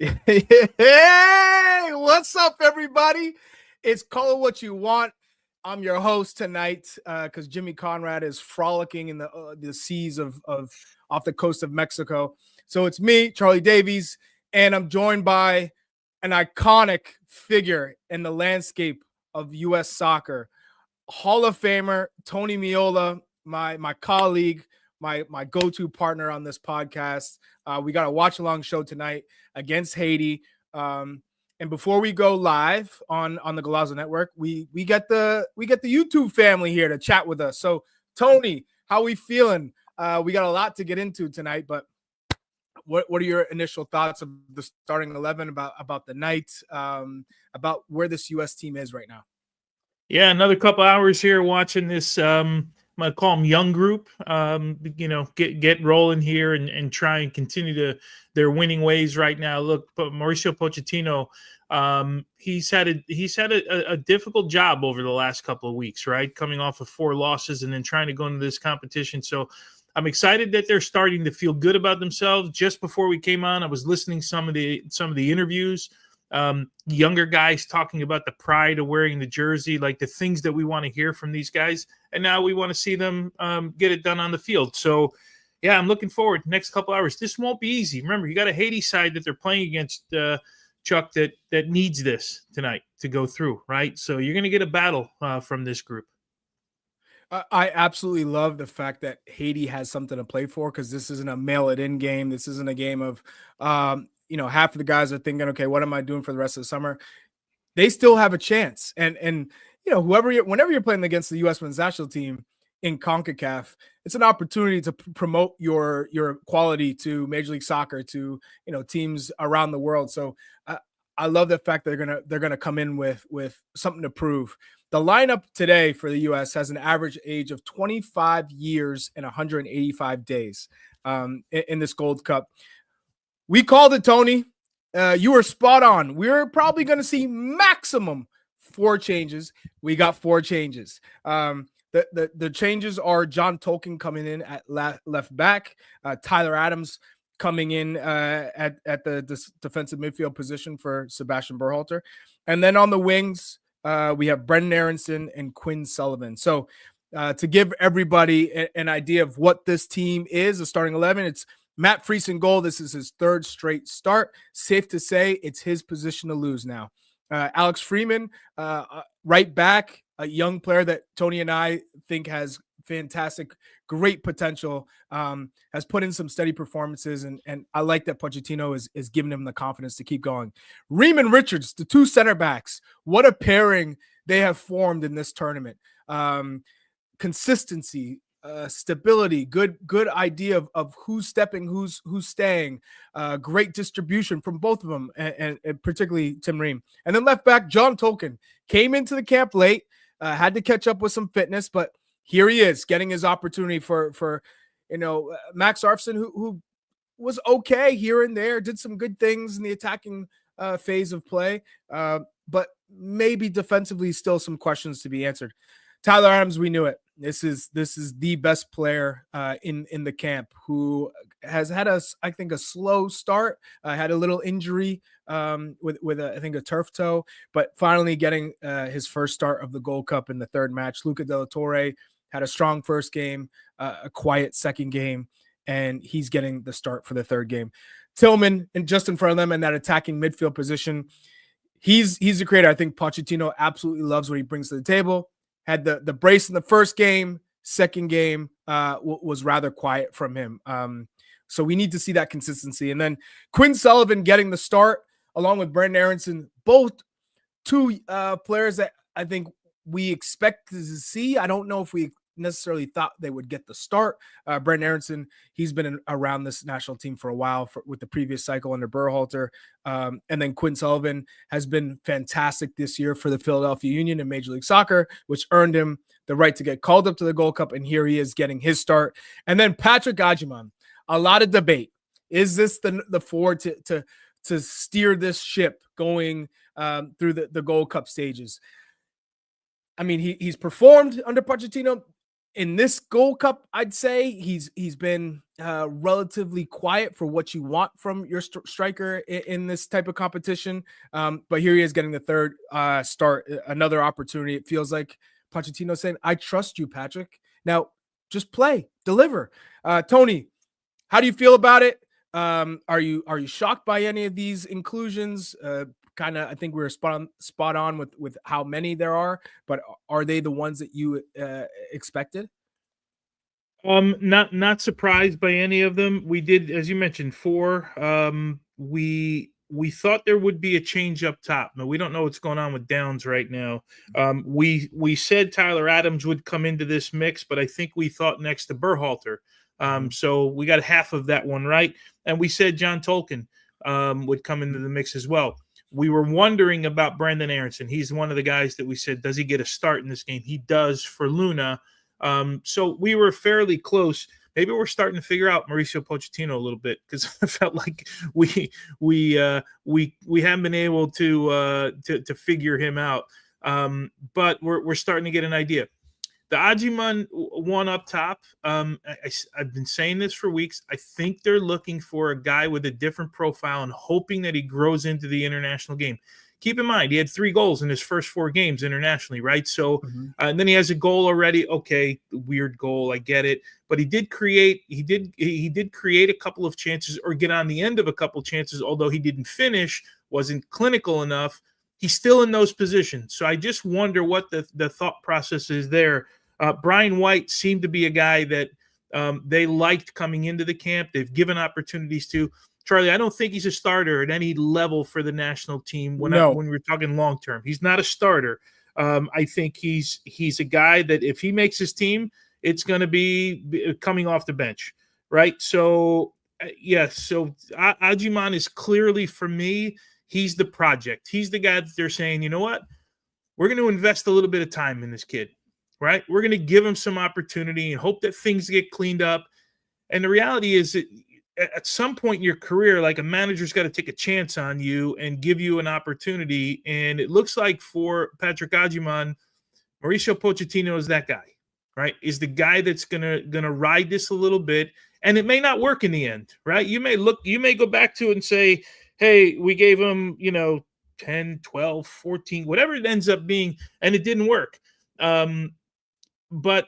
Hey, what's up, everybody? It's Call It What You Want. I'm your host tonight because Jimmy Conrad is frolicking in the seas of off the coast of Mexico. So it's me, Charlie Davies, and I'm joined by an iconic figure in the landscape of U.S. soccer, Hall of Famer Tony Meola, my colleague, my go-to partner on this podcast. We got a watch-along show tonight against Haiti. And before we go live on the Golazo Network, we get the YouTube family here to chat with us. So Tony, how we feeling? We got a lot to get into tonight, but what are your initial thoughts of the starting 11, about the night, about where this U.S. team is right now? Yeah, another couple hours here watching this. I'm gonna call them young group. Get rolling here and try and continue their winning ways right now. Look, Mauricio Pochettino, he's had a difficult job over the last couple of weeks, right? Coming off of 4 losses and then trying to go into this competition. So I'm excited that they're starting to feel good about themselves. Just before we came on, I was listening some of the interviews. Younger guys talking about the pride of wearing the jersey, like the things that we want to hear from these guys. And now we want to see them get it done on the field. So, yeah, I'm looking forward to the next couple hours. This won't be easy. Remember, you got a Haiti side that they're playing against, Chuck, that needs this tonight to go through, right? So you're going to get a battle from this group. I absolutely love the fact that Haiti has something to play for, because this isn't a mail it in game. This isn't a game of, half of the guys are thinking, okay, what am I doing for the rest of the summer? They still have a chance. And whenever you're playing against the U.S. men's national team in Concacaf, it's an opportunity to promote your quality to Major League Soccer, to teams around the world. So I love the fact that they're gonna come in with something to prove. The lineup today for the U.S. has an average age of 25 years and 185 days in this Gold Cup. We called it, Tony. You were spot on. We're probably going to see maximum 4 changes. We got 4 changes. The changes are John Tolkien coming in at left back, Tyler Adams coming in at the defensive midfield position for Sebastian Berhalter, and then on the wings we have Brendan Aronson and Quinn Sullivan. So to give everybody an idea of what this team is, the starting 11, it's Matt Freese in goal. This is his 3rd straight start. Safe to say it's his position to lose now. Alex Freeman, right back, a young player that Tony and I think has fantastic, great potential, has put in some steady performances, and I like that Pochettino is giving him the confidence to keep going. Riemann Richards, the 2 center backs, what a pairing they have formed in this tournament. Consistency, stability, good idea of who's stepping, who's staying, great distribution from both of them, and particularly Tim Ream. And then left back John Tolkien came into the camp late, had to catch up with some fitness, but here he is getting his opportunity for Max Arfson, who was okay here and there, did some good things in the attacking phase of play, but maybe defensively still some questions to be answered. Tyler Adams, we knew it. This is the best player in the camp, who has had a slow start, had a little injury with a turf toe, but finally getting his first start of the Gold Cup in the 3rd match. Luca de la Torre had a strong first game, a quiet second game, and he's getting the start for the 3rd game. Tillman and just in front of them in that attacking midfield position. He's a creator. I think Pochettino absolutely loves what he brings to the table. Had the brace in the first game. Second game was rather quiet from him. So we need to see that consistency. And then Quinn Sullivan getting the start along with Brendan Aronson, both 2 players that I think we expect to see. I don't know if we necessarily thought they would get the start. Brendan Aronson, he's been around this national team for a while with the previous cycle under Berhalter. And then Quinn Sullivan has been fantastic this year for the Philadelphia Union in Major League Soccer, which earned him the right to get called up to the Gold Cup. And here he is getting his start. And then Patrick Agyemang, a lot of debate. Is this the forward to steer this ship going through the Gold Cup stages? I mean, he's performed under Pochettino. in this Gold Cup, I'd say he's been relatively quiet for what you want from your striker in this type of competition. But here he is getting the third start, another opportunity. It feels like Pochettino saying, "I trust you, Patrick. Now just play, deliver." Tony, how do you feel about it? Are you shocked by any of these inclusions? Kind of, I think we were spot on with how many there are, but are they the ones that you expected? Not surprised by any of them. We did, as you mentioned, four. We thought there would be a change up top. Now we don't know what's going on with Downs right now. We said Tyler Adams would come into this mix, but I think we thought next to Berhalter. So we got half of that one right, and we said John Tolkien would come into the mix as well. We were wondering about Brandon Aronson. He's one of the guys that we said, does he get a start in this game? He does for Luna. So we were fairly close. Maybe we're starting to figure out Mauricio Pochettino a little bit, because I felt like we haven't been able to figure him out. But we're starting to get an idea. The Agyemang one up top, I've been saying this for weeks. I think they're looking for a guy with a different profile and hoping that he grows into the international game. Keep in mind, he had 3 goals in his first 4 games internationally, right? So, and then he has a goal already. Okay, weird goal, I get it. But he did create a couple of chances, or get on the end of a couple of chances, although he didn't finish, wasn't clinical enough. He's still in those positions. So I just wonder what the thought process is there. Brian White seemed to be a guy that they liked coming into the camp. They've given opportunities to. Charlie, I don't think he's a starter at any level for the national team when we're talking long term. He's not a starter. I think he's a guy that if he makes his team, it's going to be coming off the bench, right? So, so Agyemang is clearly, for me, he's the project. He's the guy that they're saying, you know what? We're going to invest a little bit of time in this kid, right? We're going to give him some opportunity and hope that things get cleaned up. And the reality is that at some point in your career, like, a manager's got to take a chance on you and give you an opportunity. And it looks like for Patrick Agyemang, Mauricio Pochettino is that guy, right? Is the guy that's gonna ride this a little bit, and it may not work in the end, right? You may go back to it and say, hey, we gave him, 10, 12, 14, whatever it ends up being, and it didn't work. But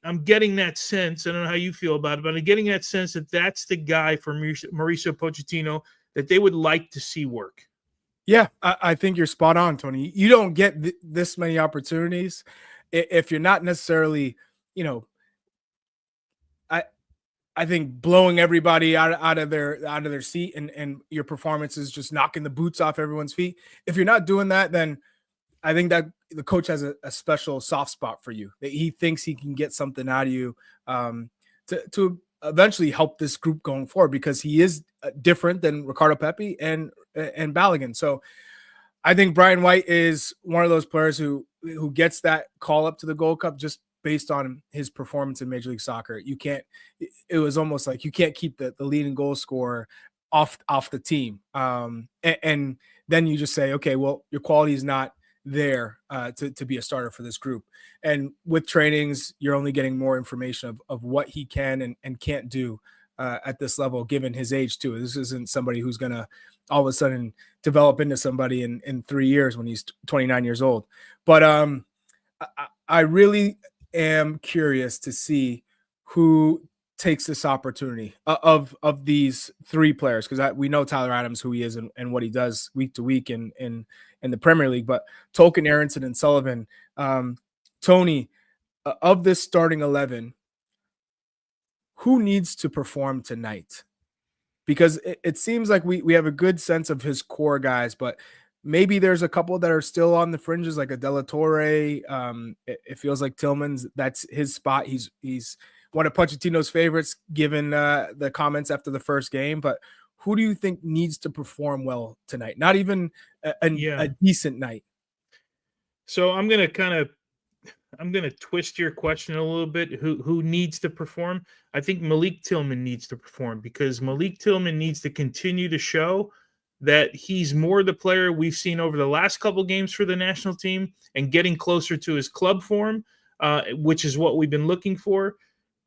I'm getting that sense. I don't know how you feel about it, but I'm getting that sense that that's the guy for Mauricio Pochettino that they would like to see work. Yeah, I think you're spot on, Tony. You don't get this many opportunities if you're not necessarily, I think blowing everybody out of their seat, and your performance is just knocking the boots off everyone's feet. If you're not doing that, then I think that the coach has a special soft spot for you. That he thinks he can get something out of you to eventually help this group going forward, because he is different than Ricardo Pepi and Balogun. So I think Brian White is one of those players who gets that call up to the Gold Cup just based on his performance in Major League Soccer. It was almost like you can't keep the leading goal scorer off the team. And then you just say, okay, well, your quality is not there to be a starter for this group. And with trainings, you're only getting more information of what he can and can't do at this level, given his age too. This isn't somebody who's going to all of a sudden develop into somebody in 3 years when he's 29 years old. But I really am curious to see who takes this opportunity of these 3 players, because we know Tyler Adams, who he is and what he does week to week in the Premier League, but Tolkien, Aronson, and Sullivan. Tony, of this starting 11, who needs to perform tonight? Because it seems like we have a good sense of his core guys, but maybe there's a couple that are still on the fringes, like a De La Torre. It feels like Tillman's, that's his spot. He's one of Pochettino's favorites, given the comments after the first game. But who do you think needs to perform well tonight? Not even a decent night. So I'm gonna twist your question a little bit. Who needs to perform? I think Malik Tillman needs to perform, because Malik Tillman needs to continue to show that he's more the player we've seen over the last couple games for the national team and getting closer to his club form. which is what we've been looking for,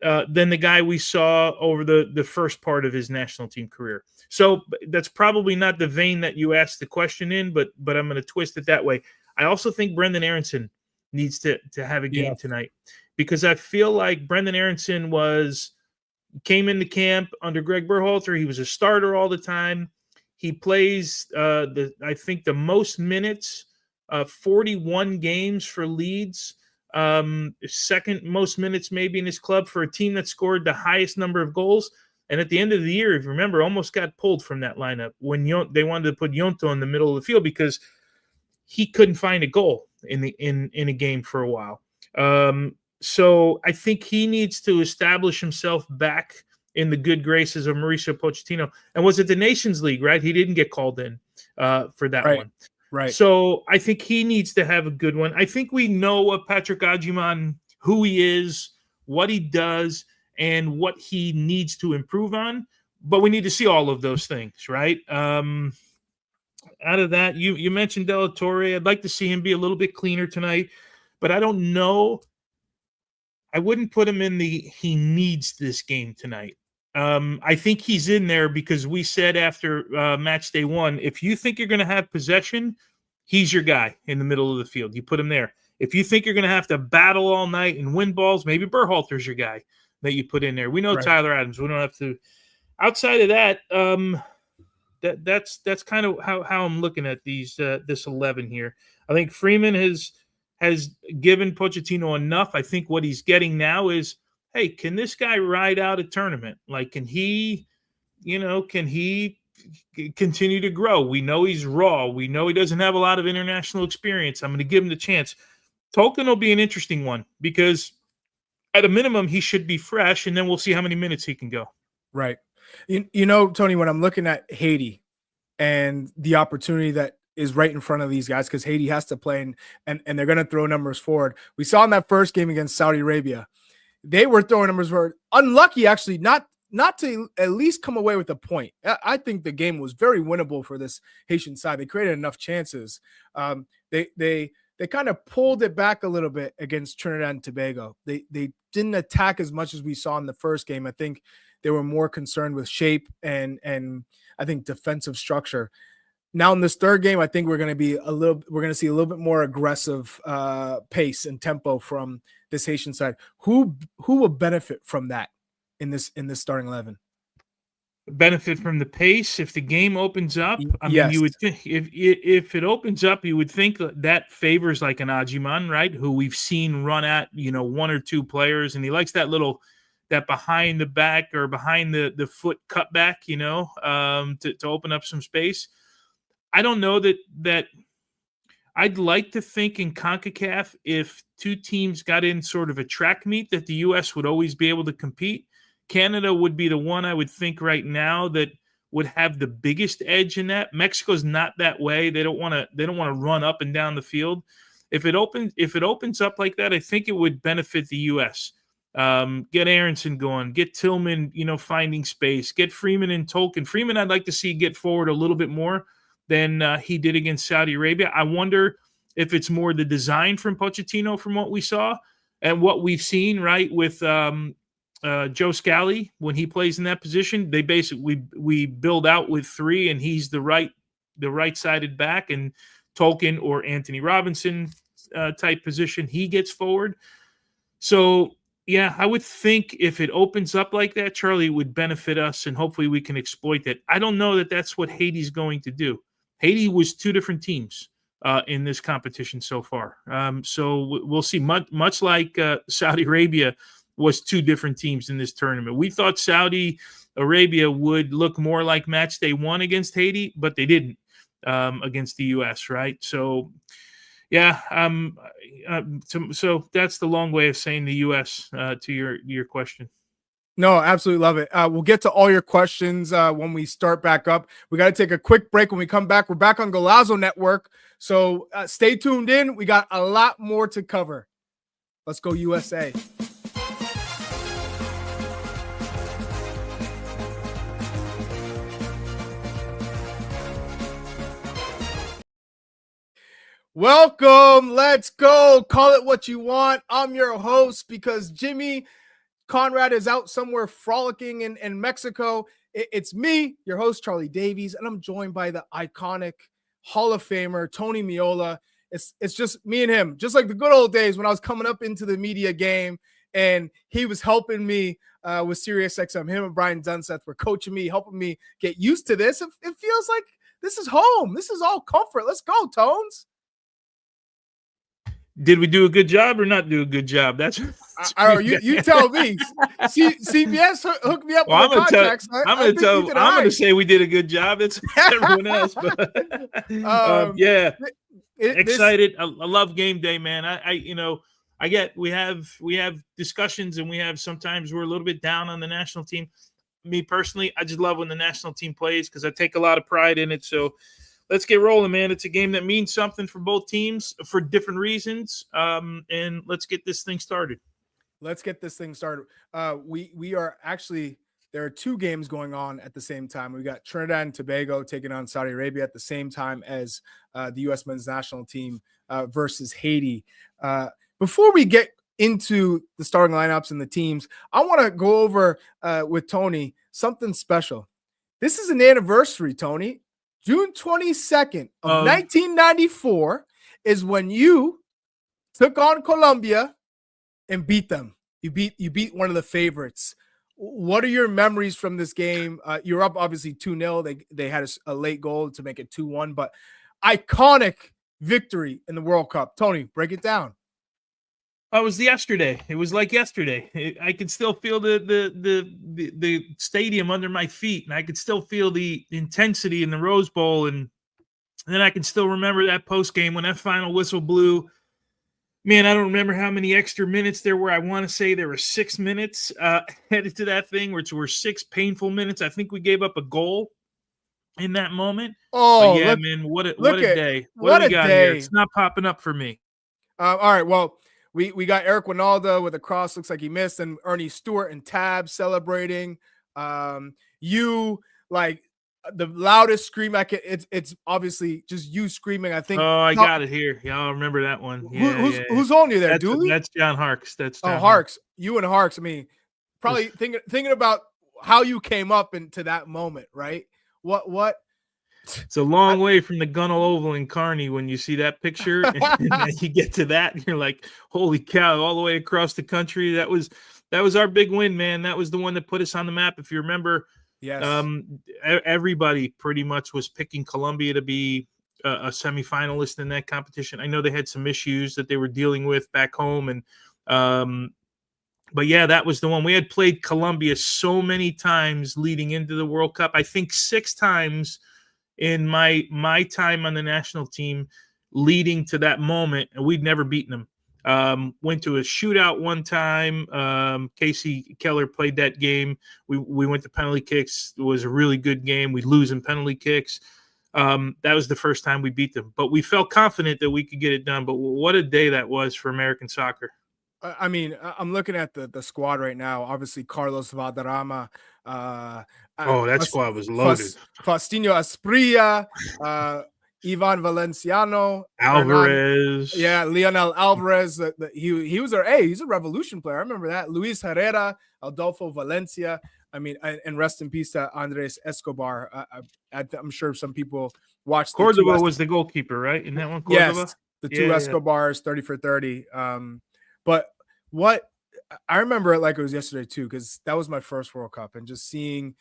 than the guy we saw over the first part of his national team career. So that's probably not the vein that you asked the question in, but I'm going to twist it that way. I also think Brendan Aronson needs to have a game tonight, because I feel like Brendan Aronson came into camp under Greg Berhalter. He was a starter all the time. He plays I think the most minutes, 41 games for Leeds. Second most minutes maybe in his club for a team that scored the highest number of goals. And at the end of the year, if you remember, almost got pulled from that lineup when they wanted to put Yonto in the middle of the field because he couldn't find a goal in a game for a while. So I think he needs to establish himself back in the good graces of Mauricio Pochettino. And was it the Nations League, right? He didn't get called in for that one. Right. So I think he needs to have a good one. I think we know of Patrick Agyemang, who he is, what he does, and what he needs to improve on. But we need to see all of those things, right? Out of that, you mentioned De La Torre. I'd like to see him be a little bit cleaner tonight, but I don't know. I wouldn't put him in he needs this game tonight. I think he's in there because we said after match day 1, if you think you're going to have possession, he's your guy in the middle of the field. You put him there. If you think you're going to have to battle all night and win balls, maybe Berhalter's your guy that you put in there. We know Tyler Adams. We don't have to. Outside of that, that's kind of how I'm looking at this 11 here. I think Freeman has given Pochettino enough. I think what he's getting now is, hey, can this guy ride out a tournament? Like, can he continue to grow? We know he's raw. We know he doesn't have a lot of international experience. I'm going to give him the chance. Tolkien will be an interesting one because at a minimum, he should be fresh, and then we'll see how many minutes he can go. Right. You know, Tony, when I'm looking at Haiti and the opportunity that is right in front of these guys, because Haiti has to play and they're going to throw numbers forward. We saw in that first game against Saudi Arabia, they were throwing numbers forward. Unlucky, actually, not to at least come away with a point. I think the game was very winnable for this Haitian side. They created enough chances. They kind of pulled it back a little bit against Trinidad and Tobago. They didn't attack as much as we saw in the first game. I think they were more concerned with shape and I think defensive structure. Now in this third game, I think we're going to see a little bit more aggressive pace and tempo from this Haitian side. Who will benefit from that in this starting 11? Benefit from the pace if the game opens up. I yes. mean, you would think if it opens up, you would think that favors like an Agyemang, right? Who we've seen run at 1 or 2 players, and he likes that behind the back or behind the foot cutback, to open up some space. I don't know that I'd like to think in CONCACAF, if 2 teams got in sort of a track meet, that the U.S. would always be able to compete. Canada would be the one I would think right now that would have the biggest edge in that. Mexico's not that way. They don't want to run up and down the field. If it opens up like that, I think it would benefit the U.S. Get Aronson going, get Tillman, finding space, get Freeman and Tolkien. Freeman, I'd like to see get forward a little bit more than he did against Saudi Arabia. I wonder if it's more the design from Pochettino from what we saw and what we've seen, right, with Joe Scally when he plays in that position. They basically we build out with 3, and he's the right-sided back, and Tolkien or Anthony Robinson type position, he gets forward. So yeah, I would think if it opens up like that, Charlie, it would benefit us, and hopefully we can exploit that. I don't know that that's what Haiti's going to do. Haiti was 2 different teams in this competition so far. So we'll see. Much like Saudi Arabia was 2 different teams in this tournament. We thought Saudi Arabia would look more like match day 1 against Haiti, but they didn't against the U.S., right? So, yeah. So that's the long way of saying the U.S. To your question. No, absolutely love it. We'll get to all your questions when we start back up. We got to take a quick break. When we come back, we're back on Golazo Network. So stay tuned in. We got a lot more to cover. Let's go USA. Welcome. Let's go. Call it what you want. I'm your host because Jimmy Conrad is out somewhere frolicking in Mexico. It's me, your host, Charlie Davies, and I'm joined by the iconic Hall of Famer, Tony Miola. It's just me and him, just like the good old days when I was coming up into the media game and he was helping me with SiriusXM. Him and Brian Dunseth were coaching me, helping me get used to this. It feels like this is home. This is all comfort. Let's go, Tones. Did we do a good job or not do a good job? That's you tell me. CBS hooked me up with the contracts. I'm going to say we did a good job. It's everyone else, but excited. I love game day, man. We have discussions and we have sometimes we're a little bit down on the national team. Me personally, I just love when the national team plays because I take a lot of pride in it. So let's get rolling, man. It's a game that means something for both teams for different reasons. And let's get this thing started. We are actually, there are two games going on at the same time. We got Trinidad and Tobago taking on Saudi Arabia at the same time as the U.S. men's national team versus Haiti. Before we get into the starting lineups and the teams, I want to go over with Tony something special. This is an anniversary, Tony. June 22nd of 1994 is when you took on Colombia and beat them. You beat one of the favorites. What are your memories from this game? You're up obviously 2-0. They had a late goal to make it 2-1, but iconic victory in the World Cup. Tony, break it down. It was yesterday. It was like yesterday. I could still feel the stadium under my feet, and I could still feel the intensity in the Rose Bowl, and then I can still remember that post game when that final whistle blew. Man, I don't remember how many extra minutes there were. I want to say there were 6 minutes headed to that thing, which were 6 painful minutes. I think we gave up a goal in that moment. Oh, but yeah, man, what a day! What do we got here? It's not popping up for me. All right, well. We got Eric Winalda with a cross, looks like he missed, and Ernie Stewart and Tab celebrating. You like the loudest scream I can. It's obviously just you screaming. I think. Oh, I got it here. Y'all remember that one? Yeah, who's on you there, Dooley? That's John Harkes. Harkes. You and Harkes. I mean, probably thinking about how you came up into that moment, right? What? It's a long way from the Gunnell Oval in Kearney when you see that picture and then you get to that and you're like, holy cow, all the way across the country. That was our big win, man. That was the one that put us on the map. If you remember, yes. Everybody pretty much was picking Colombia to be a semifinalist in that competition. I know they had some issues that they were dealing with back home. But yeah, that was the one. We had played Colombia so many times leading into the World Cup. I think 6 times in my time on the national team leading to that moment, and we'd never beaten them. Went to a shootout one time. Casey Keller played that game. We went to penalty kicks. It was a really good game. We lose in penalty kicks. That was the first time we beat them. But we felt confident that we could get it done. But what a day that was for American soccer. I mean, I'm looking at the squad right now. Obviously, Carlos Valderrama. That squad was loaded. Faustino Asprilla, Ivan Valenciano, Alvarez. Leonel Alvarez. He was he's a revolution player. I remember that. Luis Herrera, Adolfo Valencia. I mean, and rest in peace to Andres Escobar. I'm sure some people watched. Cordova was the goalkeeper, right? In that one, Cordova? Yes, the two Escobars, 30 for 30. But what I remember it like it was yesterday too, because that was my first World Cup, and just seeing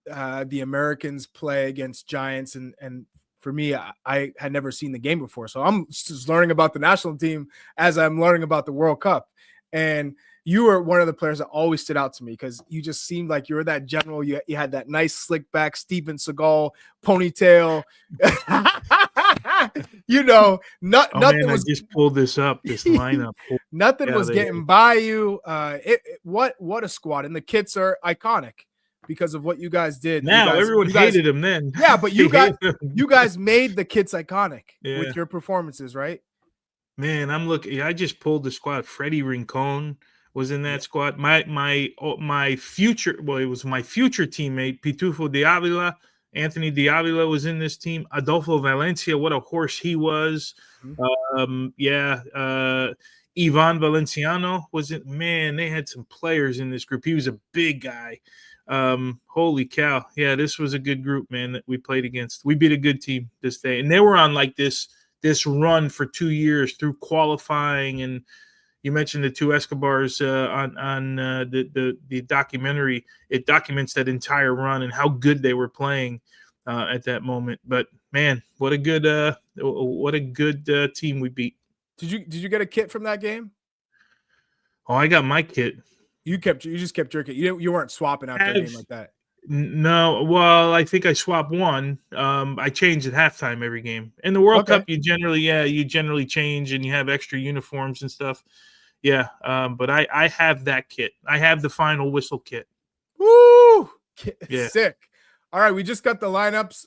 the Americans play against giants, and for me, I had never seen the game before, so I'm just learning about the national team as I'm learning about the World Cup. And you were one of the players that always stood out to me because you just seemed like you were that general. You had that nice slick back Steven Seagal ponytail. Nothing was. I just pulled this lineup. Nothing was getting by you. What a squad, and the kits are iconic because of what you guys did. Now everyone hated him then. Yeah, but you guys made the kits iconic with your performances, right? Man, I'm looking. I just pulled the squad. Freddie Rincon was in that squad. My future, it was my future teammate Pitufo de Avila Anthony Diavila was in this team. Adolfo Valencia, what a horse he was. Ivan Valenciano was it? Man, they had some players in this group. He was a big guy. Holy cow. Yeah, this was a good group, man, that we played against. We beat a good team this day. And they were on like this run for 2 years through qualifying. And you mentioned the two Escobars on the documentary. It documents that entire run and how good they were playing at that moment. But man, what a good team we beat. Did you get a kit from that game? Oh, I got my kit. You just kept your kit. You weren't swapping after a game like that. No, well, I think I swapped one. I changed at halftime every game. In the World Cup, you generally change and you have extra uniforms and stuff. Yeah, but I have that kit. I have the final whistle kit. Woo! Yeah. Sick. All right, we just got the lineups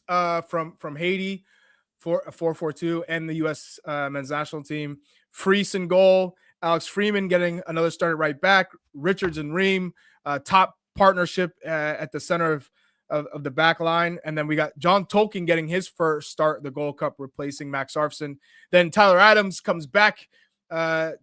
from Haiti for 4-4-2 and the U.S. men's national team. Freese in goal. Alex Freeman getting another start at right back. Richards and Ream, top partnership at the center of the back line. And then we got John Tolkien getting his first start at the Gold Cup, replacing Max Arfson. Then Tyler Adams comes back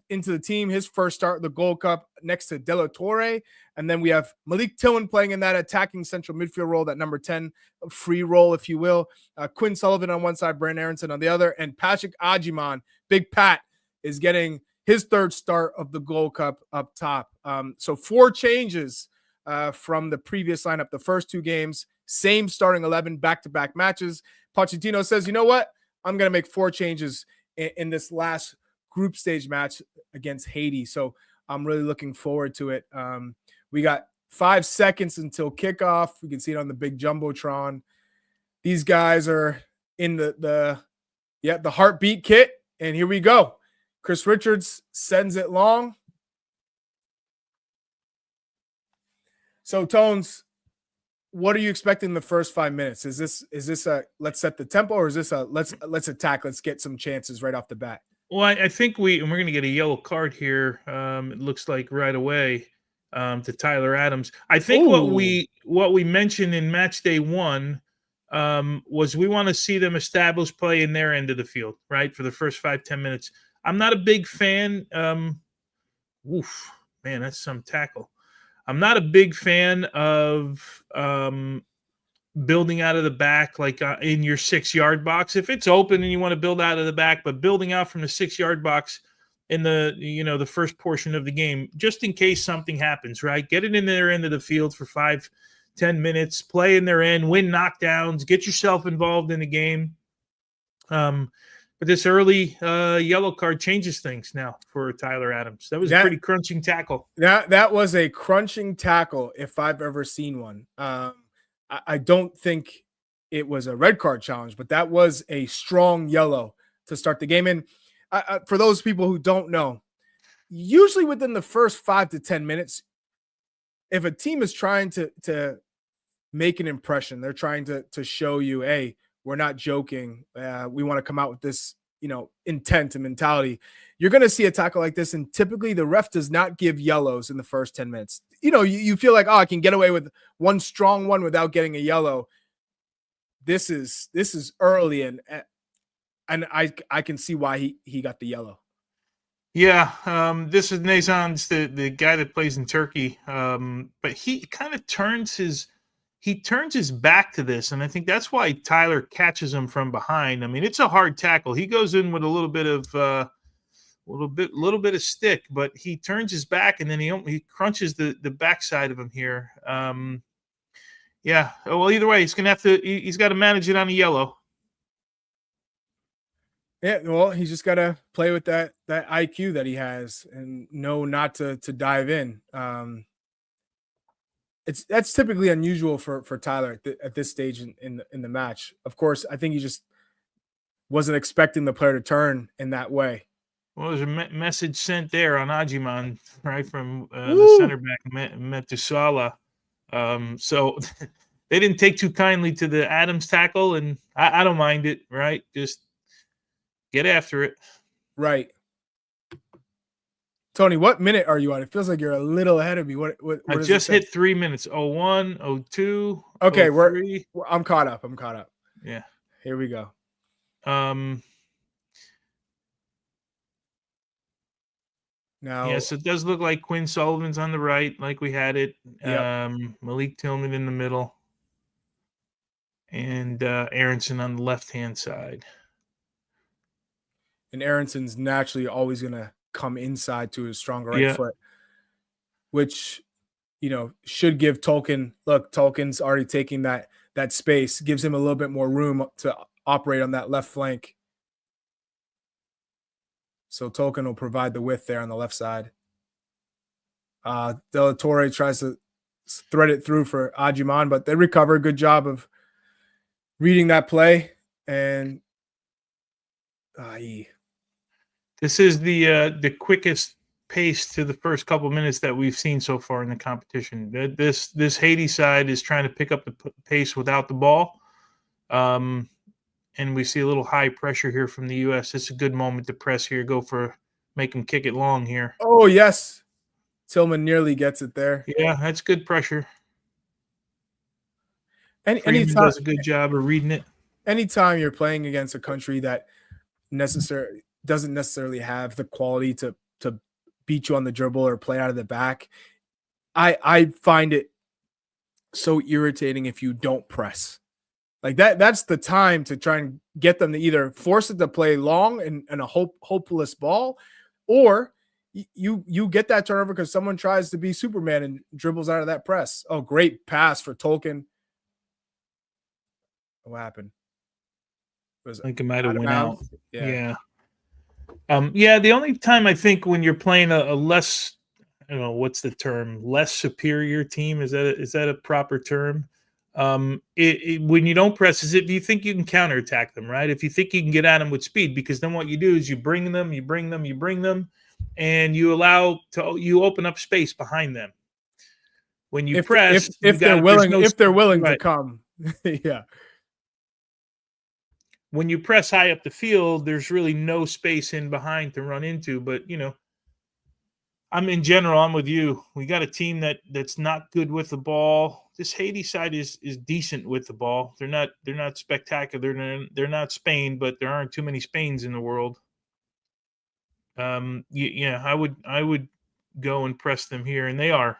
into the team, his first start at the Gold Cup next to De La Torre. And then we have Malik Tillman playing in that attacking central midfield role, that number 10 free role, if you will. Quinn Sullivan on one side, Brandon Aronson on the other. And Patrick Agyemang, Big Pat, is getting his third start of the Gold Cup up top. So 4 changes from the previous lineup. The first 2 games, same starting 11, back-to-back matches. Pochettino says, you know what? I'm going to make 4 changes in this last group stage match against Haiti. So I'm really looking forward to it. We got 5 seconds until kickoff. We can see it on the big Jumbotron. These guys are in the heartbeat kit. And here we go. Chris Richards sends it long. So Tones, what are you expecting the first 5 minutes? Is this a let's set the tempo, or is this a let's attack, let's get some chances right off the bat? Well, I think we're going to get a yellow card here. It looks like right away to Tyler Adams. I think what we mentioned in match day 1 was we want to see them establish play in their end of the field, right, for the first 5-10 minutes. I'm not a big fan. Man, that's some tackle. I'm not a big fan of building out of the back, like in your 6-yard box. If it's open and you want to build out of the back, but building out from the 6-yard box in the first portion of the game, just in case something happens, right? Get it in their end of the field for 5-10 minutes, play in their end, win knockdowns, get yourself involved in the game. But this early yellow card changes things now for Tyler Adams. That was a pretty crunching tackle. That was a crunching tackle if I've ever seen one. I don't think it was a red card challenge, but that was a strong yellow to start the game. And for those people who don't know, usually within the first 5 to 10 minutes, if a team is trying to make an impression, they're trying to show you, hey, we're not joking. We want to come out with this, intent and mentality. You're going to see a tackle like this, and typically the ref does not give yellows in the first 10 minutes. You feel like, I can get away with one strong one without getting a yellow. This is early, and I can see why he got the yellow. Yeah, this is Nazan's the guy that plays in Turkey, but he kind of turns his back to this, and I think that's why Tyler catches him from behind. I mean, it's a hard tackle. He goes in with a little bit of stick, but he turns his back, and then he crunches the backside of him here. Yeah. Well, either way, he's got to manage it on a yellow. Yeah. Well, he's just got to play with that IQ that he has and know not to dive in. That's typically unusual for Tyler at this stage in the match. Of course, I think he just wasn't expecting the player to turn in that way. Well, there's a message sent there on Agyemang, right, from the center back Metusala. So they didn't take too kindly to the Adams tackle, and I don't mind it, right? Just get after it. Right. Tony, what minute are you on? It feels like you're a little ahead of me. What I does it just say? hit 3 minutes. 01, 02, Okay, 03. I'm caught up. Yeah. Here we go. Now, yes, it does look like Quinn Sullivan's on the right, like we had it. yep. Malik Tillman in the middle, and Aronson on the left-hand side. And Aronson's naturally always going to come inside to his stronger right foot, which, should give Tolkien. Look, Tolkien's already taking that space, gives him a little bit more room to operate on that left flank. So Tolkien will provide the width there on the left side. De La Torre tries to thread it through for Agyemang, but they recover. Good job of reading that play. And this is the quickest pace to the first couple minutes that we've seen so far in the competition. This Haiti side is trying to pick up the pace without the ball. And we see a little high pressure here from the U.S. It's a good moment to press here, make them kick it long here. Oh, yes. Tillman nearly gets it there. Yeah, that's good pressure. Freeman does a good job of reading it. Anytime you're playing against a country that doesn't necessarily have the quality to beat you on the dribble or play out of the back, I find it so irritating if you don't press. Like that's the time to try and get them to either force it to play long and a hopeless ball, or you get that turnover because someone tries to be Superman and dribbles out of that press. Oh, great pass for Tolkien. What happened? I think it might have went out. Yeah. The only time I think when you're playing a less, I don't know what's the term, less superior team, is that a proper term? When you don't press is if you think you can counterattack them, right? If you think you can get at them with speed, because then what you do is you bring them, and you open up space behind them. When you press, if they're willing to come, yeah. When you press high up the field, there's really no space in behind to run into. But I'm with you. We got a team that's not good with the ball. This Haiti side is decent with the ball. They're not spectacular. They're not Spain, but there aren't too many Spains in the world. I would go and press them here, and they are.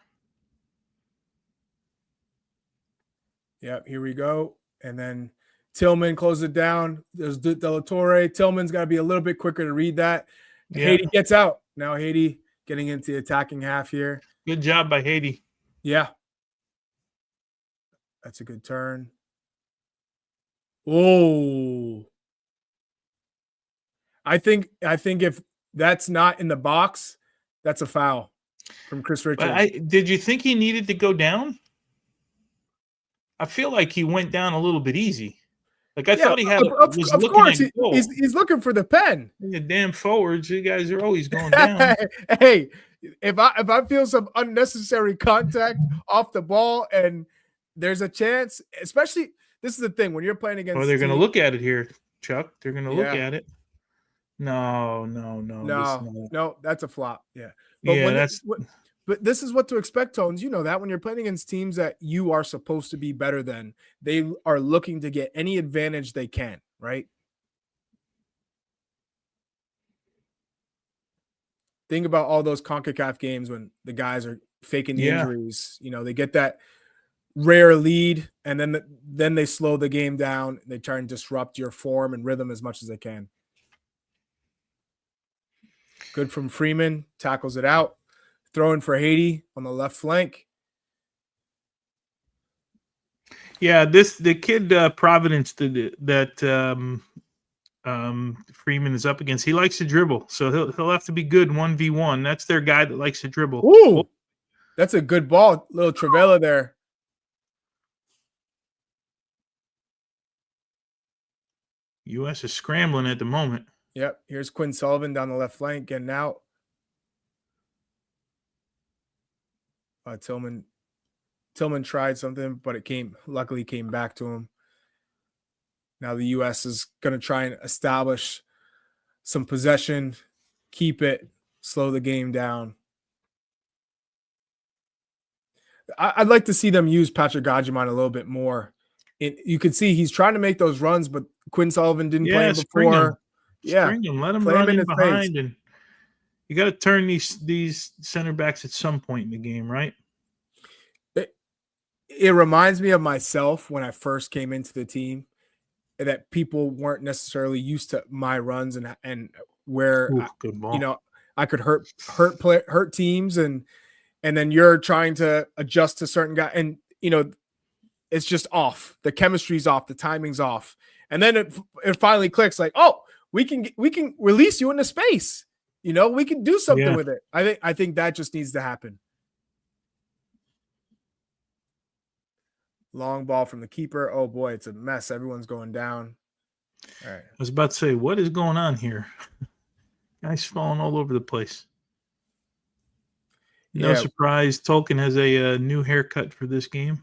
Yeah, here we go. And then Tillman closes it down. There's De La Torre. Tillman's got to be a little bit quicker to read that. Yeah. Haiti gets out. Now Haiti getting into the attacking half here. Good job by Haiti. Yeah. That's a good turn. Oh. I think if that's not in the box, that's a foul from Chris Richards. Did you think he needed to go down? I feel like he went down a little bit easy. Like I thought he had. Of course, he's looking for the pen. The damn forwards, you guys are always going down. Hey, if I feel some unnecessary contact off the ball and there's a chance, especially this is the thing when you're playing against. Oh, they're going to look at it here, Chuck. They're going to look at it. No, that's a flop. Yeah, but this is what to expect, Tones. You know that when you're playing against teams that you are supposed to be better than, they are looking to get any advantage they can, right? Think about all those Concacaf games when the guys are faking the injuries. They get that rare lead, and then they slow the game down. They try and disrupt your form and rhythm as much as they can. Good from Freeman, tackles it out. Throwing for Haiti on the left flank. Yeah, the kid Providence that Freeman is up against. He likes to dribble, so he'll have to be good 1v1. That's their guy that likes to dribble. Ooh, that's a good ball, little Travella there. U.S. is scrambling at the moment. Yep, here's Quinn Sullivan down the left flank getting out. Tillman tried something, but luckily came back to him. Now the U.S. is going to try and establish some possession, keep it, slow the game down. I'd like to see them use Patrick Agyemang a little bit more. You could see he's trying to make those runs, but Quinn Sullivan didn't play him before. Spring him. Let him play run him in his face. behind, and you got to turn these center backs at some point in the game, right? It reminds me of myself when I first came into the team, that people weren't necessarily used to my runs and where good ball. I could hurt teams, and then you're trying to adjust to certain guys, and it's just off. The chemistry's off, the timing's off, and then it finally clicks. Like, oh, we can release you into space. We can do something with it. I think that just needs to happen. Long ball from the keeper. Oh boy, it's a mess. Everyone's going down. All right. I was about to say, what is going on here? Guys falling all over the place. No surprise, Tolkien has a new haircut for this game.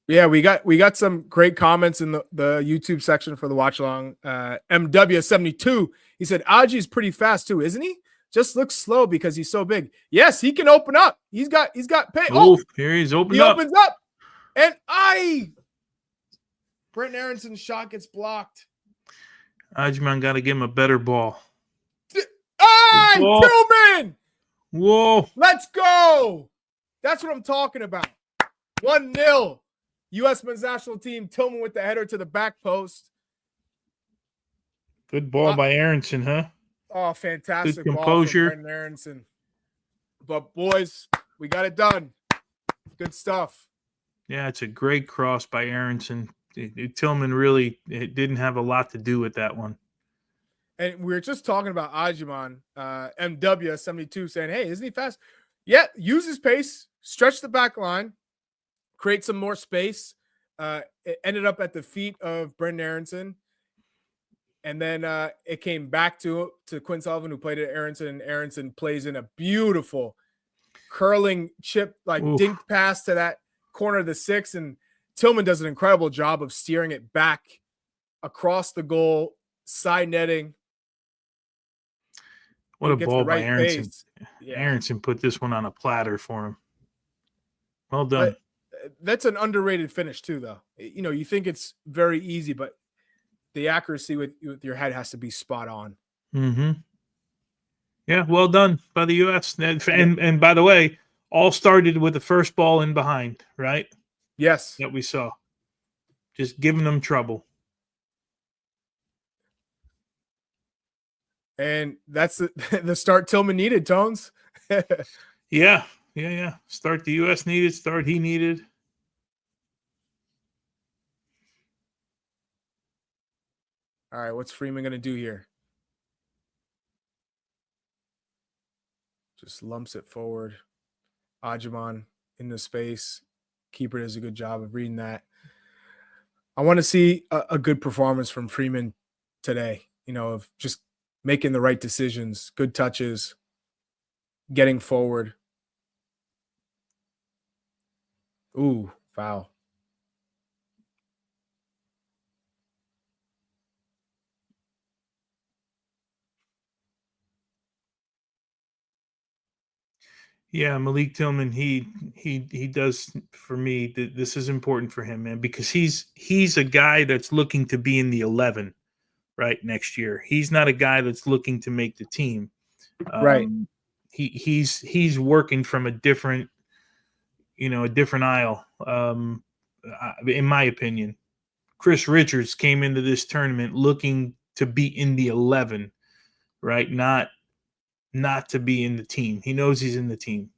Yeah, we got some great comments in the YouTube section for the watch along. MW72, he said Agy's pretty fast too, isn't he? Just looks slow because he's so big. Yes, he can open up. He's got pace. Oh, here he's opened up. He opens up, and Brent Aronson's shot gets blocked. Agyemang got to give him a better ball. Tillman! Whoa! Let's go! That's what I'm talking about. 1-0. U.S. men's national team. Tillman with the header to the back post. Good ball by Aronson, huh? Oh, fantastic good composure. Ball from Brent Aronson. But boys, we got it done. Good stuff. Yeah, it's a great cross by Aronson. Tillman really didn't have a lot to do with that one. And we were just talking about Agyemang, MW72 saying, hey, isn't he fast? Yeah, use his pace, stretch the back line, create some more space. It ended up at the feet of Brendan Aronson. And then it came back to Quinn Sullivan, who played at Aronson, and Aronson plays in a beautiful curling chip, dink pass to that corner of the 6. And Tillman does an incredible job of steering it back across the goal, side netting. What a ball by Aronson. Aronson put this one on a platter for him. Well done. That's an underrated finish too, though. You think it's very easy, but the accuracy with your head has to be spot on. Mm-hmm. Yeah, well done by the U.S. And by the way, all started with the first ball in behind, right? Yes. That we saw. Just giving them trouble. And that's the start Tillman needed, Tones. Yeah. Start the U.S. needed, start he needed. All right, what's Freeman going to do here? Just lumps it forward. Agyemang in the space. Keeper does a good job of reading that. I want to see a good performance from Freeman today, of just making the right decisions, good touches, getting forward. Ooh, foul. Yeah, Malik Tillman, he does, for me, this is important for him, man, because he's a guy that's looking to be in the 11 right next year. He's not a guy that's looking to make the team. Right. He's working from a different aisle. In my opinion, Chris Richards came into this tournament looking to be in the 11, right? Not to be in the team. He knows he's in the team.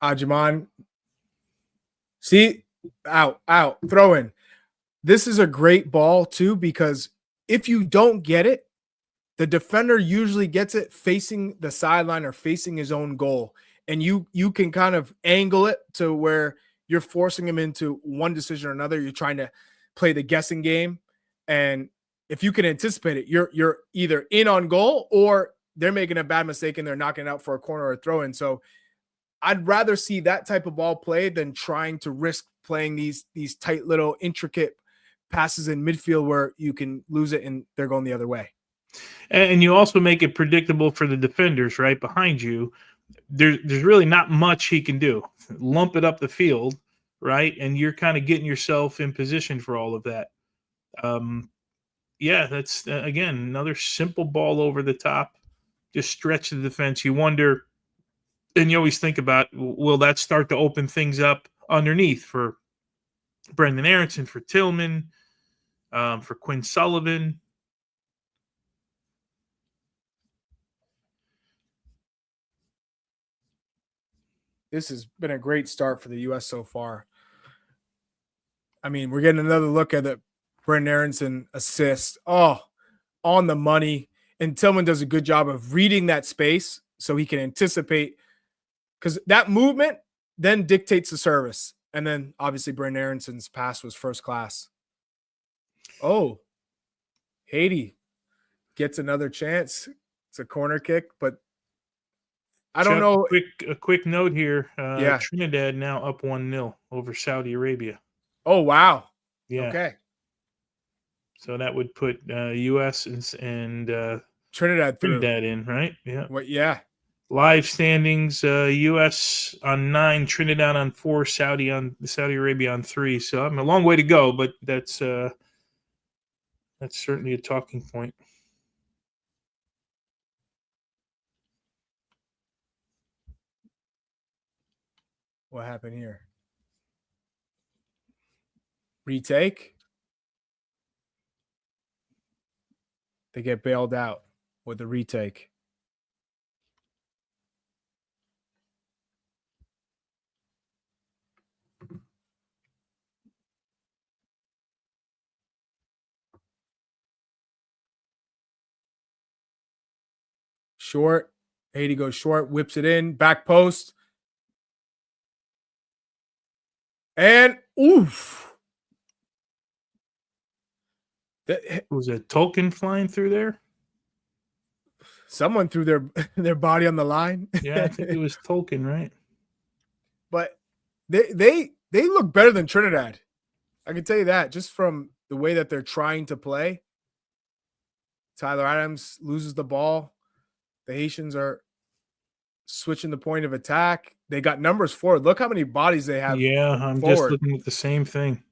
Agyemang. See? Out. Throw in. This is a great ball, too, because if you don't get it, the defender usually gets it facing the sideline or facing his own goal. And you can kind of angle it to where you're forcing him into one decision or another. You're trying to play the guessing game. And if you can anticipate it, you're either in on goal or they're making a bad mistake and they're knocking it out for a corner or a throw in. So I'd rather see that type of ball played than trying to risk playing these tight little intricate passes in midfield where you can lose it and they're going the other way. And you also make it predictable for the defenders right behind you. There's really not much he can do. Lump it up the field, right? And you're kind of getting yourself in position for all of that. Yeah, that's again another simple ball over the top, just stretch the defense. You wonder, and you always think about, will that start to open things up underneath for Brendan Aronson, for Tillman, for Quinn Sullivan? This has been a great start for the U.S. so far. I mean, we're getting another look at the Brendan Aronson assist. Oh, on the money. And Tillman does a good job of reading that space so he can anticipate, because that movement then dictates the service. And then obviously Brendan Aronson's pass was first class. Oh, Haiti gets another chance. It's a corner kick, but I don't know. A quick note here. Yeah. Trinidad now up 1-0 over Saudi Arabia. Oh, wow. Yeah. Okay. So that would put U.S. and Trinidad in, right? Yeah. What? Yeah. Live standings: U.S. on 9, Trinidad on 4, Saudi Arabia on 3. So I'm a long way to go, but that's certainly a talking point. What happened here? Retake. They get bailed out with the retake. Short. Haiti goes short, whips it in, back post. And oof. Was a Tolkien flying through there? Someone threw their body on the line. Yeah, I think it was Tolkien, right? But they look better than Trinidad. I can tell you that just from the way that they're trying to play. Tyler Adams loses the ball. The Haitians are switching the point of attack. They got numbers forward. Look how many bodies they have. Yeah, I'm forward. just looking at the same thing.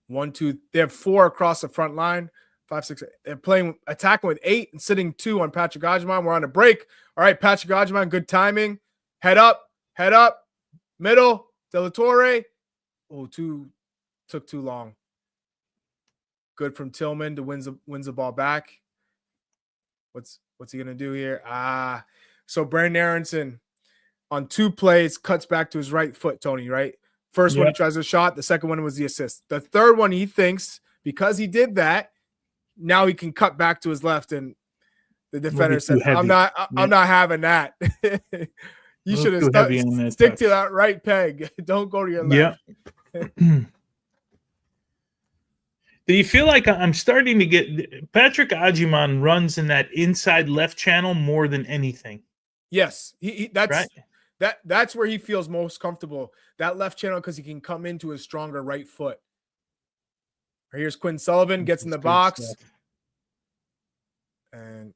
1, 2. They have 4 across the front line. 5, 6. They're attacking with 8 and sitting 2 on Patrick Agyemang. We're on a break. All right, Patrick Agyemang, good timing. Head up, middle. De La Torre. Oh, took too long. Good from Tillman to wins the ball back. What's he gonna do here? So Brendan Aronson on 2 plays cuts back to his right foot, Tony, right? First one he tries a shot, the second one was the assist. The third one he thinks because he did that, now he can cut back to his left, and the defender said, I'm not having that. You should have stick to that right peg. Don't go to your left. Yeah. Do you feel like I'm starting to get Patrick Agyemang runs in that inside left channel more than anything? Yes, that's right. That's where he feels most comfortable. That left channel, because he can come into his stronger right foot. Here's Quinn Sullivan, gets in the box, and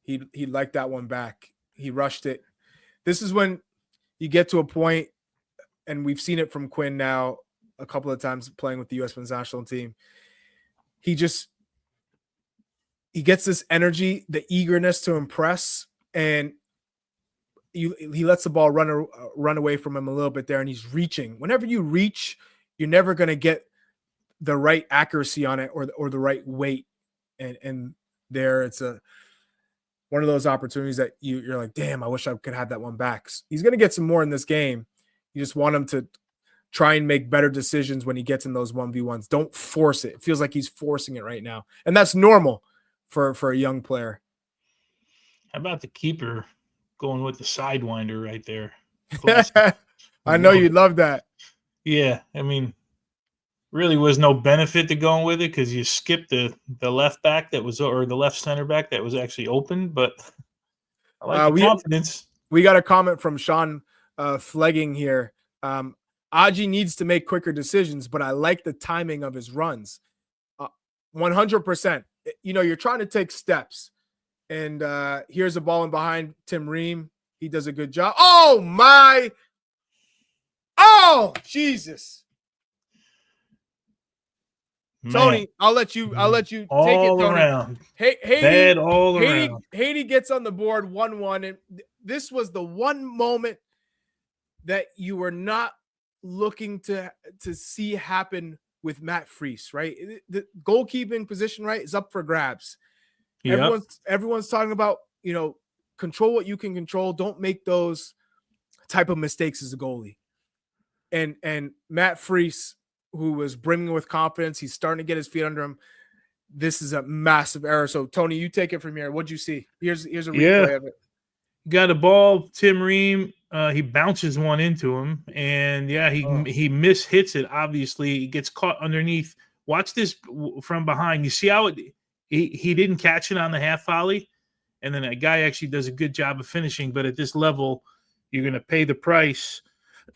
he liked that one back. He rushed it. This is when you get to a point, and we've seen it from Quinn now a couple of times playing with the U.S. men's national team. He gets this energy, the eagerness to impress, and he lets the ball run away from him a little bit there, and he's reaching. Whenever you reach, you're never going to get the right accuracy on it or the right weight. And there it's one of those opportunities that you're like, damn, I wish I could have that one back. He's going to get some more in this game. You just want him to try and make better decisions when he gets in those 1v1s. Don't force it. It feels like he's forcing it right now. And that's normal for a young player. How about the keeper going with the sidewinder right there? I know you'd love that. Yeah, I mean, really was no benefit to going with it because you skipped the left back or the left center back that was actually open. But I like the confidence. We got a comment from Sean Flegging here. Agy needs to make quicker decisions, but I like the timing of his runs. 100%. You're trying to take steps. And here's a ball in behind Tim Ream. He does a good job. Oh, my. Oh, Jesus. Man. Tony, I'll let you take it, Tony. Around. Haiti, Bad all around. Haiti gets on the board 1-1. And this was the one moment that you were not looking to see happen with Matt Freese, right? The goalkeeping position, right, is up for grabs. Yep. Everyone's talking about, control what you can control. Don't make those type of mistakes as a goalie. And Matt Freese, who was brimming with confidence, he's starting to get his feet under him. This is a massive error. So Tony, you take it from here. What'd you see? Here's a replay of it. Got a ball, Tim Ream. He bounces one into him, and he mishits it. Obviously, he gets caught underneath. Watch this from behind. You see how he didn't catch it on the half volley, and then a guy actually does a good job of finishing. But at this level, you're going to pay the price.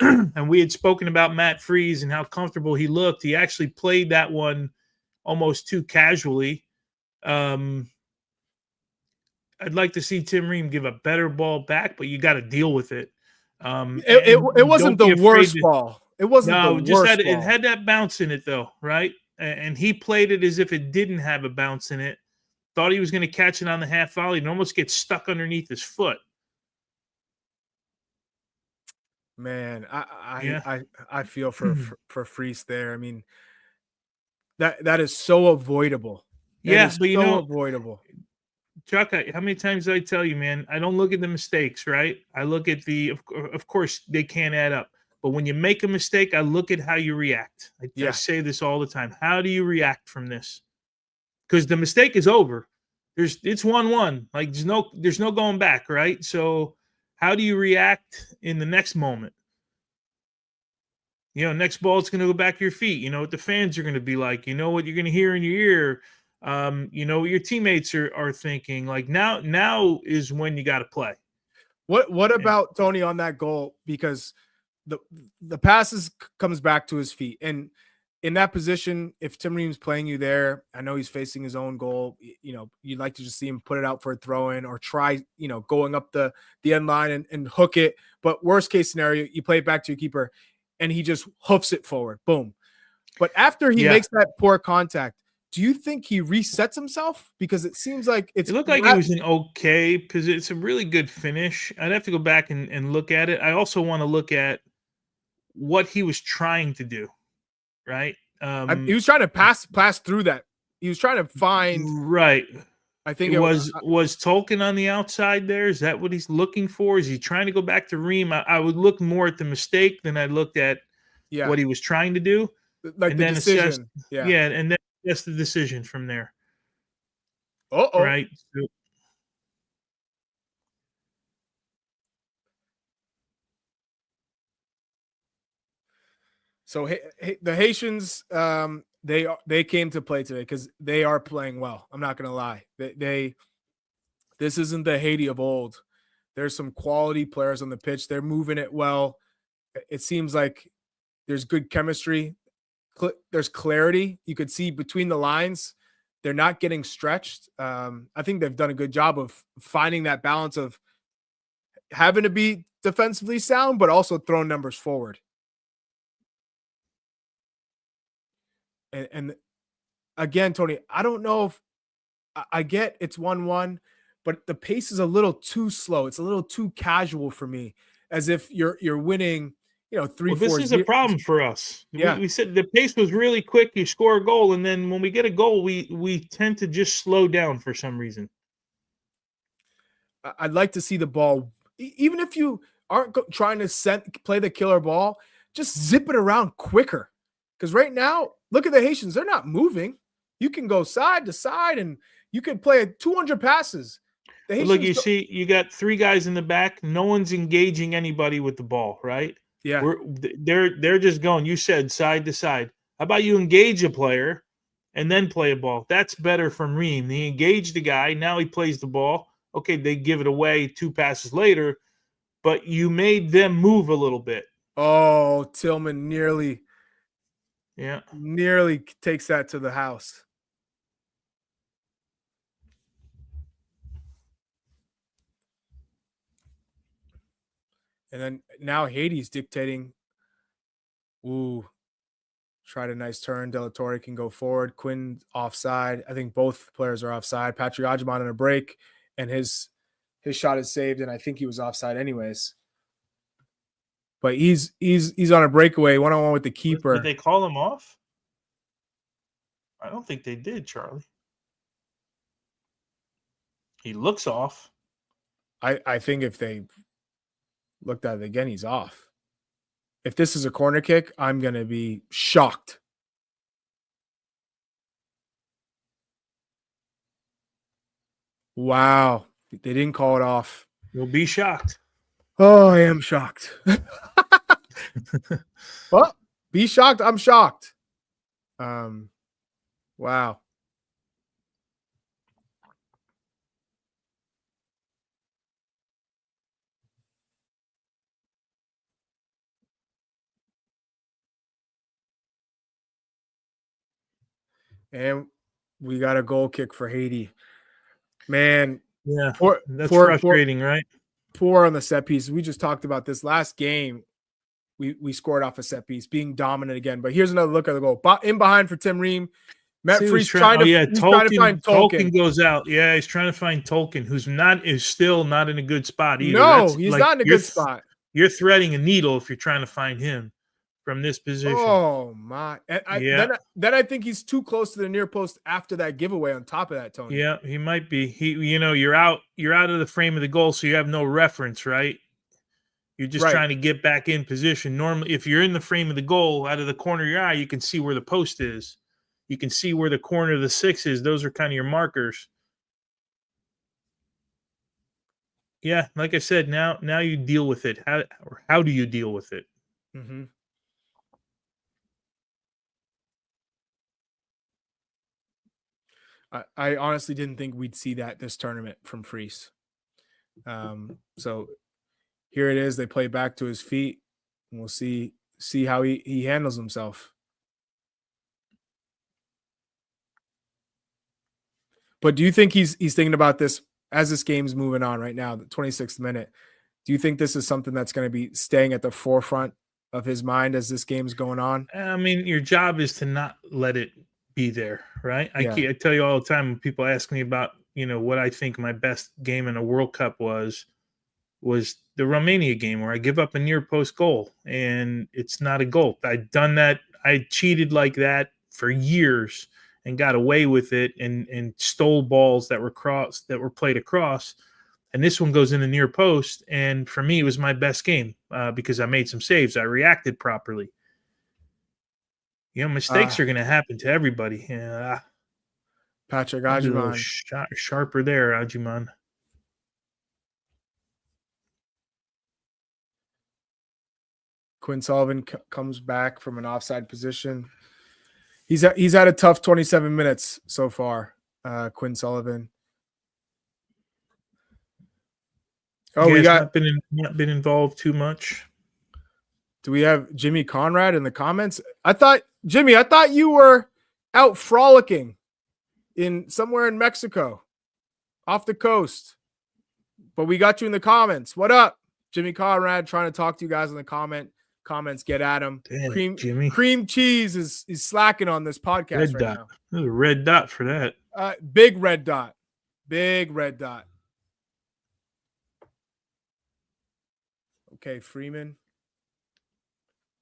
And we had spoken about Matt Freese and how comfortable he looked. He actually played that one almost too casually. I'd like to see Tim Ream give a better ball back, but you got to deal with it. It wasn't the worst ball. It wasn't the worst ball. It had that bounce in it, though, right? And he played it as if it didn't have a bounce in it. Thought he was going to catch it on the half volley and almost get stuck underneath his foot. Man, I feel for Freese there. I mean, that is so avoidable. But avoidable. Chuck, how many times did I tell you, man? I don't look at the mistakes, right? I look at of course, they can't add up. But when you make a mistake, I look at how you react. I say this all the time. How do you react from this? Because the mistake is over. It's 1-1. Like there's no going back, right? So how do you react in the next moment? Next ball, it's going to go back to your feet. You know what the fans are going to be like. You know what you're going to hear in your ear. You know what your teammates are thinking. Like now is when you got to play. What about Tony on that goal? Because the passes comes back to his feet, and in that position, if Tim Ream's playing you there, I know he's facing his own goal. You'd like to just see him put it out for a throw in or try, going up the end line and hook it. But worst case scenario, you play it back to your keeper and he just hoofs it forward. Boom. But after he makes that poor contact, do you think he resets himself? Because it seems like it looked like he was in okay, because it's a really good finish. I'd have to go back and look at it. I also want to look at what he was trying to do. Right. He was trying to pass through that. He was trying to find. Right. I think was Tolkien on the outside there. Is that what he's looking for? Is he trying to go back to Ream? I would look more at the mistake than I looked at what he was trying to do. Like the decision. And then that's the decision from there. Right. So the Haitians, they came to play today because they are playing well. I'm not gonna lie. This isn't the Haiti of old. There's some quality players on the pitch. They're moving it well. It seems like there's good chemistry. There's clarity. You could see between the lines. They're not getting stretched. I think they've done a good job of finding that balance of having to be defensively sound, but also throwing numbers forward. And again, Tony, I don't know if I get it's 1-1, but the pace is a little too slow. It's a little too casual for me, as if you're winning, 3-4. This is a problem for us. Yeah. We said the pace was really quick. You score a goal, and then when we get a goal, we tend to just slow down for some reason. I'd like to see the ball, even if you aren't trying to play the killer ball, just zip it around quicker. Because right now, look at the Haitians. They're not moving. You can go side to side, and you can play 200 passes. Look, see, you got three guys in the back. No one's engaging anybody with the ball, right? Yeah. They're just going, you said, side to side. How about you engage a player and then play a ball? That's better from Ream. He engaged the guy. Now he plays the ball. Okay, they give it away 2 passes later, but you made them move a little bit. Oh, Tillman nearly takes that to the house. And then now Haiti's dictating. Ooh, tried a nice turn. De La Torre can go forward. Quinn offside. I think both players are offside. Patrick Agyemang in a break, and his shot is saved, and I think he was offside anyways. But he's on a breakaway, 1-on-1 with the keeper. Did they call him off? I don't think they did, Charlie. He looks off. I think if they looked at it again, he's off. If this is a corner kick, I'm going to be shocked. Wow. They didn't call it off. You'll be shocked. Oh, I am shocked. Well, be shocked. I'm shocked. Wow. And we got a goal kick for Haiti. Man. Yeah, that's frustrating, right? Poor on the set piece. We just talked about this last game. We scored off a set piece, being dominant again. But here's another look at the goal. In behind for Tim Ream. Matt Freese trying to find Tolkien. Tolkien goes out. Yeah, he's trying to find Tolkien, who's still not in a good spot either. No, he's not in a good spot. You're threading a needle if you're trying to find him from this position. Oh my! Then I think he's too close to the near post after that giveaway. On top of that, Tony. Yeah, he might be. You're out of the frame of the goal, so you have no reference, right? You're just trying to get back in position. Normally, if you're in the frame of the goal, out of the corner of your eye, you can see where the post is. You can see where the corner of the 6 is. Those are kind of your markers. Yeah, like I said, now you deal with it. How do you deal with it? Mm-hmm. I honestly didn't think we'd see that this tournament from Freese. So here it is. They play back to his feet, and we'll see how he handles himself. But do you think he's thinking about this as this game's moving on right now, the 26th minute? Do you think this is something that's going to be staying at the forefront of his mind as this game's going on? I mean, your job is to not let it be there, right? Yeah. I tell you all the time when people ask me about, what I think my best game in a World Cup was the Romania game where I give up a near post goal and it's not a goal. I'd done that. I cheated like that for years and got away with it and stole balls that were played across. And this one goes in the near post. And for me, it was my best game because I made some saves. I reacted properly. Mistakes are going to happen to everybody. Patrick Agyemang. Sharper there, Agyemang. Quinn Sullivan comes back from an offside position. He's had a tough 27 minutes so far, Quinn Sullivan. Oh, we got not been involved too much. Do we have Jimmy Conrad in the comments? Jimmy, I thought you were out frolicking in somewhere in Mexico, off the coast. But we got you in the comments. What up, Jimmy Conrad? Trying to talk to you guys in the comments. Get at him. Damn, Jimmy. Cream cheese is slacking on this podcast now. There's a red dot for that. Big red dot. Okay, Freeman.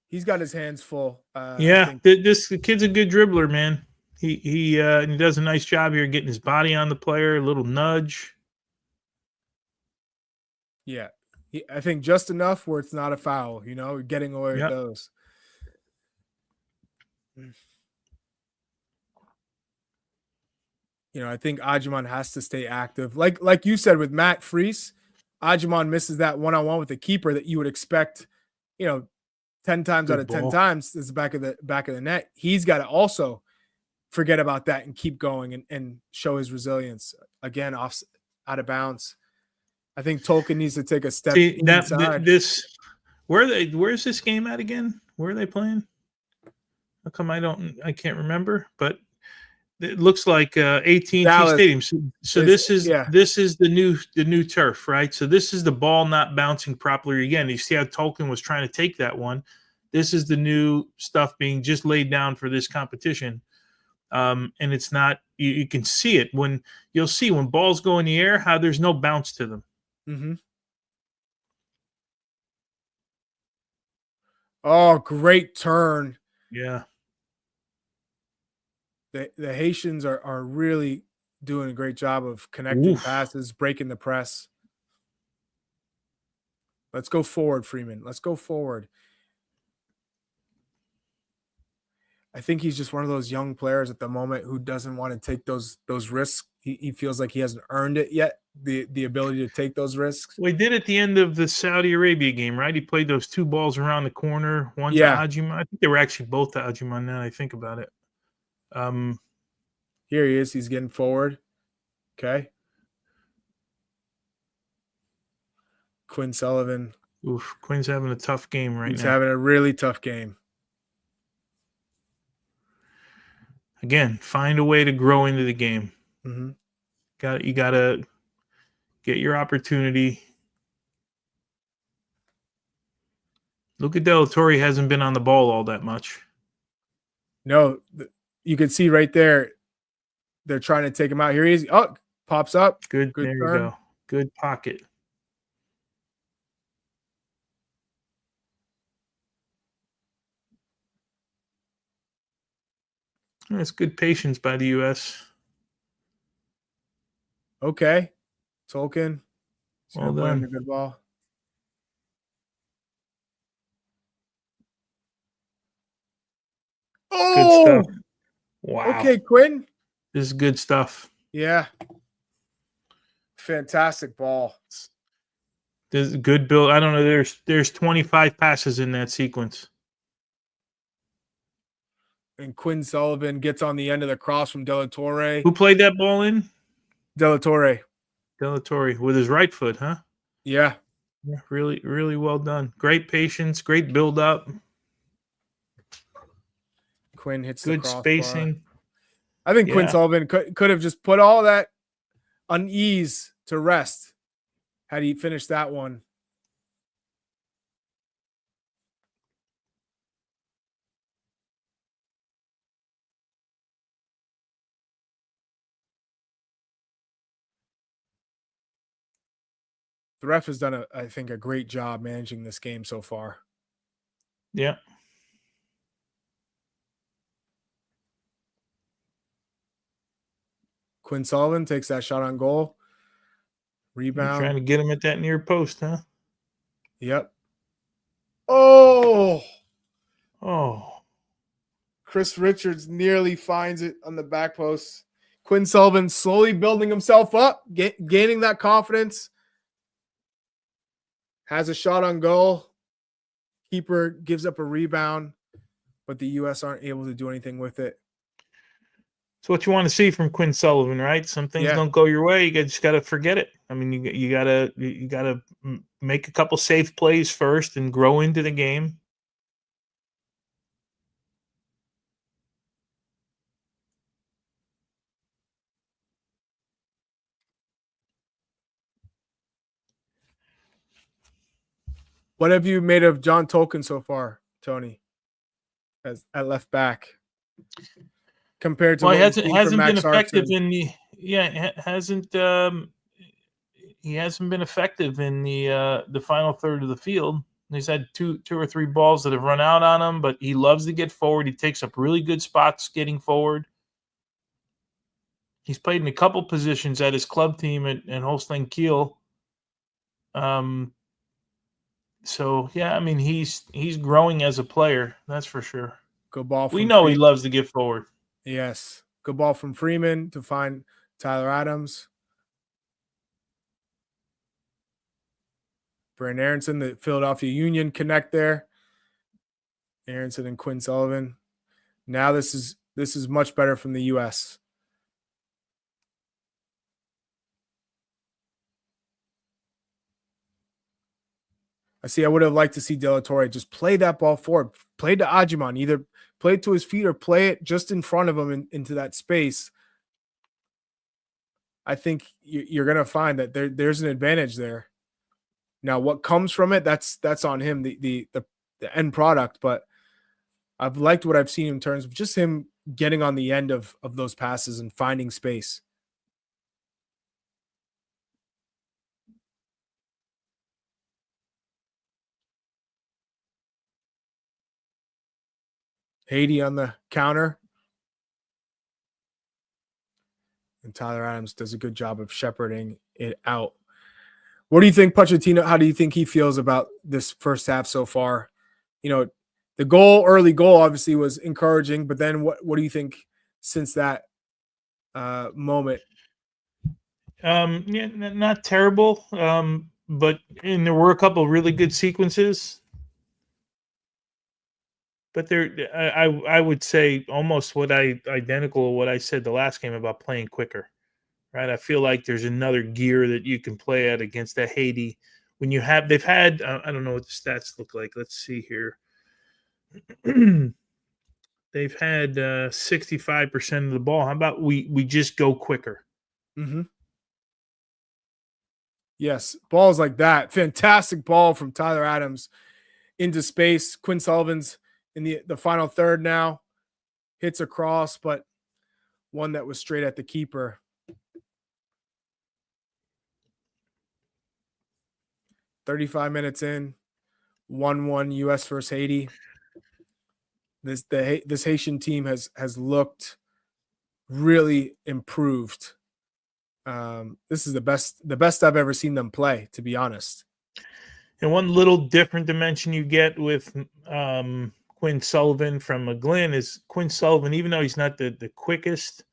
He's got his hands full. This kid's a good dribbler, man. He does a nice job here getting his body on the player, a little nudge. Yeah. I think just enough where it's not a foul, getting away with those. I think Agyemang has to stay active. Like you said with Matt Freese, Agyemang misses that one-on-one with the keeper that you would expect, 10 times out of 10 times is the back of the net. He's got to also forget about that and keep going and show his resilience. Again, out of bounds. I think Tolkien needs to take a step inside. Where's this game at again? Where are they playing? How come I can't remember, but it looks like AT&T Dallas Stadium. So is, this is yeah. the new turf, right? So this is the ball not bouncing properly again. You see how Tolkien was trying to take that one. This is the new stuff being just laid down for this competition. And it's not, you can see it when balls go in the air, how there's no bounce to them. Mm-hmm. Oh, great turn. Yeah. The Haitians are really doing a great job of connecting passes, breaking the press. Let's go forward, Freeman. Let's go forward. I think he's just one of those young players at the moment who doesn't want to take those risks. He feels like he hasn't earned it yet, the ability to take those risks. Well, he did at the end of the Saudi Arabia game, right? He played those 2 balls around the corner, one to Agyemang. I think they were actually both to Agyemang now that I think about it. Here he is. He's getting forward. Okay. Quinn Sullivan. Oof, Quinn's having a tough game right now. He's having a really tough game. Again, find a way to grow into the game. Mm-hmm. You gotta get your opportunity. Luca Del Torre hasn't been on the ball all that much. No, you can see right there. They're trying to take him out. Here he is. Oh, pops up. Good there turn. You go. Good pocket. That's good patience by the U.S. Okay. Tolkien. Well done. A good ball. Oh! Good stuff. Wow. Okay, Quinn. This is good stuff. Yeah. Fantastic ball. This is a good build. I don't know. There's 25 passes in that sequence. And Quinn Sullivan gets on the end of the cross from De La Torre. Who played that ball in? De La Torre. De La Torre with his right foot, huh? Yeah. Yeah, really, really well done. Great patience, great build up. Quinn hits good the spacing. I think Quinn Sullivan could have just put all that unease to rest had he finished that one. The ref has done, I think, a great job managing this game so far. Yeah. Quinn Sullivan takes that shot on goal. Rebound. You're trying to get him at that near post, huh? Yep. Oh. Chris Richards nearly finds it on the back post. Quinn Sullivan slowly building himself up, gaining that confidence. Has a shot on goal. Keeper gives up a rebound, but the U.S. aren't able to do anything with it. It's what you want to see from Quinn Sullivan, right? Some things don't go your way. You just got to forget it. I mean, you got to make a couple safe plays first and grow into the game. What have you made of John Tolkien so far, Tony, as at left back? Compared to he hasn't been effective he hasn't been effective in the final third of the field. He's had two or three balls that have run out on him, but he loves to get forward. He takes up really good spots getting forward. He's played in a couple positions at his club team at Holstein Kiel. So yeah, I mean he's growing as a player, that's for sure. Good ball. We know Freeman. He loves to get forward. Yes, good ball from Freeman to find Tyler Adams. Brandon Aronson, the Philadelphia Union connect there. Aronson and Quinn Sullivan. Now this is much better from the U.S. I would have liked to see De La Torre just play that ball forward, play to Agyemang, either play it to his feet or play it just in front of him into that space. I think you're going to find that there's an advantage there. Now, what comes from it, that's on him, the end product. But I've liked what I've seen in terms of just him getting on the end of those passes and finding space. Haiti on the counter. And Tyler Adams does a good job of shepherding it out. What do you think, Pochettino? How do you think he feels about this first half so far? You know, the early goal obviously was encouraging, but then what do you think since that moment? Yeah, not terrible. But there were a couple really good sequences. But I would say almost identical to what I said the last game about playing quicker. Right, I feel like there's another gear that you can play at against that Haiti. When they've had, I don't know what the stats look like. Let's see here. They've had 65% of the ball. How about we just go quicker? Mm-hmm. Yes, balls like that. Fantastic ball from Tyler Adams into space. Quinn Sullivan's in the final third now. Hits across, but one that was straight at the keeper. 35 minutes in, 1-1 U.S. versus Haiti. This Haitian team has looked really improved. This is the best I've ever seen them play, to be honest. And one little different dimension you get with Quinn Sullivan from McGlynn is Quinn Sullivan, even though he's not the quickest,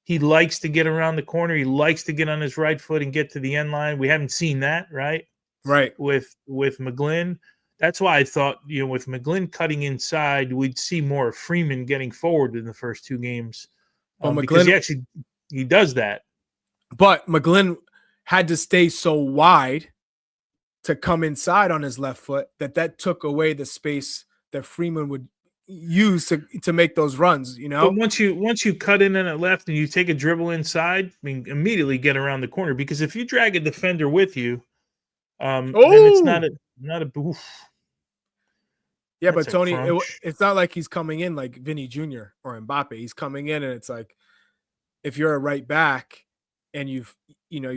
he likes to get around the corner. He likes to get on his right foot and get to the end line. We haven't seen that, right? Right. With McGlynn. That's why I thought, with McGlynn cutting inside, we'd see more of Freeman getting forward in the first two games. Because he does that. But McGlynn had to stay so wide to come inside on his left foot that took away the space that Freeman would use to make those runs, But once you cut in on the left and you take a dribble inside, immediately get around the corner, because if you drag a defender with you, then it's not a oof. Yeah, but Tony, it's not like he's coming in like Vinny Jr. or Mbappe. He's coming in and it's like, if you're a right back and you've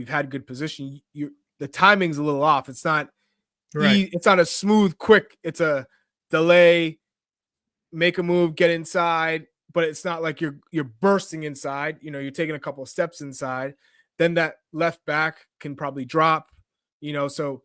had good position, the timing's a little off. It's not right. It's not a smooth, quick. It's a delay, make a move, get inside, but it's not like you're bursting inside. You're taking a couple of steps inside. Then that left back can probably drop. So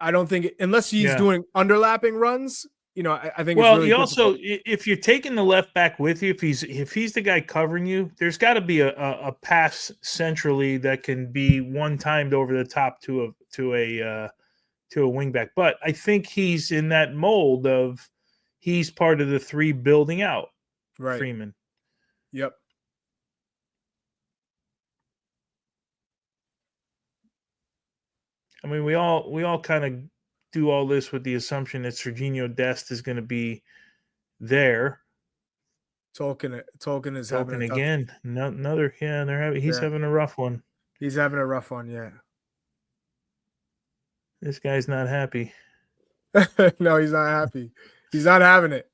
I don't think unless he's doing underlapping runs. I think. Well, it's really you also, if you're taking the left back with you, if he's the guy covering you, there's got to be a pass centrally that can be one timed over the top to a wing back. But I think he's in that mold of he's part of the three building out. Right. Freeman. Yep. I mean, we all kind of do all this with the assumption that Serginho Dest is going to be there. Tolkien is having again. He's having a rough one. He's having a rough one, yeah. This guy's not happy. No, he's not happy. He's not having it.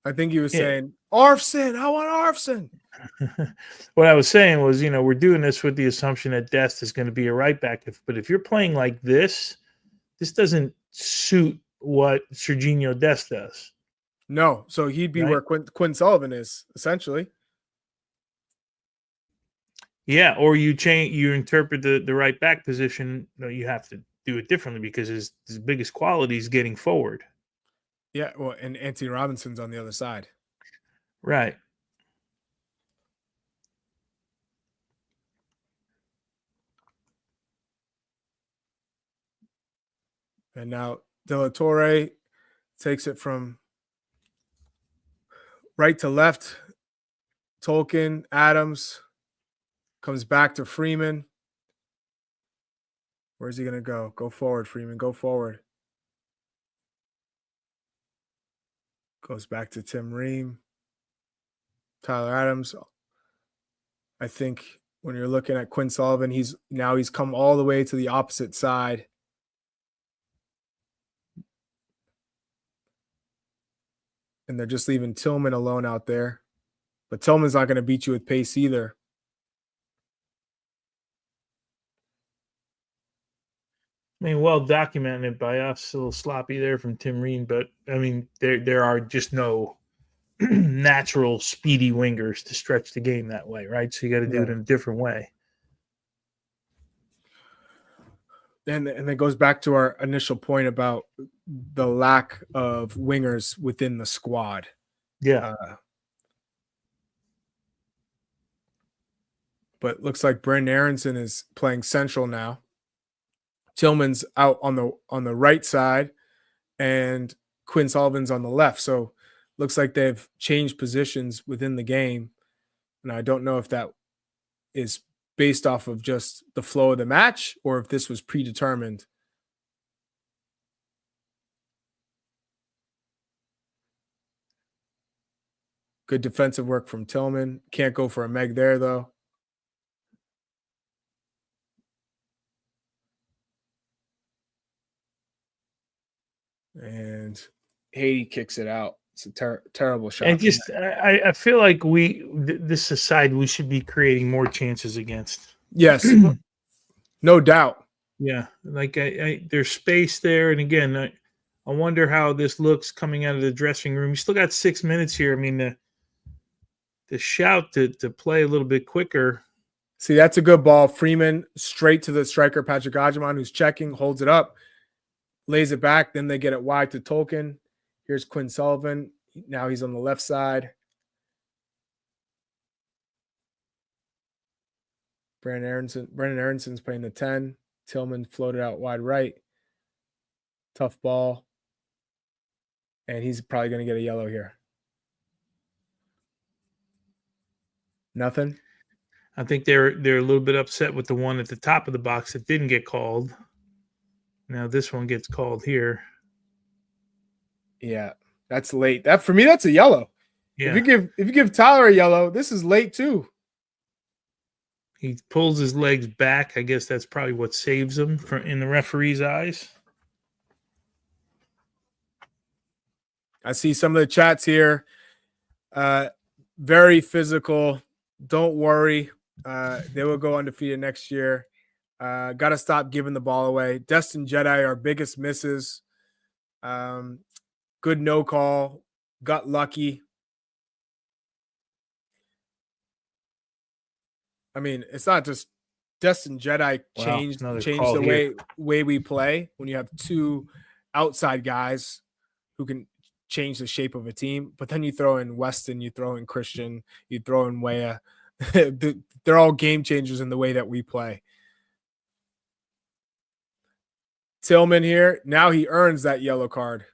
I think he was saying, Arfson, I want Arfson. What I was saying was, we're doing this with the assumption that Dest is going to be a right back. But if you're playing like this doesn't suit what Serginho Dest does. No, so he'd be where Quinn Sullivan is, essentially. Yeah, or you interpret the right back position. No, you have to do it differently because his biggest quality is getting forward. Yeah, well, and Anthony Robinson's on the other side. Right. And now De La Torre takes it from right to left. Tolkien, Adams comes back to Freeman. Where's he going to go? Go forward, Freeman. Go forward. Goes back to Tim Ream. Tyler Adams. I think when you're looking at Quinn Sullivan, he's come all the way to the opposite side. And they're just leaving Tillman alone out there. But Tillman's not going to beat you with pace either. I mean, well documented by us. A little sloppy there from Tim Ream, but I mean, there are just no natural speedy wingers to stretch the game that way, right? So you got to do it in a different way. And it goes back to our initial point about the lack of wingers within the squad. Yeah. But looks like Brandon Aronson is playing central now. Tillman's out on the right side, and Quinn Sullivan's on the left. So looks like they've changed positions within the game. And I don't know if that is based off of just the flow of the match or if this was predetermined. Good defensive work from Tillman. Can't go for a Meg there, though. And Haiti kicks it out. It's a terrible shot. I feel like this is a side we should be creating more chances against. Yes, no doubt. Yeah, like there's space there, and again, I wonder how this looks coming out of the dressing room. You still got 6 minutes here. I mean, the shout to play a little bit quicker. See, that's a good ball. Freeman straight to the striker, Patrick Agyemang, who's checking, holds it up, lays it back. Then they get it wide to Tolkien. Here's Quinn Sullivan. Now he's on the left side. Brandon Aronson's playing the 10. Tillman floated out wide right. Tough ball. And he's probably going to get a yellow here. Nothing. I think they're a little bit upset with the one at the top of the box that didn't get called. Now this one gets called here. Yeah, that's late. That for me, that's a yellow. Yeah. If you give Tyler a yellow, this is late too. He pulls his legs back. I guess that's probably what saves him in the referee's eyes. I see some of the chats here. Very physical. Don't worry. They will go undefeated next year. Got to stop giving the ball away. Destin Jedi, our biggest misses. Good no call. Got lucky. I mean, it's not just Destin Jedi changed the way we play when you have two outside guys who can change the shape of a team. But then you throw in Weston, you throw in Christian, you throw in Weah. They're all game changers in the way that we play. Tillman here. Now he earns that yellow card.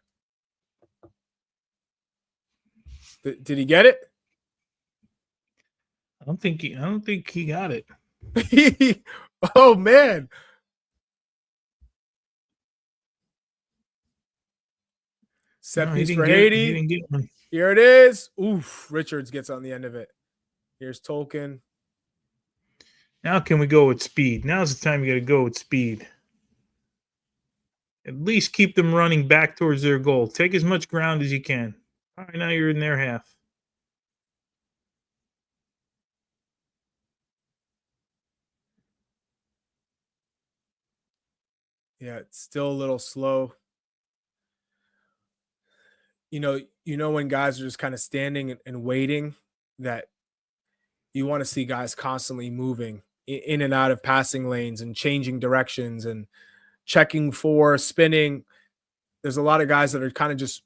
Did he get it? I don't think he got it. Oh man. Set piece for Haiti. Here it is. Oof. Richards gets on the end of it. Here's Tolkien. Now can we go with speed? Now's the time you got to go with speed. At least keep them running back towards their goal. Take as much ground as you can. All right, now you're in their half. Yeah, it's still a little slow. You know when guys are just kind of standing and waiting, that you want to see guys constantly moving in and out of passing lanes and changing directions and checking for spinning. There's a lot of guys that are kind of just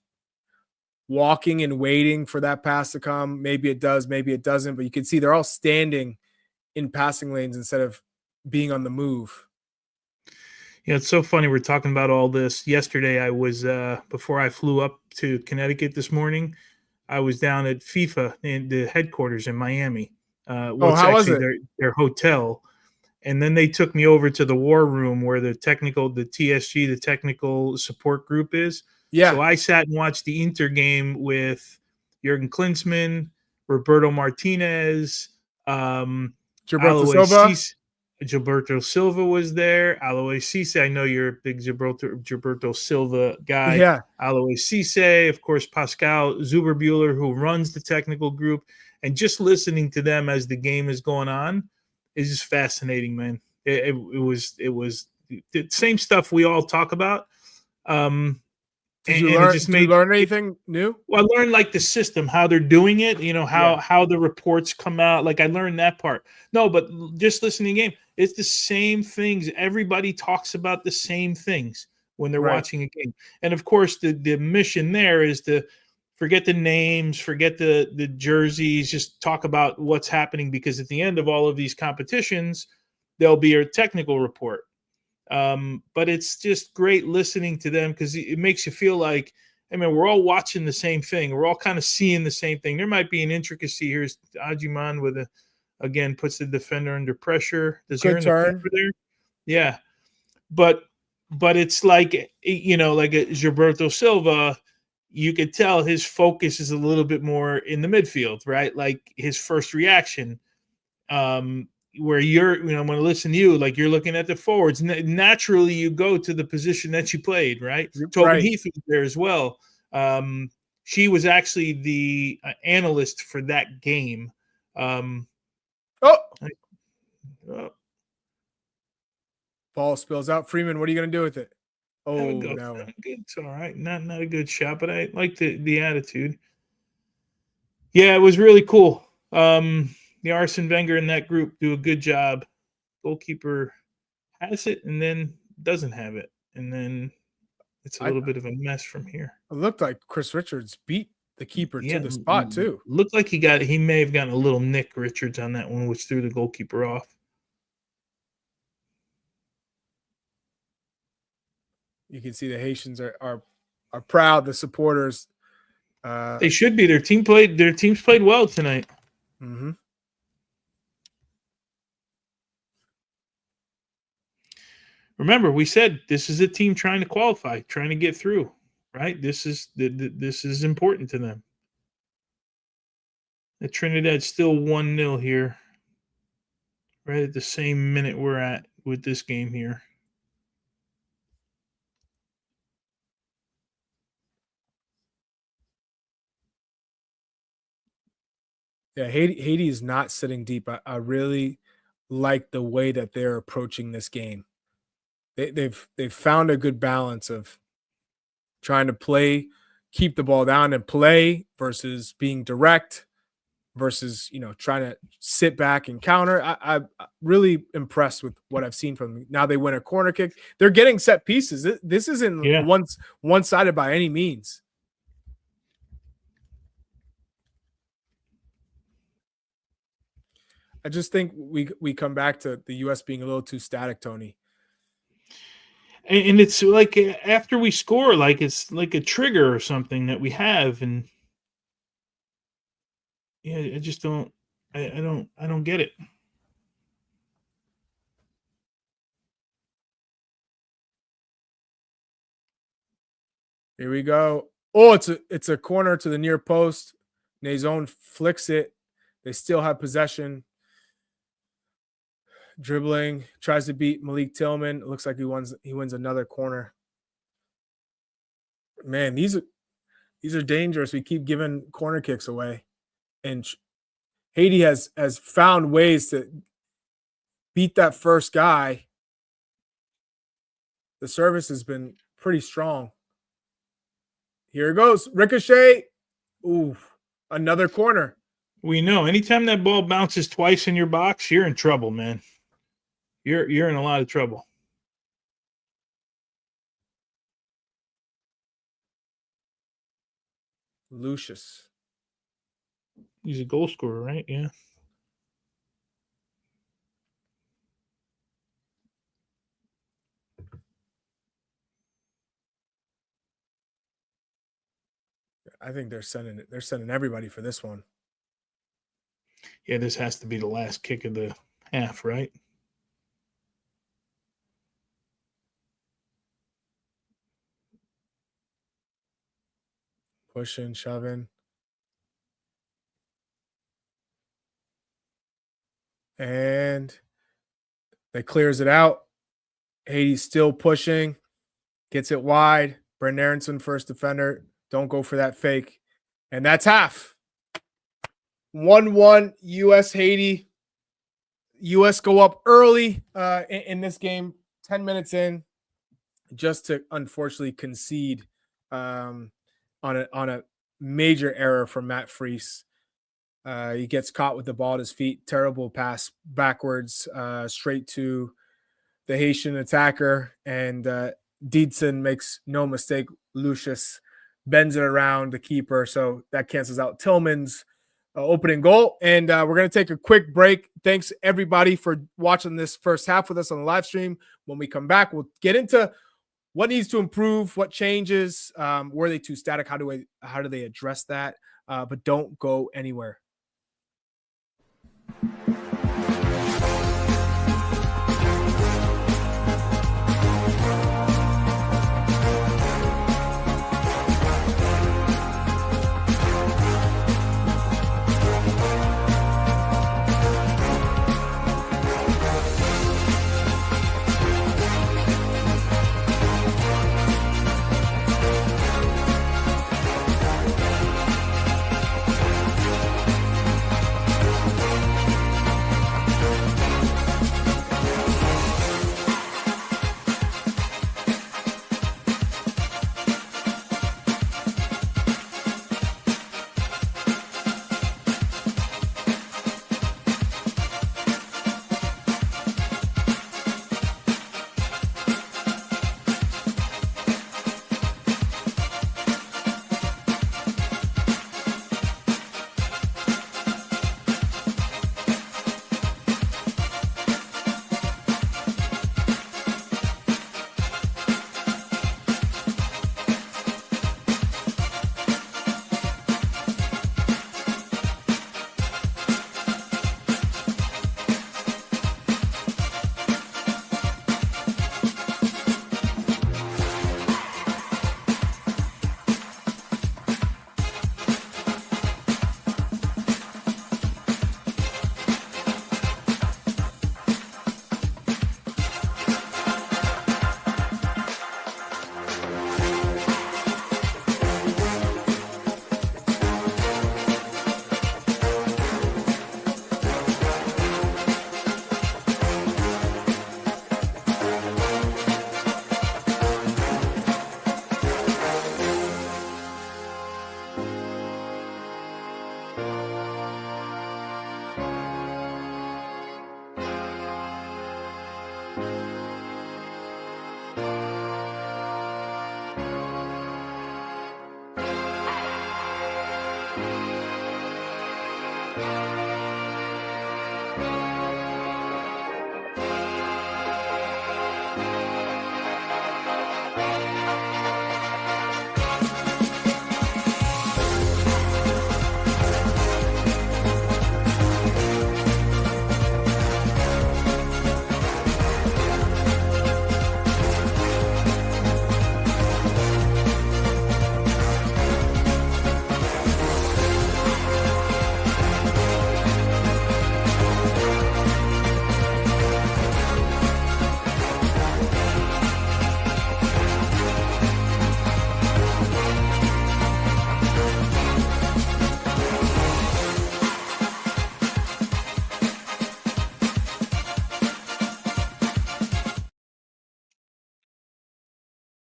walking and waiting for that pass to come. Maybe it does, maybe it doesn't, but you can see they're all standing in passing lanes instead of being on the move. Yeah, it's so funny. We're talking about all this. Yesterday, I was, before I flew up to Connecticut this morning, I was down at FIFA in the headquarters in Miami. How was it? Their hotel. And then they took me over to the war room where the TSG, the technical support group is. Yeah. So I sat and watched the Inter game with Jurgen Klinsmann, Roberto Martinez, Gilberto Silva was there. Alois Cisse, I know you're a big Gilberto Silva guy. Yeah. Alois Cisse, of course, Pascal Zuberbuehler, who runs the technical group. And just listening to them as the game is going on is just fascinating, man. It was the same stuff we all talk about. Did you learn anything new? Well, I learned like the system, how they're doing it, how the reports come out. Like I learned that part. No, but just listening to the game, it's the same things. Everybody talks about the same things when they're watching a game. And of course, the mission there is to forget the names, forget the jerseys, just talk about what's happening, because at the end of all of these competitions, there'll be a technical report. But it's just great listening to them because it makes you feel like, I mean, we're all watching the same thing. We're all kind of seeing the same thing. There might be an intricacy. Here's Agyemang again, puts the defender under pressure. Does good turn there? Yeah. But it's like, like a Gilberto Silva, you could tell his focus is a little bit more in the midfield, right? Like his first reaction, where I'm going to listen to you, like you're looking at the forwards. Naturally, you go to the position that you played, right? Tobin Heath was there as well. She was actually the analyst for that game. Ball spills out. Freeman, what are you going to do with it? Oh, no. It's all right. Not a good shot, but I like the attitude. Yeah, it was really cool. The Arsene Wenger in that group do a good job. Goalkeeper has it and then doesn't have it. And then it's a little bit of a mess from here. It looked like Chris Richards beat the keeper to the spot, too. Looked like he may have gotten a little Nick Richards on that one, which threw the goalkeeper off. You can see the Haitians are proud, the supporters. They should be. Their teams played well tonight. Mm-hmm. Remember, we said this is a team trying to qualify, trying to get through, right? This is important to them. The Trinidad's still 1-0 here, right at the same minute we're at with this game here. Yeah, Haiti is not sitting deep. I really like the way that they're approaching this game. They've found a good balance of trying to keep the ball down and play versus being direct versus trying to sit back and counter. I'm really impressed with what I've seen from them. Now they win a corner kick. They're getting set pieces. This isn't one-sided by any means. I just think we come back to the U.S. being a little too static, Tony. And it's like after we score, like it's like a trigger or something that we have, and yeah, I just don't, I don't get it. Here we go. Oh, it's a corner to the near post. Nazone flicks it. They still have possession. Dribbling, tries to beat Malik Tillman. It looks like he wins another corner. Man, these are dangerous. We keep giving corner kicks away. And Haiti has found ways to beat that first guy. The service has been pretty strong. Here it goes. Ricochet. Ooh, another corner. We know anytime that ball bounces twice in your box, you're in trouble, man. You're in a lot of trouble. Lucius. He's a goal scorer, right? Yeah. I think they're sending everybody for this one. Yeah, this has to be the last kick of the half, right? Pushing, shoving. And they clears it out. Haiti's still pushing. Gets it wide. Brendan Aronson, first defender. Don't go for that fake. And that's half. 1-1 U.S. Haiti. U.S. go up early in this game, 10 minutes in, just to unfortunately concede on a major error from Matt Freese. He gets caught with the ball at his feet. Terrible pass backwards, straight to the Haitian attacker. And Deedson makes no mistake. Lucius bends it around the keeper. So that cancels out Tillman's opening goal. And we're going to take a quick break. Thanks, everybody, for watching this first half with us on the live stream. When we come back, we'll get into what needs to improve, what changes, were they too static? How do they address that? But don't go anywhere.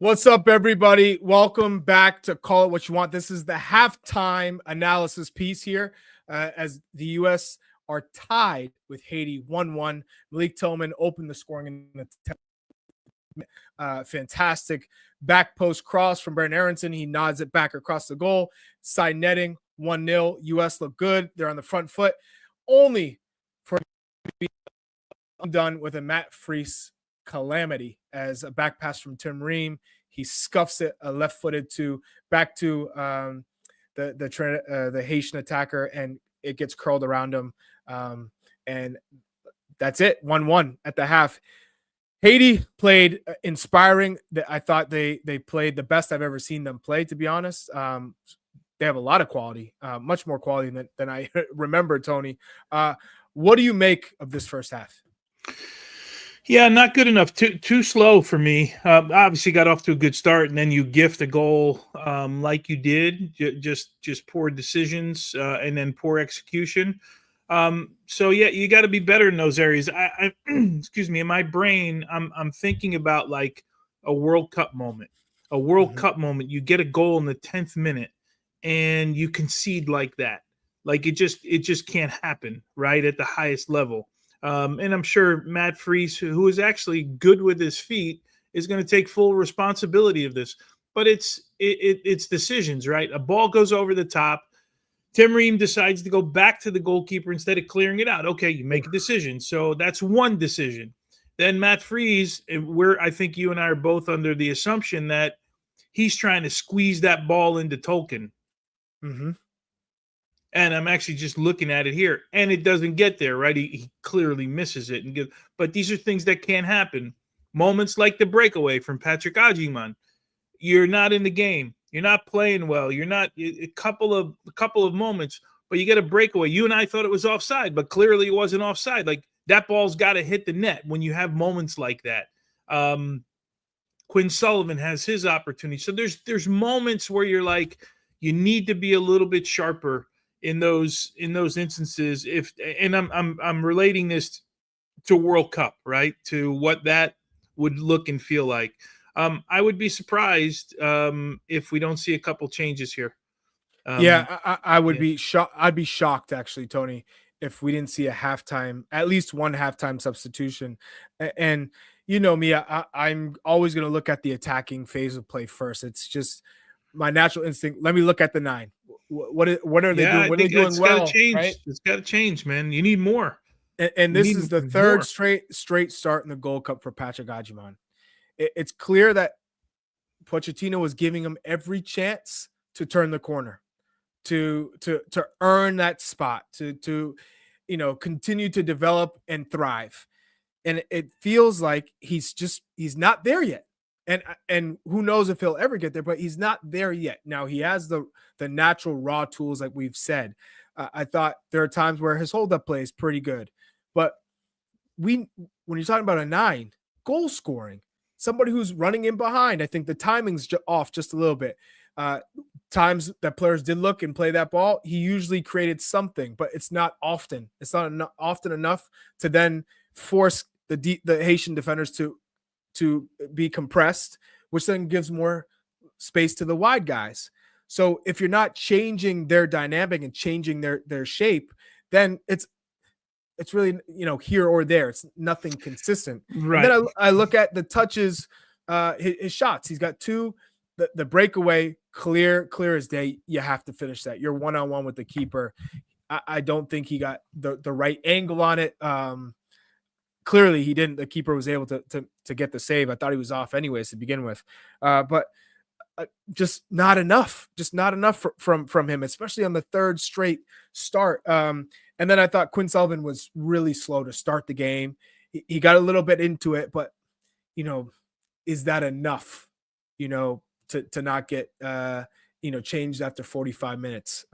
What's up, everybody? Welcome back to Call It What You Want. This is the halftime analysis piece here as the U.S. are tied with Haiti 1-1. Malik Tillman opened the scoring in the fantastic back post cross from Brendan Aronson. He nods it back across the goal. Side netting, 1-0. U.S. look good. They're on the front foot. Only for undone with a Matt Freese calamity as a back pass from Tim Ream. He scuffs it left-footed back to the Haitian attacker, and it gets curled around him. And that's it, 1-1 at the half. Haiti played inspiring. I thought they played the best I've ever seen them play, to be honest. they have a lot of quality, much more quality than I remember, Tony. What do you make of this first half? Yeah, not good enough. Too slow for me. Obviously, got off to a good start, and then you gift a goal like you did. Just poor decisions and then poor execution. So yeah, you got to be better in those areas. I excuse me. In my brain, I'm thinking about like a World Cup moment. A World Cup moment. You get a goal in the 10th minute, and you concede like that. Like it just can't happen right at the highest level. And I'm sure Matt Freese, who is actually good with his feet, is going to take full responsibility of this. But it's decisions, right? A ball goes over the top. Tim Ream decides to go back to the goalkeeper instead of clearing it out. Okay, you make a decision. So that's one decision. Then Matt Freese, I think you and I are both under the assumption that he's trying to squeeze that ball into Tolkien. Mm-hmm. And I'm actually just looking at it here, and it doesn't get there, right? He clearly misses it. But these are things that can happen. Moments like the breakaway from Patrick Agyemang. You're not in the game. You're not playing well. You're not a couple of moments, but you get a breakaway. You and I thought it was offside, but clearly it wasn't offside. Like that ball's got to hit the net when you have moments like that. Quinn Sullivan has his opportunity. So there's moments where you're like, you need to be a little bit sharper in those instances. I'm relating this to World Cup, right? To what that would look and feel like. I would be surprised if we don't see a couple changes here. I would be shocked. I'd be shocked actually, Tony, if we didn't see at least one halftime substitution. And you know me, I'm always going to look at the attacking phase of play first. It's just my natural instinct. Let me look at the 9. What are they doing? What are they doing well? Right? It's got to change, man. You need more. And this is the third straight start in the Gold Cup for Patrick Agyemang. It's clear that Pochettino was giving him every chance to turn the corner, to earn that spot, to continue to develop and thrive. And it feels like he's not there yet. And who knows if he'll ever get there, but he's not there yet. Now he has the natural raw tools, like we've said. I thought there are times where his hold-up play is pretty good, but when you're talking about a 9, goal scoring, somebody who's running in behind, I think the timing's off just a little bit. Times that players did look and play that ball, he usually created something, but it's not often. It's not often enough to then force the Haitian defenders to be compressed, which then gives more space to the wide guys. So if you're not changing their dynamic and changing their shape, then it's really, here or there. It's nothing consistent. Right. And then I look at the touches, his shots. He's got 2, the breakaway, clear as day. You have to finish that. You're one-on-one with the keeper. I don't think he got the right angle on it. Clearly he didn't. The keeper was able to get the save. I thought he was off anyways to begin with. But just not enough. Just not enough from him, especially on the third straight start. And then I thought Quinn Sullivan was really slow to start the game. He got a little bit into it, but is that enough? To not get changed after 45 minutes.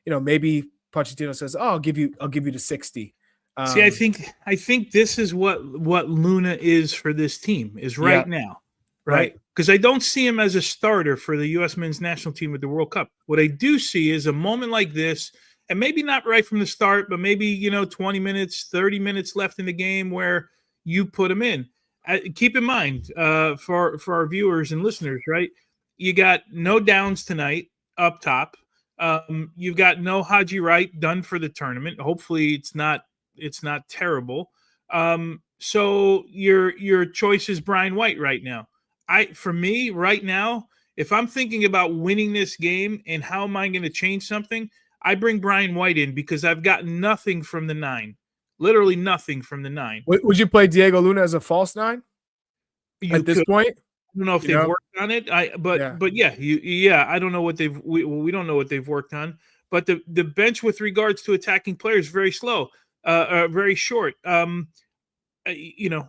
Maybe Pochettino says, "Oh, I'll give you the 60." See, I think this is what Luna is for this team is right now, right? Because I don't see him as a starter for the U.S. men's national team at the World Cup. What I do see is a moment like this, and maybe not right from the start, but maybe 20 minutes, 30 minutes left in the game where you put him in. Keep in mind for our viewers and listeners, right? You got no Downs tonight up top. You've got no Haji Wright done for the tournament. Hopefully, it's not terrible. So your choice is Brian White right now. For me right now, if I'm thinking about winning this game and how am I going to change something, I bring Brian White in because I've got nothing from the 9. Literally nothing from the 9. Would you play Diego Luna as a false 9 at this point? I don't know if they've worked on it. But yeah, I don't know what we don't know what they've worked on. But the bench with regards to attacking players is very slow, very short.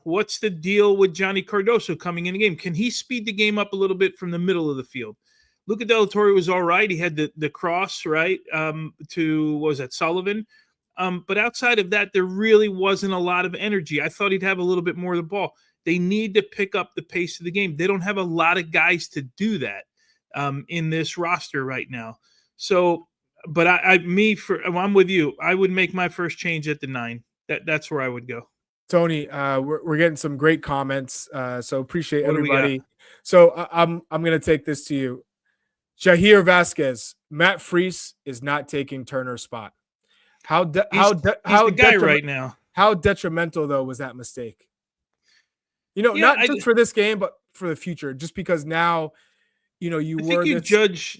What's the deal with Johnny Cardoso coming in the game? Can he speed the game up a little bit from the middle of the field? Luca Del Torre was all right. He had the cross, right, to, what was that, Sullivan? But outside of that, there really wasn't a lot of energy. I thought he'd have a little bit more of the ball. They need to pick up the pace of the game. They don't have a lot of guys to do that in this roster right now. So, but I'm with you. I would make my first change at the 9. That's where I would go. Tony, we're getting some great comments, so appreciate everybody. So I'm going to take this to you. Jahir Vasquez, Matt Freese is not taking Turner's spot. He's the guy right now. How detrimental though was that mistake? Not just for this game, but for the future. Just because now, you judge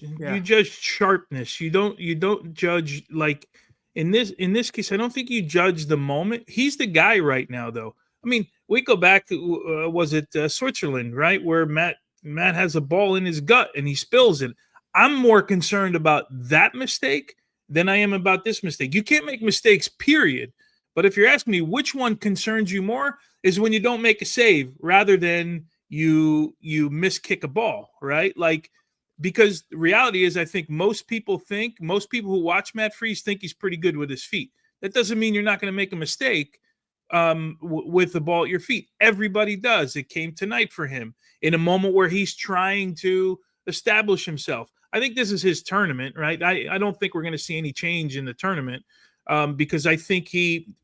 sharpness. You don't judge, like, in this case. I don't think you judge the moment. He's the guy right now, though. I mean, we go back to was it Switzerland, right, where Matt has a ball in his gut and he spills it. I'm more concerned about that mistake than I am about this mistake. You can't make mistakes, period. But if you're asking me which one concerns you more, is when you don't make a save rather than you miskick a ball, right? Like, because the reality is, I think most people who watch Matt Freese think he's pretty good with his feet. That doesn't mean you're not going to make a mistake with the ball at your feet. Everybody does. It came tonight for him in a moment where he's trying to establish himself. I think this is his tournament, right? I don't think we're going to see any change in the tournament because I think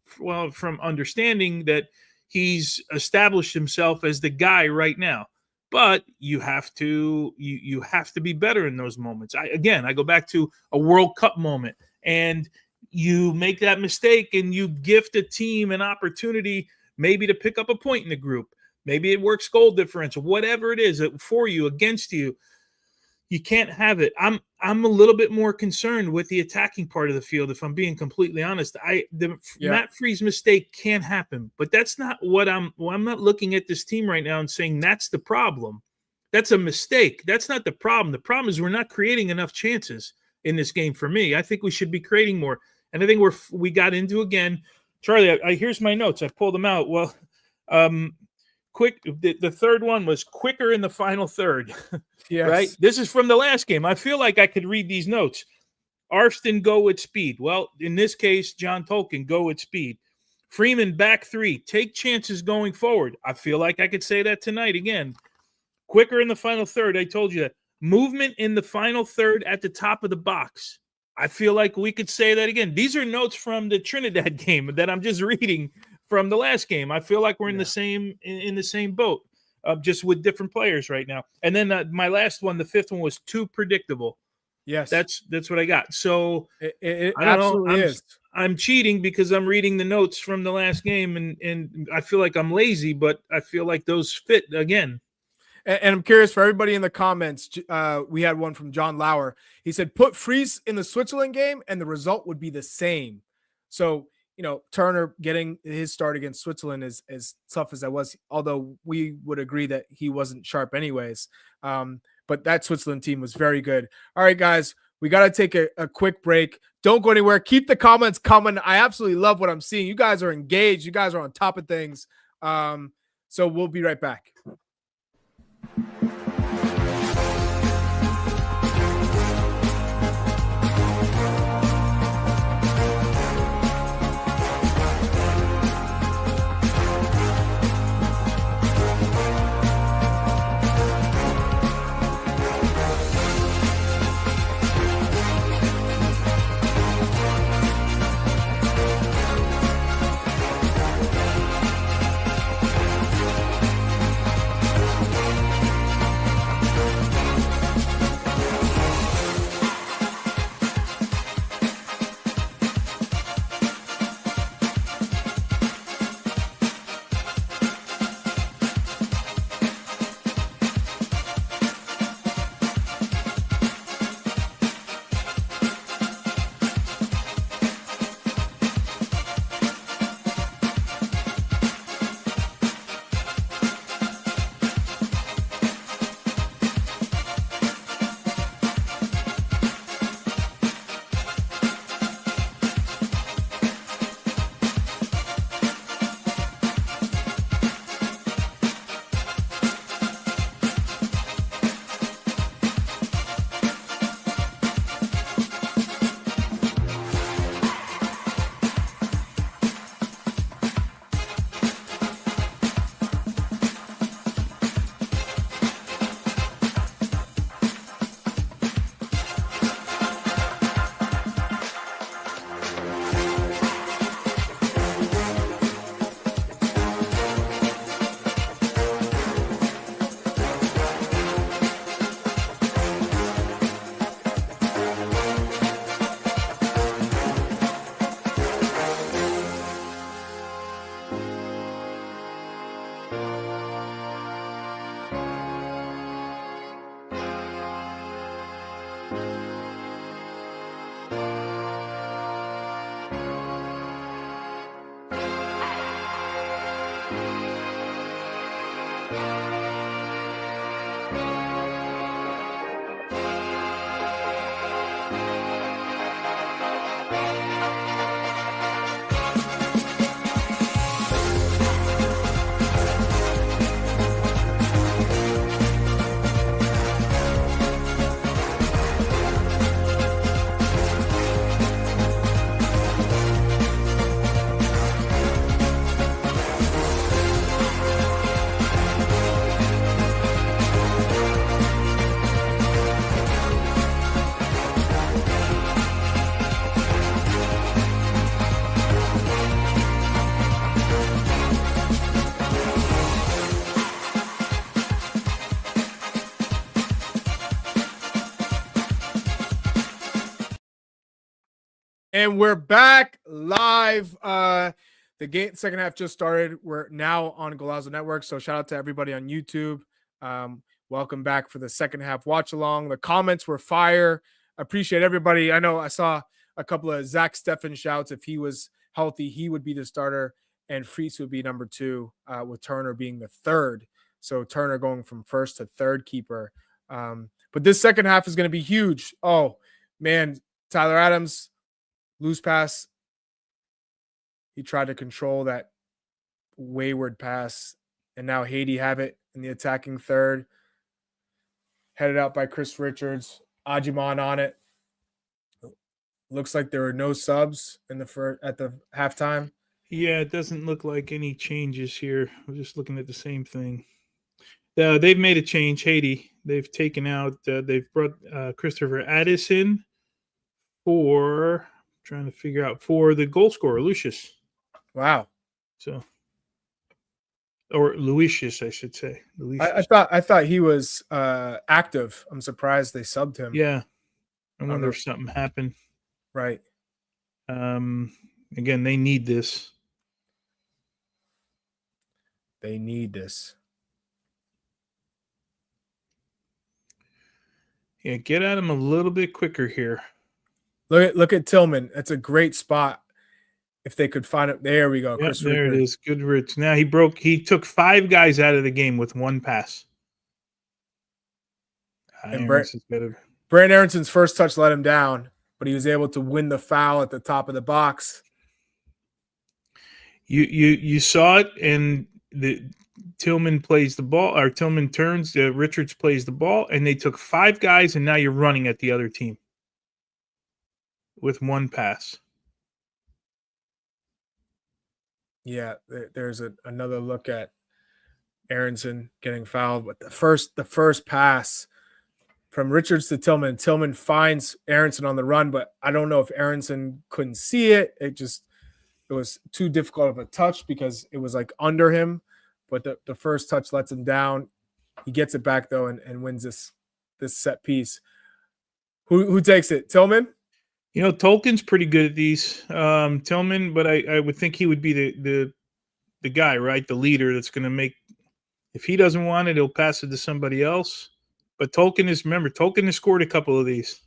from understanding that he's established himself as the guy right now. But you have to be better in those moments. I go back to a World Cup moment, and you make that mistake, and you gift a team an opportunity maybe to pick up a point in the group. Maybe it works goal differential, whatever it is for you, against you. You can't have it. I'm a little bit more concerned with the attacking part of the field, if I'm being completely honest. Matt Freese mistake can happen, but that's not what I'm not looking at this team right now and saying that's the problem. That's a mistake. That's not the problem. The problem is we're not creating enough chances in this game for me. I think we should be creating more. And I think we got into, again, Charlie, here's my notes. I pulled them out. Well, quick. The third one was quicker in the final third. Yes. Right. This is from the last game. I feel like I could read these notes. Arston, go with speed. Well, in this case, John Tolkien, go with speed. Freeman, back 3. Take chances going forward. I feel like I could say that tonight again. Quicker in the final third. I told you that. Movement in the final third at the top of the box. I feel like we could say that again. These are notes from the Trinidad game that I'm just reading from the last game. I feel like we're in the same boat, just with different players right now. And then my last one, the 5th one, was too predictable. Yes, that's what I got. So it absolutely is. I'm cheating because I'm reading the notes from the last game, and I feel like I'm lazy, but I feel like those fit again. And I'm curious, for everybody in the comments, we had one from John Lauer. He said, put Freese in the Switzerland game and the result would be the same. So, Turner getting his start against Switzerland is as tough as that was, although we would agree that he wasn't sharp anyways. But that Switzerland team was very good. All right, guys, we got to take a quick break. Don't go anywhere. Keep the comments coming. I absolutely love what I'm seeing. You guys are engaged. You guys are on top of things. So we'll be right back. And we're back live. The game second half just started. We're now on Golazo Network. So shout out to everybody on YouTube. Welcome back for the second half watch along. The comments were fire. Appreciate everybody. I know I saw a couple of Zach Steffen shouts. If he was healthy, he would be the starter, and Freese would be number 2, with Turner being the third. So Turner going from first to third keeper. But this second half is going to be huge. Oh man, Tyler Adams. Loose pass. He tried to control that wayward pass. And now Haiti have it in the attacking third. Headed out by Chris Richards. Agyemang on it. Looks like there were no subs in the at the halftime. Yeah, it doesn't look like any changes here. I'm just looking at the same thing. They've made a change, Haiti. They've taken out, they've brought Christopher Addison for... trying to figure out for the goal scorer, Lucius. Wow. So, or Lucius, I should say. I thought he was active. I'm surprised they subbed him. Yeah. I wonder if something happened. Right. Again, they need this. They need this. Yeah, get at him a little bit quicker here. Look at Tillman. That's a great spot. If they could find it. There we go. Yep, there it is. Good Rich. Now he took 5 guys out of the game with 1 pass. And Brand Aronson's first touch let him down, but he was able to win the foul at the top of the box. You saw it, and Tillman plays the ball, or Tillman turns, Richards plays the ball, and they took 5 guys, and now you're running at the other team with 1 pass. Yeah, there's another look at Aronson getting fouled, but the first pass from Richards to Tillman. Tillman finds Aronson on the run, but I don't know if Aronson couldn't see it. It was too difficult of a touch because it was like under him. But the first touch lets him down. He gets it back though and wins this set piece. Who takes it? Tillman? You know, Tolkien's pretty good at these. Tillman, but I would think he would be the guy, right? The leader that's going to make. If he doesn't want it, he'll pass it to somebody else. But Tolkien has scored a couple of these.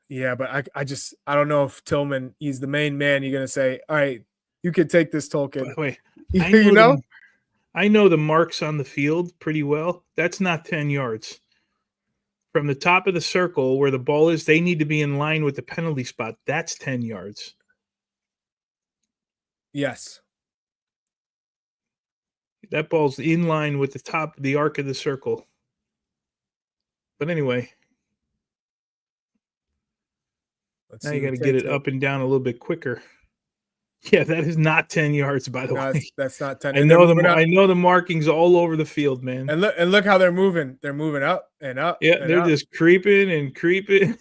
Yeah, but I don't know if Tillman, he's the main man. You're going to say, all right, you could take this, Tolkien. Wait, you I know the marks on the field pretty well. That's not 10 yards. From the top of the circle where the ball is, they need to be in line with the penalty spot. That's 10 yards. Yes. That ball's in line with the top of the arc of the circle. But anyway. Now you got to get it up and down a little bit quicker. Yeah, that is not 10 yards, by the way. That's not 10. I know the markings all over the field, man. And look how they're moving. They're moving up and up. Yeah, they're just creeping and creeping.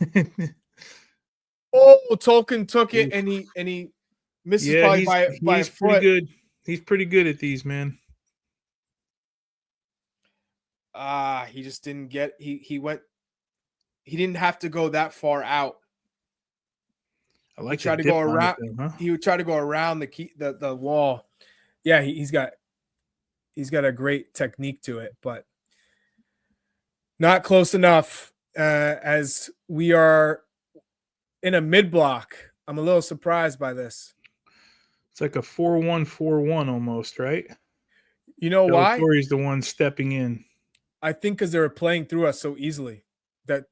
Oh, Tolkien took it and he misses probably by a foot. Pretty good. He's pretty good at these, man. He just didn't get he didn't have to go that far out. I like he tried to go around. He would try to go around the wall. Yeah, he's got a great technique to it, but Not close enough, as we are in a mid block. I'm a little surprised by this. It's like a 4-1-4-1 almost, right? You know why? Tori's the one stepping in. I think because they were playing through us so easily that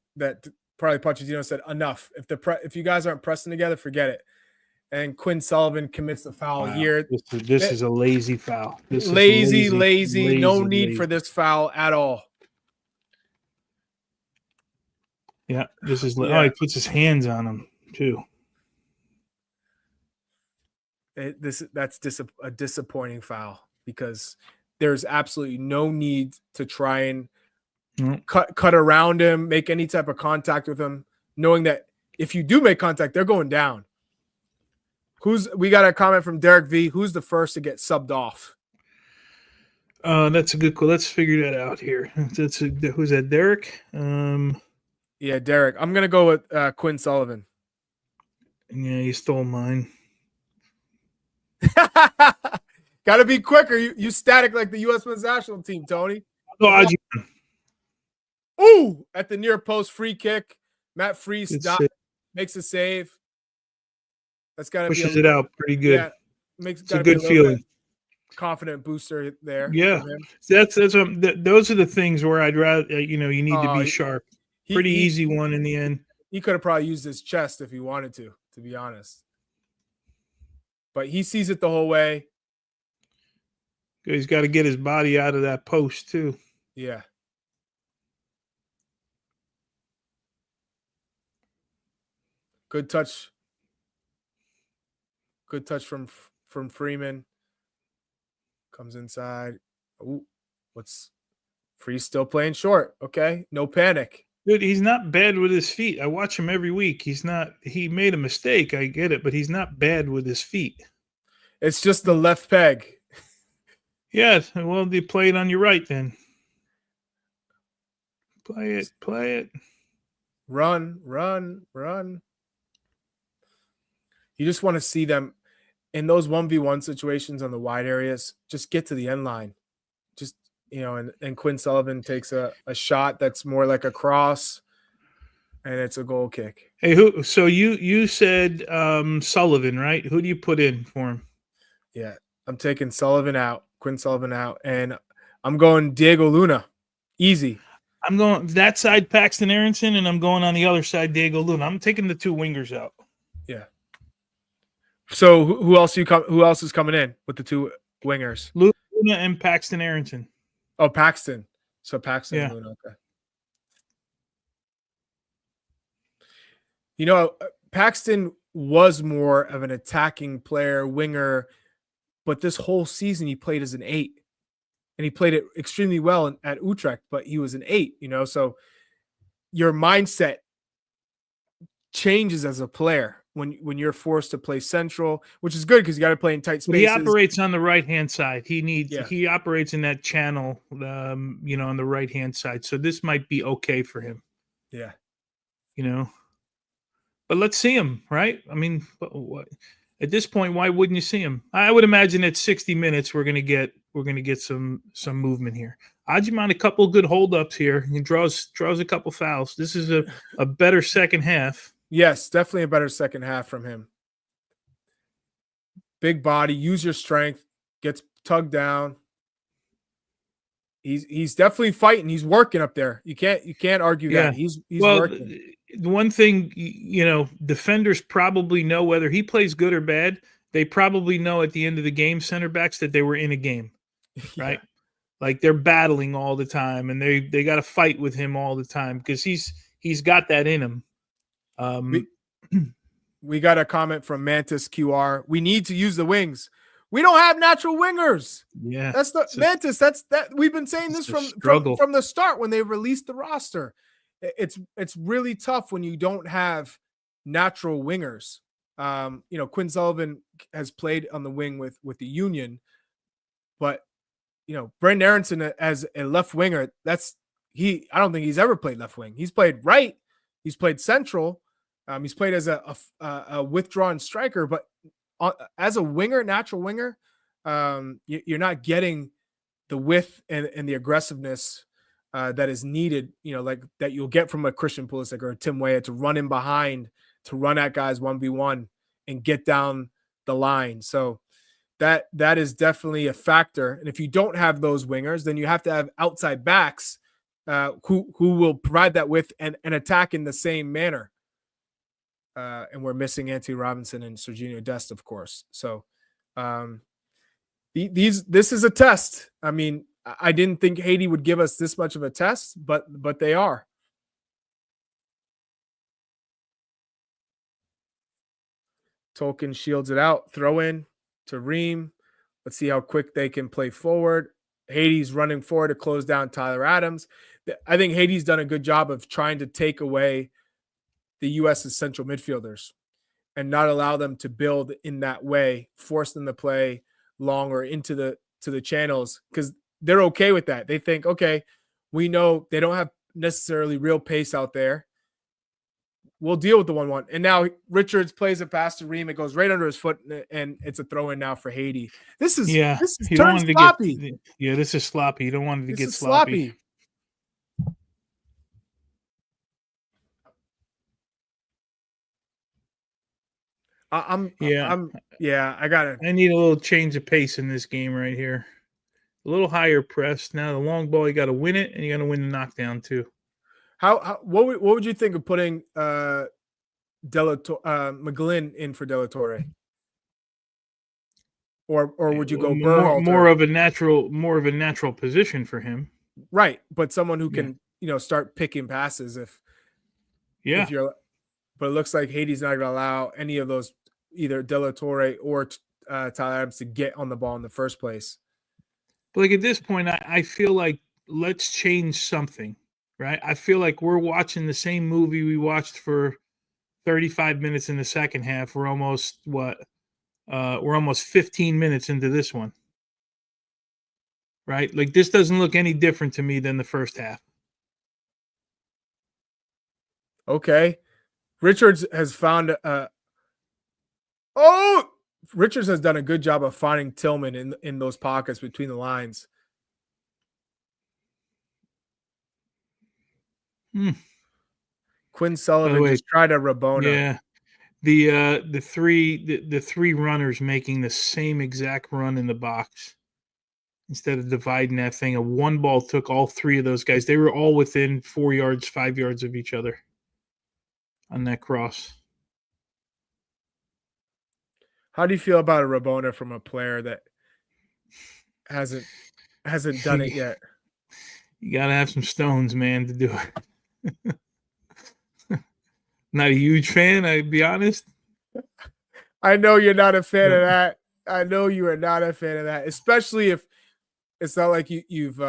probably Pochettino said enough. If you guys aren't pressing together, forget it. And Quinn Sullivan commits the foul here. This is a lazy foul. This lazy, is lazy. No need for this foul at all. Yeah, this is. Oh, he puts his hands on him too. That's a disappointing foul because there's absolutely no need to try and cut around him, make any type of contact with him, knowing that if you do make contact, they're going down. We got a comment from Derek V. Who's the first to get subbed off? That's a good call. Let's figure that out here. Who's that? Derek? Yeah, Derek. I'm gonna go with Quinn Sullivan. Yeah, you stole mine. Got to be quicker. You static like the U.S. men's national team, Tony. Agyemang. Ooh, at the near post free kick, Matt Freese makes a save. That's got to pushes it out pretty good. Yeah, it's a good feeling. Confident booster there. Yeah, those are the things where I'd rather you need to be sharp. Pretty easy one in the end. He could have probably used his chest if he wanted to be honest. But he sees it the whole way. He's got to get his body out of that post too. Yeah. Good touch. Good touch from Freeman. Comes inside. Ooh, Freeze still playing short. Okay, no panic. Dude, he's not bad with his feet. I watch him every week. He made a mistake. I get it, but he's not bad with his feet. It's just the left peg. Yeah, well, they play it on your right then. Play it. Run. You just want to see them in those 1v1 situations on the wide areas. Just get to the end line. Just, and Quinn Sullivan takes a shot that's more like a cross, and it's a goal kick. Hey, so you said Sullivan, right? Who do you put in for him? Yeah, I'm taking Quinn Sullivan out, and I'm going Diego Luna. Easy. I'm going that side, Paxton Aronson, and I'm going on the other side, Diego Luna. I'm taking the two wingers out. Yeah. So who else is coming in with the two wingers? Luna and Paxton Aronson. Oh, Paxton. So Paxton and Luna. Okay. Paxton was more of an attacking player, winger, but this whole season he played as an 8. And he played it extremely well at Utrecht, but he was an 8, so your mindset changes as a player when you're forced to play central, which is good because you got to play in tight spaces. But he operates on the right-hand side. He operates in that channel, on the right-hand side. So this might be okay for him. Yeah. But let's see him, right? I mean, at this point, why wouldn't you see him? I would imagine at 60 minutes we're gonna get some movement here. Agyemang, a couple of good holdups here. He draws a couple fouls. This is a better second half. Yes, definitely a better second half from him. Big body, use your strength, gets tugged down. He's definitely fighting. He's working up there. You can't argue that. He's working. The one thing, defenders probably know whether he plays good or bad. They probably know at the end of the game, center backs, that they were in a game, right? Yeah. Like they're battling all the time, and they got to fight with him all the time because he's got that in him. We got a comment from Mantis QR. We need to use the wings. We don't have natural wingers. Yeah, that's the Mantis. That's that. We've been saying this from the start when they released the roster. It's really tough when you don't have natural wingers. Quinn Sullivan has played on the wing with the Union, but Brendan Aronson as a left winger, I don't think he's ever played left wing. He's played right. He's played central. He's played as a withdrawn striker, but as a winger, natural winger, you're not getting the width and the aggressiveness that is needed, like that you'll get from a Christian Pulisic or a Tim Weah to run in behind, to run at guys 1v1 and get down the line. So that is definitely a factor. And if you don't have those wingers, then you have to have outside backs who will provide that with and attack in the same manner. And we're missing Anthony Robinson and Serginho Dest, of course. So this is a test. I mean, I didn't think Haiti would give us this much of a test, but they are. Tolkien shields it out. Throw in to Ream. Let's see how quick they can play forward. Haiti's running forward to close down Tyler Adams. I think Haiti's done a good job of trying to take away the U.S.'s central midfielders and not allow them to build in that way, force them to play long or into the channels, because they're okay with that. They think, okay, we know they don't have necessarily real pace out there. We'll deal with the 1-1. And now Richards plays a pass to Ream. It goes right under his foot, and it's a throw in now for Haiti. This is turned sloppy. This is sloppy. You don't want it to get sloppy. I need a little change of pace in this game right here. A little higher press. Now the long ball, you got to win it, and you got to win the knockdown too. What would you think of putting McGlynn in for De La Torre? Or would you go more of a natural position for him? Right, but someone who can start picking passes if you're. But it looks like Haiti's not going to allow any of those, either De La Torre or Tyler Adams, to get on the ball in the first place. But like at this point, I feel like let's change something, right? I feel like we're watching the same movie we watched for 35 minutes in the second half. We're almost 15 minutes into this one, right? Like this doesn't look any different to me than the first half. Okay. Richards has found Richards has done a good job of finding Tillman in those pockets between the lines. Quinn Sullivan just tried a Rabona. Yeah. The three runners making the same exact run in the box. Instead of dividing that thing, a one ball took all three of those guys. They were all within 4 yards, 5 yards of each other on that cross. How do you feel about a Rabona from a player that hasn't done it yet? You got to have some stones, man, to do it. Not a huge fan, I'll be honest. I know you're not a fan of that. I know you are not a fan of that, especially if it's not like you've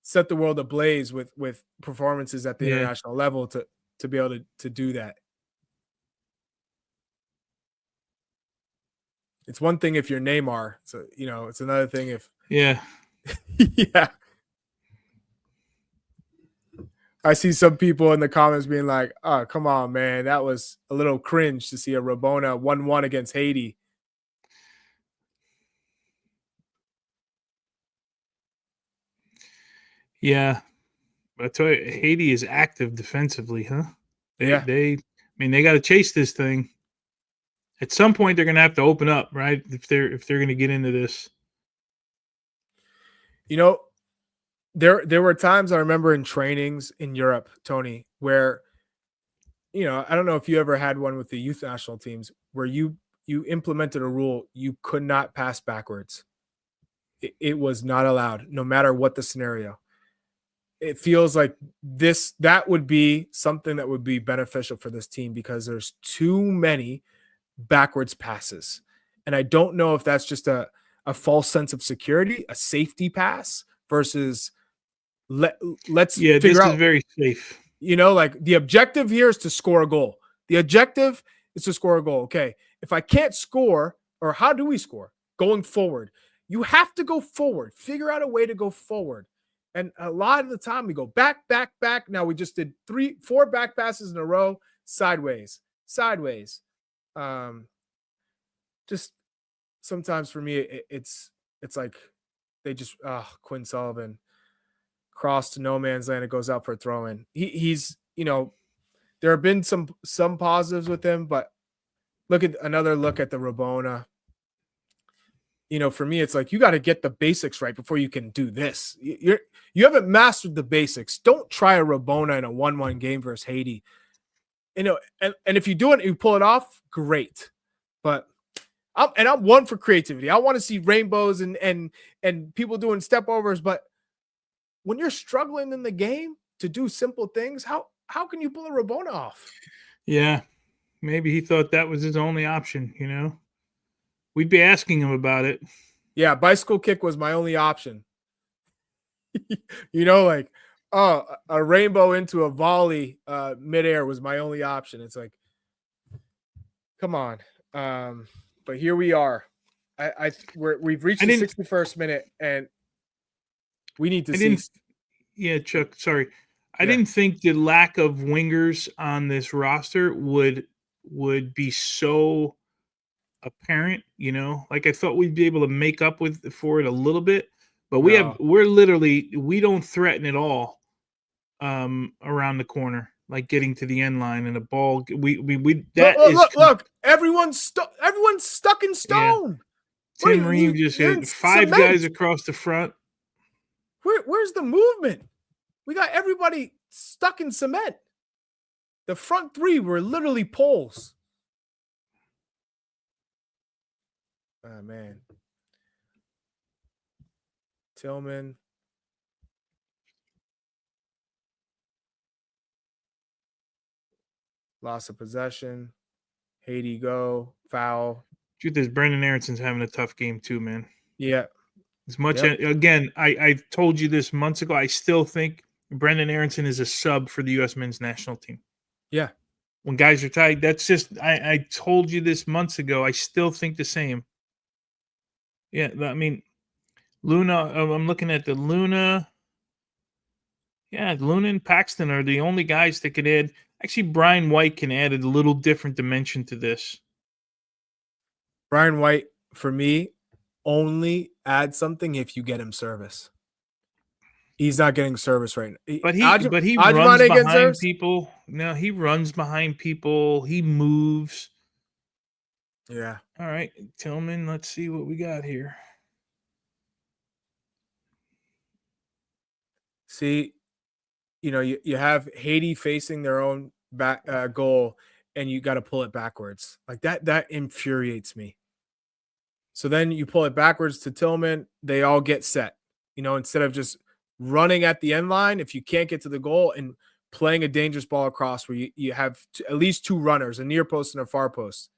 set the world ablaze with performances at the international level to be able to do that. It's one thing if you're Neymar, so it's another thing if yeah. I see some people in the comments being like, "Oh, come on, man, that was a little cringe to see a Rabona 1-1 against Haiti." Yeah, I tell you, Haiti is active defensively, huh? They got to chase this thing. At some point, they're going to have to open up, right? If they're going to get into this. There were times I remember in trainings in Europe, Tony, where I don't know if you ever had one with the youth national teams where you implemented a rule you could not pass backwards. It was not allowed, no matter what the scenario. It feels like that would be something that would be beneficial for this team because there's too many backwards passes. And I don't know if that's just a false sense of security, a safety pass versus let's figure this out. Is very safe. Like the objective here is to score a goal. The objective is to score a goal. Okay. If I can't score, or how do we score? Going forward. You have to go forward. Figure out a way to go forward. And a lot of the time we go back, back, back. Now we just did 4 back passes in a row, sideways. Just sometimes for me, it's like they just Quinn Sullivan cross to no man's land. It goes out for a throw in. He's, there have been some positives with him, but look at the Rabona. For me, it's like you got to get the basics right before you can do this. You haven't mastered the basics. Don't try a Rabona in a 1-1 game versus Haiti. And if you do it, you pull it off, great. But I'm one for creativity. I want to see rainbows and people doing step overs. But when you're struggling in the game to do simple things, how can you pull a Rabona off? Yeah, maybe he thought that was his only option. We'd be asking him about it. Yeah, bicycle kick was my only option. Like, a rainbow into a volley midair was my only option. It's like, come on. But here we are. We've reached the 61st minute, and we need to see. Yeah, Chuck, sorry. I didn't think the lack of wingers on this roster would be so apparent, like I thought we'd be able to make up for it a little bit, but we don't threaten at all around the corner, like getting to the end line and a ball. Look, everyone's stuck in stone. Yeah. Tim Ream just hit 5 guys across the front. Where's the movement? We got everybody stuck in cement. The front 3 were literally poles. Oh, man. Tillman. Loss of possession. Haiti go. Foul. Truth is, Brendan Aronson's having a tough game too, man. Yeah. As much again, I told you this months ago. I still think Brendan Aronson is a sub for the U.S. men's national team. Yeah. When guys are tied, that's just I told you this months ago. I still think the same. Yeah, I mean, Luna. I'm looking at the Luna. Yeah, Luna and Paxton are the only guys that could add. Actually, Brian White can add a little different dimension to this. Brian White, for me, only add something if you get him service. He's not getting service right now. But he runs behind people. No, he runs behind people. He moves. Yeah. All right, Tillman, let's see what we got here. See, you have Haiti facing their own back goal, and you got to pull it backwards. Like that infuriates me. So then you pull it backwards to Tillman. They all get set. Instead of just running at the end line, if you can't get to the goal, and playing a dangerous ball across where you have at least 2 runners, a near post and a far post.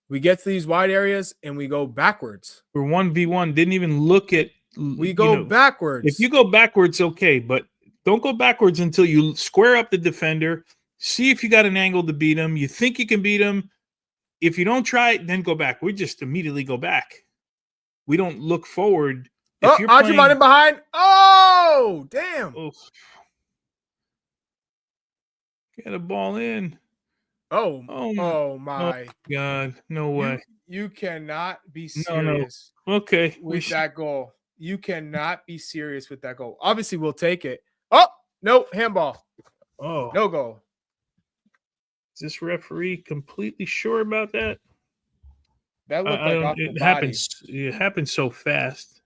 We get to these wide areas and we go backwards. We're 1v1. Didn't even look at. We go backwards. If you go backwards, okay, but don't go backwards until you square up the defender. See if you got an angle to beat him. You think you can beat him. If you don't try it, then go back. We just immediately go back. We don't look forward. Agyemang in behind. Oh, damn. Oh. Get a ball in. Oh my God. No way. You cannot be serious. No. Okay. With that goal. You cannot be serious with that goal. Obviously, we'll take it. Oh, no, handball. Oh. No goal. Is this referee completely sure about that? That looked like off the body. It happened so fast.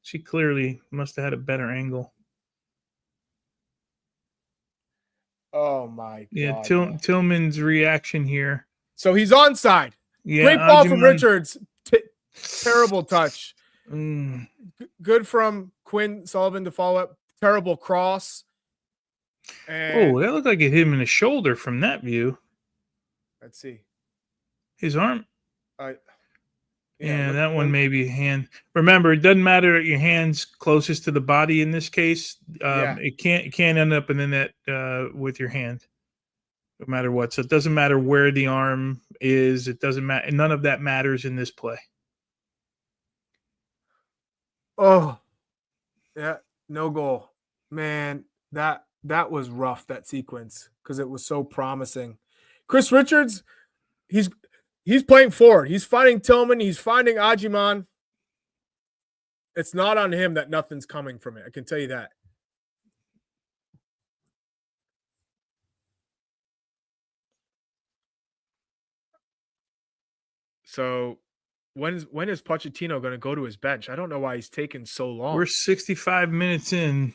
She clearly must have had a better angle. Oh my God! Yeah, Tillman's reaction here. So he's onside. Yeah, great ball from Richards. Terrible touch. Good from Quinn Sullivan to follow up. Terrible cross. And that looked like it hit him in the shoulder from that view. Let's see. His arm. Yeah, that one may be hand. Remember, it doesn't matter your hand's closest to the body in this case. It can't end up in the net with your hand, no matter what. So it doesn't matter where the arm is. It doesn't matter. None of that matters in this play. Oh, yeah, no goal, man. That was rough, that sequence, because it was so promising. Chris Richards, He's playing forward. He's finding Tillman. He's finding Agyemang. It's not on him that nothing's coming from it. I can tell you that. So when is Pochettino going to go to his bench? I don't know why he's taking so long. We're 65 minutes in.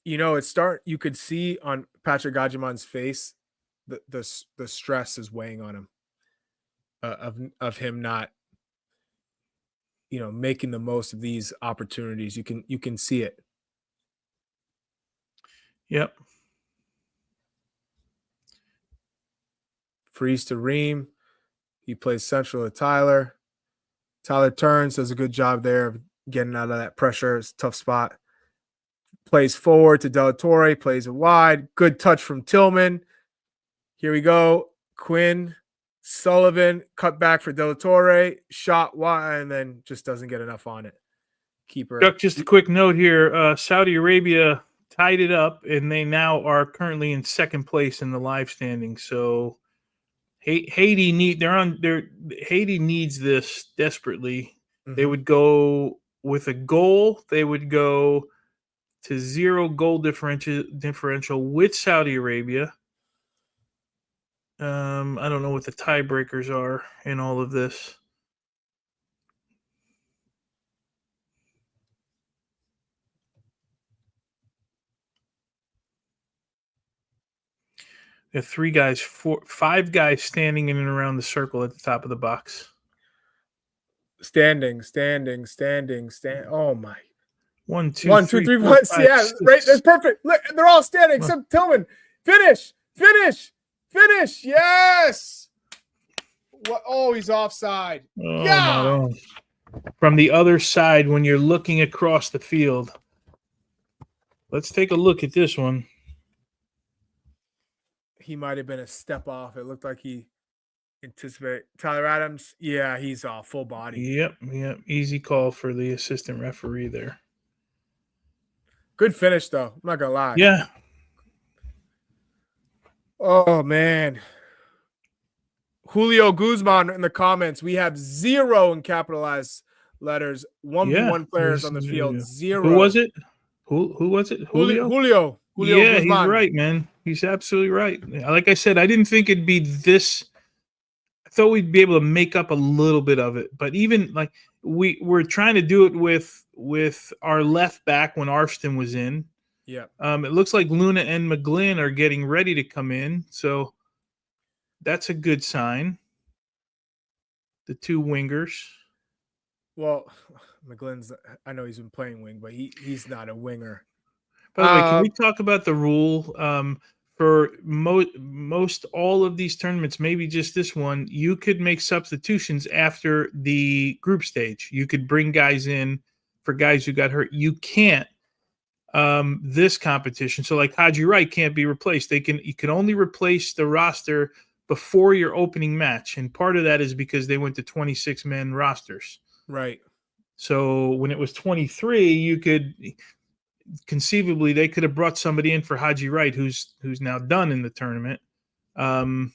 You know, you could see on Patrick Agyemang's face the stress is weighing on him of him not, making the most of these opportunities. You can see it. Yep. Freeze to Ream. He plays central to Tyler. Tyler turns, does a good job there of getting out of that pressure. It's a tough spot. Plays forward to Del Torre, plays it wide. Good touch from Tillman. Here we go. Quinn, Sullivan, cut back for Del Torre, shot wide, and then just doesn't get enough on it. Keeper. Chuck, just a quick note here. Saudi Arabia tied it up, and they now are currently in second place in the live standing. So Haiti needs this desperately. Mm-hmm. They would go with a goal. They would go to 0 goal differential with Saudi Arabia. I don't know what the tiebreakers are in all of this. There are 5 guys standing in and around the circle at the top of the box. Standing. Oh my. 1, 2, 3, 4, 5, yeah, 6. Right. That's perfect. Look, they're all standing except Tillman. Finish. Yes. What? Oh, he's offside. Oh, yeah. From the other side, when you're looking across the field. Let's take a look at this one. He might have been a step off. It looked like he anticipated. Tyler Adams. Yeah, he's full body. Yep. Easy call for the assistant referee there. Good finish, though. I'm not going to lie. Yeah. Oh, man. Julio Guzman in the comments. We have 0 in capitalized letters. 1v1 players on the field. 0. Who was it? Who was it? Julio yeah, Guzman. He's right, man. He's absolutely right. Like I said, I didn't think it'd be this. I thought we'd be able to make up a little bit of it. But even like we're trying to do it with our left back when Arston was in. Yeah. It looks like Luna and McGlynn are getting ready to come in. So that's a good sign. The 2 wingers. Well, McGlynn's, I know he's been playing wing, but he's not a winger. By the way, can we talk about the rule for most all of these tournaments, maybe just this one, you could make substitutions after the group stage. You could bring guys in for guys who got hurt. You can't this competition. So like Haji Wright can't be replaced. You can only replace the roster before your opening match. And part of that is because they went to 26-man rosters. Right. So when it was 23, you could conceivably they could have brought somebody in for Haji Wright who's now done in the tournament. And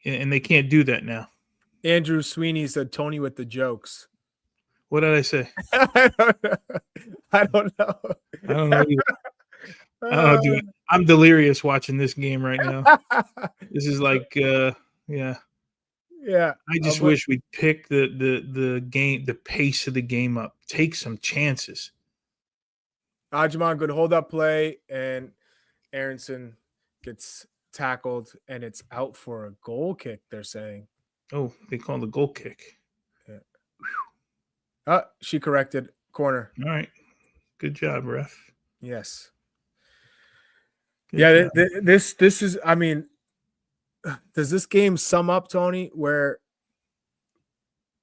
they can't do that now. Andrew Sweeney said Tony with the jokes. What did I say? I don't know. I don't know either. I'm delirious watching this game right now. This is like yeah. I just wish we'd pick the game, the pace of the game up. Take some chances. Agyemang, good hold up play, and Aronson gets tackled, and it's out for a goal kick, they're saying. Oh, they call it a goal kick. Yeah. She corrected. Corner. All right. Good job, ref. Yes. Good job. This is, I mean, does this game sum up, Tony, where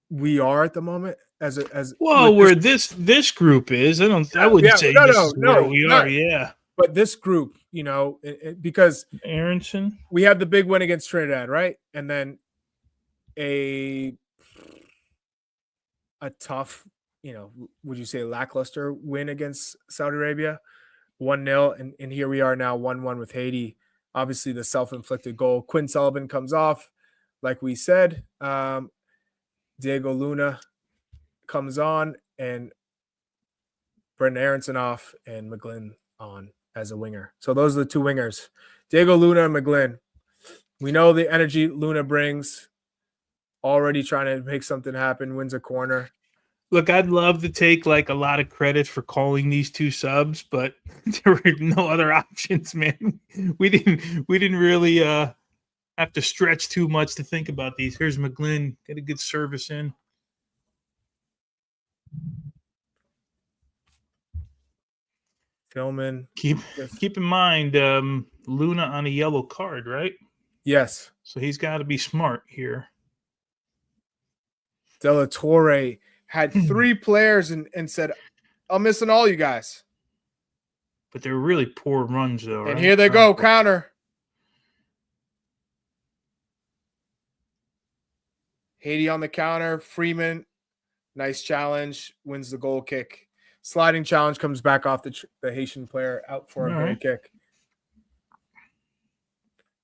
we are at the moment where this group is? I wouldn't say this is where we are. Yeah. But this group, because Aronson, we have the big win against Trinidad, right? And then a tough, would you say lackluster win against Saudi Arabia, 1-0, and here we are now 1-1 with Haiti. Obviously, the self-inflicted goal. Quinn Sullivan comes off, like we said. Diego Luna comes on, and Brendan Aronson off, and McGlynn on as a winger. So those are the two wingers, Diego Luna and McGlynn. We know the energy Luna brings. Already trying to make something happen, wins a corner. Look, I'd love to take like a lot of credit for calling these two subs, but there were no other options, man. We didn't really have to stretch too much to think about these. Here's McGlynn, get a good service in. Tillman. Keep in mind, Luna on a yellow card, right? Yes. So he's got to be smart here. De La Torre had 3 players and said, I'm missing all you guys. But they're really poor runs, though, right? And here they go, counter. Haiti on the counter. Freeman, nice challenge, wins the goal kick. Sliding challenge comes back off the Haitian player out for a goal kick.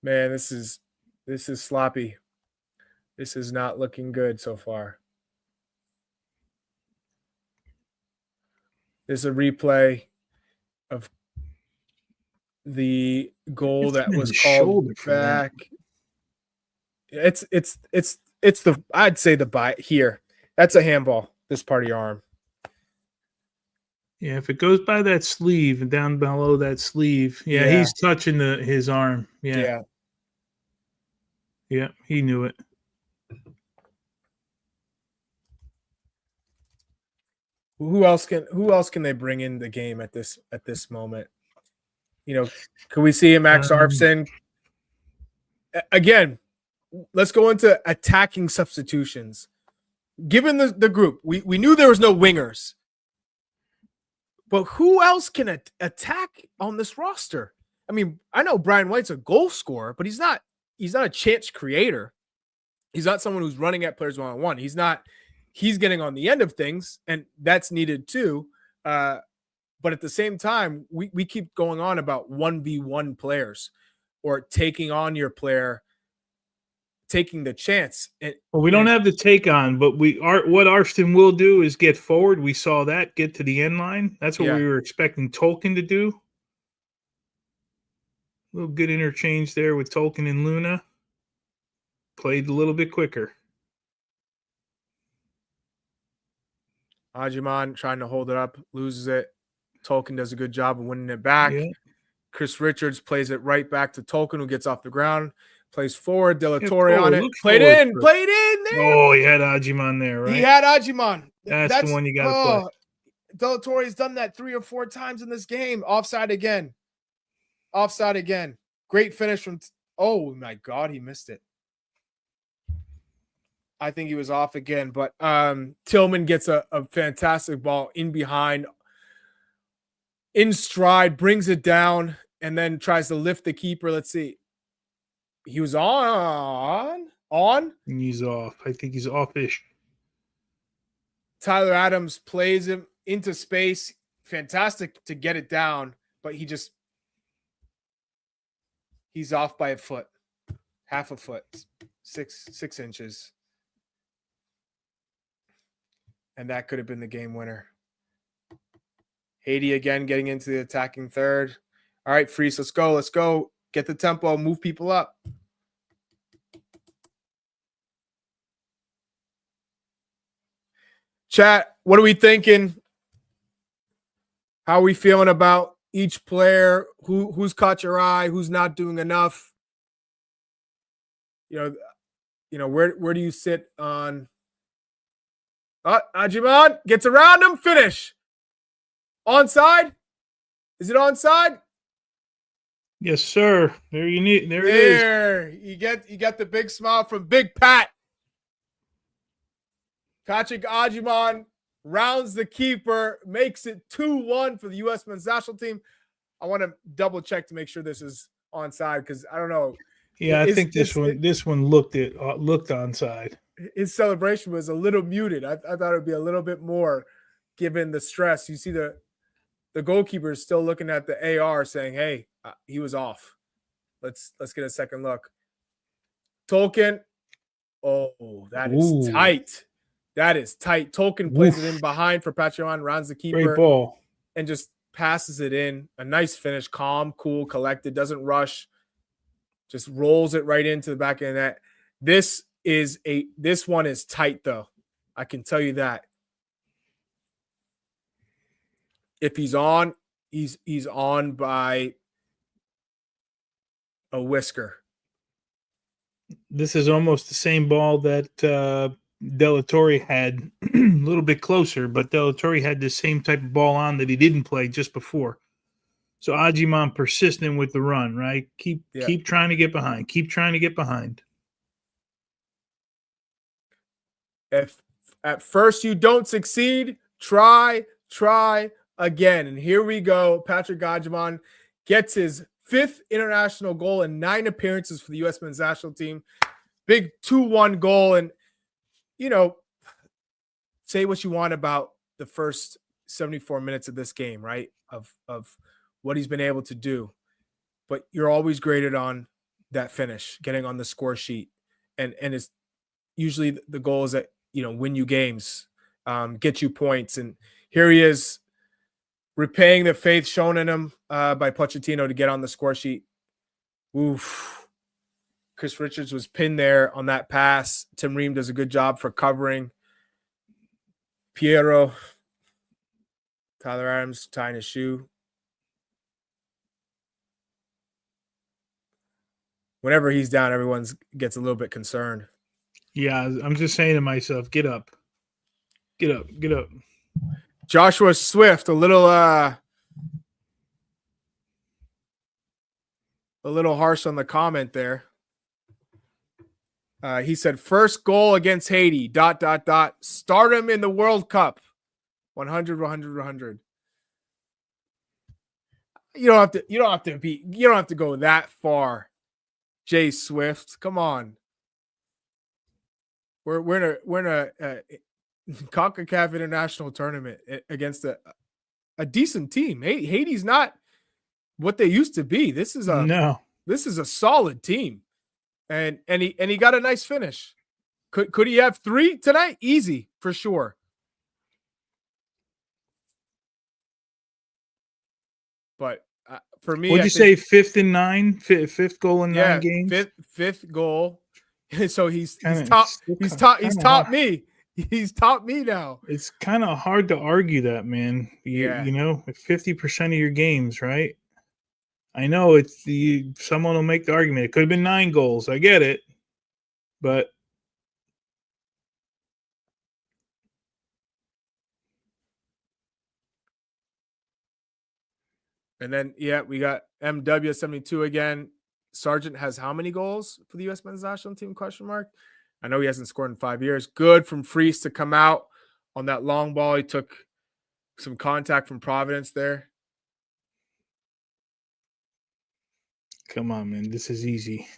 Man, this is sloppy. This is not looking good so far. There's a replay of the goal that was called back. It's the, I'd say the bite here. That's a handball, this part of your arm. Yeah, if it goes by that sleeve and down below that sleeve, he's touching his arm. Yeah, he knew it. Who else can they bring in the game at this moment? Can we see a Max Arfson? Again, let's go into attacking substitutions. Given the group, we knew there was no wingers. But who else can attack on this roster? I mean, I know Brian White's a goal scorer, but he's not a chance creator. He's not someone who's running at players one-on-one. He's getting on the end of things, and that's needed too. But at the same time, we keep going on about 1v1 players or taking on your player, taking the chance. We don't have the take on, but what Arston will do is get forward. We saw that get to the end line. That's what we were expecting Tolkien to do. A little good interchange there with Tolkien and Luna. Played a little bit quicker. Agyemang trying to hold it up, loses it. Tolkien does a good job of winning it back. Yeah. Chris Richards plays it right back to Tolkien, who gets off the ground, plays forward. De La Torre on it. Played in there. Oh, he had Agyemang there, right? He had Agyemang. That's the one you got to play. De La Torre has done that 3 or 4 times in this game. Offside again. Great finish from oh my God, he missed it. I think he was off again, but Tillman gets a fantastic ball in behind, in stride, brings it down, and then tries to lift the keeper. Let's see. He was on. He's off. I think he's off-ish. Tyler Adams plays him into space. Fantastic to get it down, but he's off by a foot, half a foot, 6 inches. And that could have been the game winner. Haiti again getting into the attacking third. All right, Freeze, let's go. Get the tempo, move people up. Chat, what are we thinking? How are we feeling about each player? Who's caught your eye? Who's not doing enough? Where do you sit on? Agyemang gets around him. Finish. Onside? Is it onside? Yes, sir. There it is. You get the big smile from Big Pat. Patrick Agyemang rounds the keeper, makes it 2-1 for the U.S. men's national team. I want to double check to make sure this is onside because I don't know. Yeah, I think this one looked onside. His celebration was a little muted. I thought it would be a little bit more given the stress. You see the goalkeeper is still looking at the AR saying, hey, he was off. Let's get a second look. Tolkien. Oh, that is tight. That is tight. Tolkien plays it in behind for Patrion, rounds the keeper. Great ball. And just passes it in. A nice finish. Calm, cool, collected, doesn't rush. Just rolls it right into the back of the net. This one is tight, though. I can tell you that. If he's on, he's on by a whisker. This is almost the same ball that Della Torre had, a little bit closer, but Della Torre had the same type of ball on that he didn't play just before. So Agyemang persistent with the run, right? Keep trying to get behind. Keep trying to get behind. If at first you don't succeed, try again. And here we go. Patrick Agyemang gets his 5th international goal in 9 appearances for the U.S. men's national team. Big 2-1 goal. And, you know, say what you want about the first 74 minutes of this game, right? Of what he's been able to do. But you're always graded on that finish, getting on the score sheet. And it's usually the goal is that, you know, win you games, get you points. And here he is, repaying the faith shown in him by Pochettino to get on the score sheet. Oof. Chris Richards was pinned there on that pass. Tim Ream does a good job for covering. Piero. Tyler Adams tying his shoe. Whenever he's down, everyone gets a little bit concerned. Yeah, I'm just saying to myself, get up. Get up. Get up. Joshua Swift, a little harsh on the comment there. He said, first goal against Haiti, ... Start him in the World Cup. 100, 100, 100. You don't have to go that far, Jay Swift. Come on. We're in a Concacaf international tournament against a decent team. Haiti's not what they used to be. This is a solid team. And he got a nice finish. Could he have 3 tonight? Easy, for sure. But for me, what'd you say? 5th and 9, 5th goal in 9 games. Fifth goal. So he's topped me. He's topped me now. It's kind of hard to argue that, man. You know, 50% of your games, right? I know someone will make the argument. It could have been 9 goals. I get it. But and then we got MW72 again. Sargent has how many goals for the U.S. men's national team? ? I know he hasn't scored in 5 years. Good from Fries to come out on that long ball. He took some contact from Providence there. Come on, man. This is easy.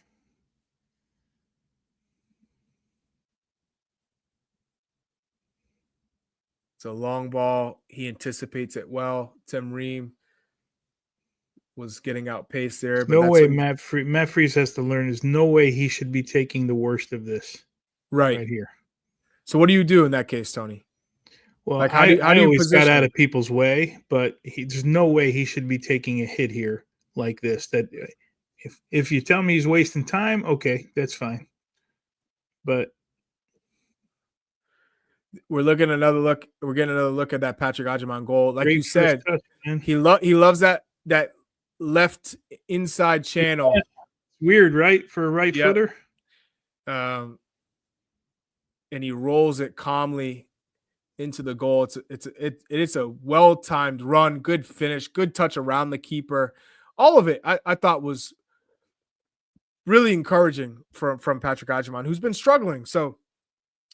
It's a long ball. He anticipates it well. Tim Ream was getting outpaced there. But no way Matt Fries has to learn. There's no way he should be taking the worst of this. Right here. So what do you do in that case, Tony? Well, like how do you always got out of people's way, but there's no way he should be taking a hit here like this. That if you tell me he's wasting time, okay, that's fine. But we're getting another look at that Patrick Agyemang goal. Like you said, touch, he loves that left inside channel. Yeah. Weird, right? For a right footer. And he rolls it calmly into the goal. It's a well-timed run, good finish, good touch around the keeper. All of it I thought was really encouraging from Patrick Agyemang, who's been struggling. So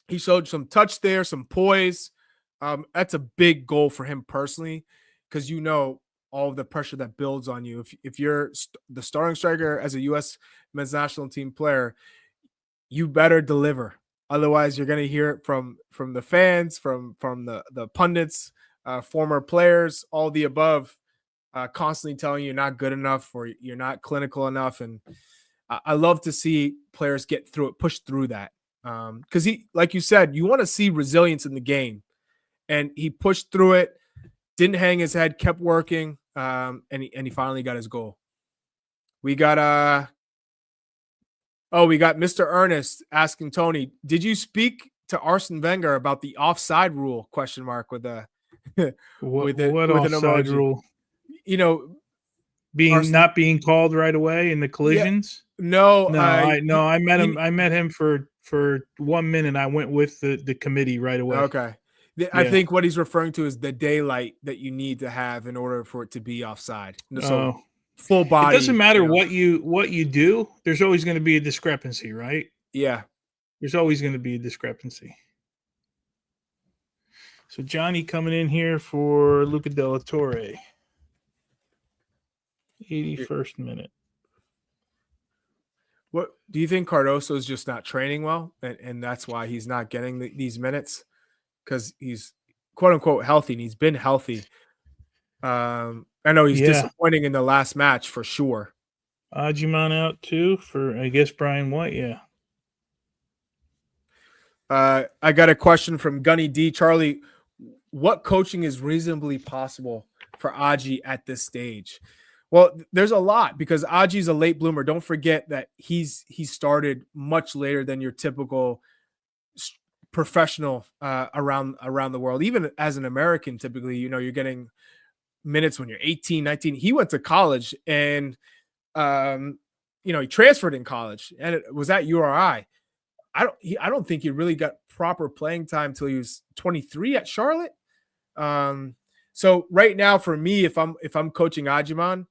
he showed some touch there, some poise. That's a big goal for him personally, because you know all of the pressure that builds on you. If you're the starting striker as a U.S. men's national team player, you better deliver. Otherwise, you're going to hear it from the fans, from the pundits, former players, all the above, constantly telling you you're not good enough or you're not clinical enough. And I love to see players get through it, push through that. Because he, like you said, you want to see resilience in the game. And he pushed through it, didn't hang his head, kept working, and he finally got his goal. We got we got Mr. Ernest asking Tony, did you speak to Arsene Wenger about the offside rule? Question mark with a what with an offside emoji. rule? Not being called right away in the collisions. Yeah, no, I met him. I met him for 1 minute. I went with the committee right away. Okay. I think what he's referring to is the daylight that you need to have in order for it to be offside. So full body. It doesn't matter what you do. There's always going to be a discrepancy, right? Yeah. There's always going to be a discrepancy. So Johnny coming in here for Luca de la Torre. 81st minute. What do you think? Cardoso is just not training well, and that's why he's not getting these minutes, because he's quote unquote healthy and he's been healthy. I know he's disappointing in the last match for sure. Agyemang out too for, I guess, Brian White. Yeah. I got a question from Gunny D. Charlie, what coaching is reasonably possible for Agy at this stage? Well, there's a lot, because Agy's a late bloomer. Don't forget that he started much later than your typical professional around the world. Even as an American, typically, you're getting minutes when you're 18, 19. He went to college and, he transferred in college and it was at URI. I don't think he really got proper playing time till he was 23 at Charlotte. So right now for me, if I'm coaching Agyemang,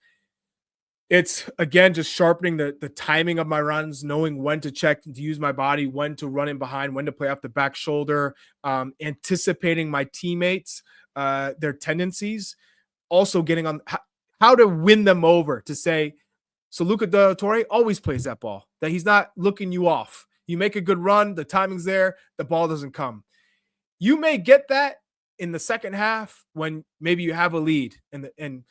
it's again just sharpening the timing of my runs, knowing when to check to use my body, when to run in behind, when to play off the back shoulder, anticipating my teammates, their tendencies, also getting on how to win them over, to say, so Luca de la Torre always plays that ball, that he's not looking you off. You make a good run, the timing's there, the ball doesn't come. You may get that in the second half when maybe you have a lead and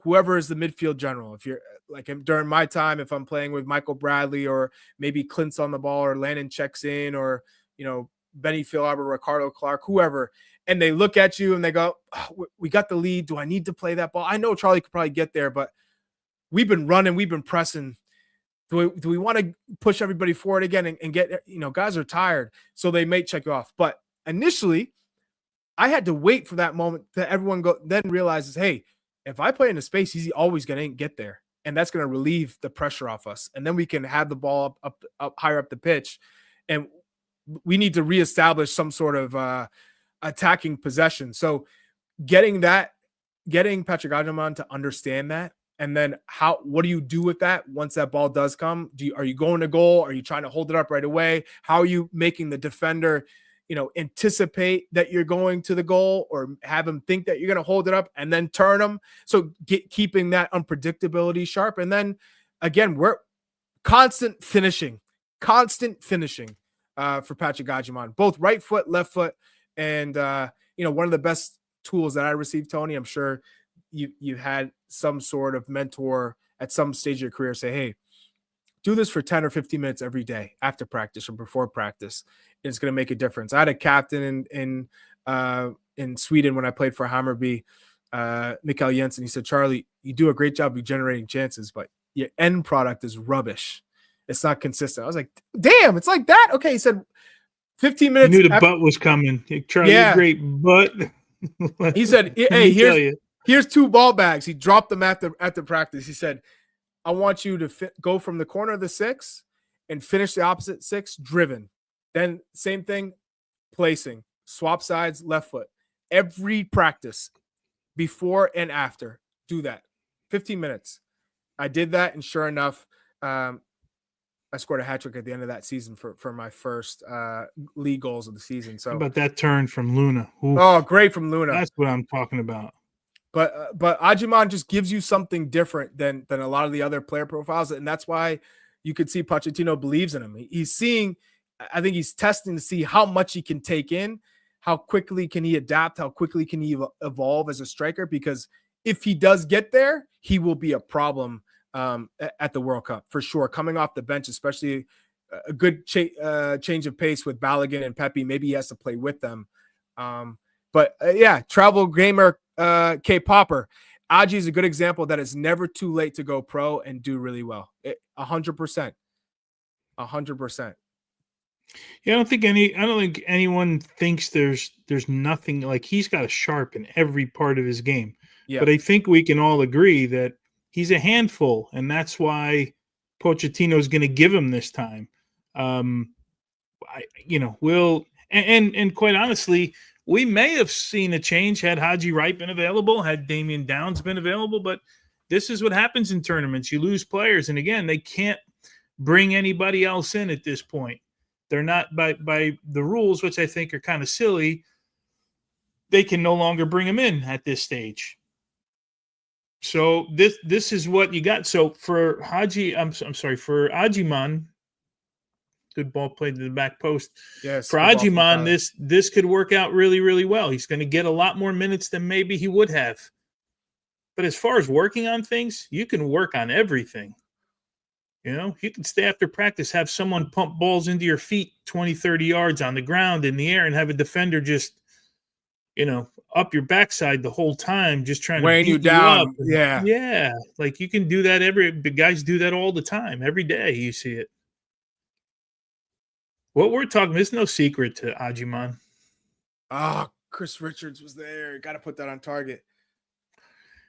whoever is the midfield general. If you're like during my time, if I'm playing with Michael Bradley or maybe Clint's on the ball or Landon checks in or, Benny Philarbor, Ricardo Clark, whoever, and they look at you and they go, oh, we got the lead. Do I need to play that ball? I know Charlie could probably get there, but we've been running, we've been pressing. Do we want to push everybody forward again and get, guys are tired, so they may check you off. But initially, I had to wait for that moment that everyone then realizes, hey, if I play in a space, he's always going to get there. And that's going to relieve the pressure off us. And then we can have the ball up higher up the pitch. And we need to reestablish some sort of attacking possession. So getting Patrick Agyemang to understand that. And then what do you do with that once that ball does come? Are you going to goal? Are you trying to hold it up right away? How are you making the defender, anticipate that you're going to the goal, or have him think that you're going to hold it up and then turn them? So keeping that unpredictability sharp. And then again, we're constant finishing for Patrick Agyemang, both right foot, left foot. And, one of the best tools that I received, Tony, I'm sure you had some sort of mentor at some stage of your career say, hey, do this for 10 or 15 minutes every day after practice or before practice. It's going to make a difference. I had a captain in Sweden when I played for Hammarby, Mikael Jensen. He said, Charlie, you do a great job of generating chances, but your end product is rubbish. It's not consistent. I was like, damn, it's like that? Okay, he said 15 minutes. You knew the butt was coming. Charlie, great butt. He said, hey, here's 2 ball bags. He dropped them after practice. He said, I want you to go from the corner of the 6 and finish the opposite 6 driven. Then same thing, placing, swap sides, left foot. Every practice, before and after, do that. 15 minutes. I did that, and sure enough, I scored a hat trick at the end of that season for my first league goals of the season. So, how about that turn from Luna? Oof. Oh, great from Luna. That's what I'm talking about. But Agyemang just gives you something different than a lot of the other player profiles, and that's why you could see Pochettino believes in him. He's seeing, I think he's testing to see how much he can take in, how quickly can he adapt? How quickly can he evolve as a striker? Because if he does get there, he will be a problem at the World Cup for sure. Coming off the bench, especially a good change of pace with Balogun and Pepe. Maybe he has to play with them. But yeah, travel gamer K Popper. Aji is a good example that it's never too late to go pro and do really well. 100%. 100%. Yeah, I don't think anyone thinks there's nothing, like he's got a sharp in every part of his game. Yeah. But I think we can all agree that he's a handful, and that's why Pochettino's going to give him this time. And quite honestly, we may have seen a change had Haji Wright been available, had Damian Downs been available, but this is what happens in tournaments. You lose players, and again, they can't bring anybody else in at this point. They're not, by the rules, which I think are kind of silly, they can no longer bring them in at this stage. So this is what you got. So for for Agyemang, good ball played to the back post. Yes. For Agyemang, this could work out really, really well. He's going to get a lot more minutes than maybe he would have. But as far as working on things, you can work on everything. You know, you can stay after practice, have someone pump balls into your feet 20, 30 yards on the ground in the air and have a defender just, up your backside the whole time, just trying weighing to beat you down. up. Yeah. Yeah. Like you can do that the guys do that all the time. Every day you see it. What we're talking, there's no secret to Agyemang. Chris Richards was there. Got to put that on target.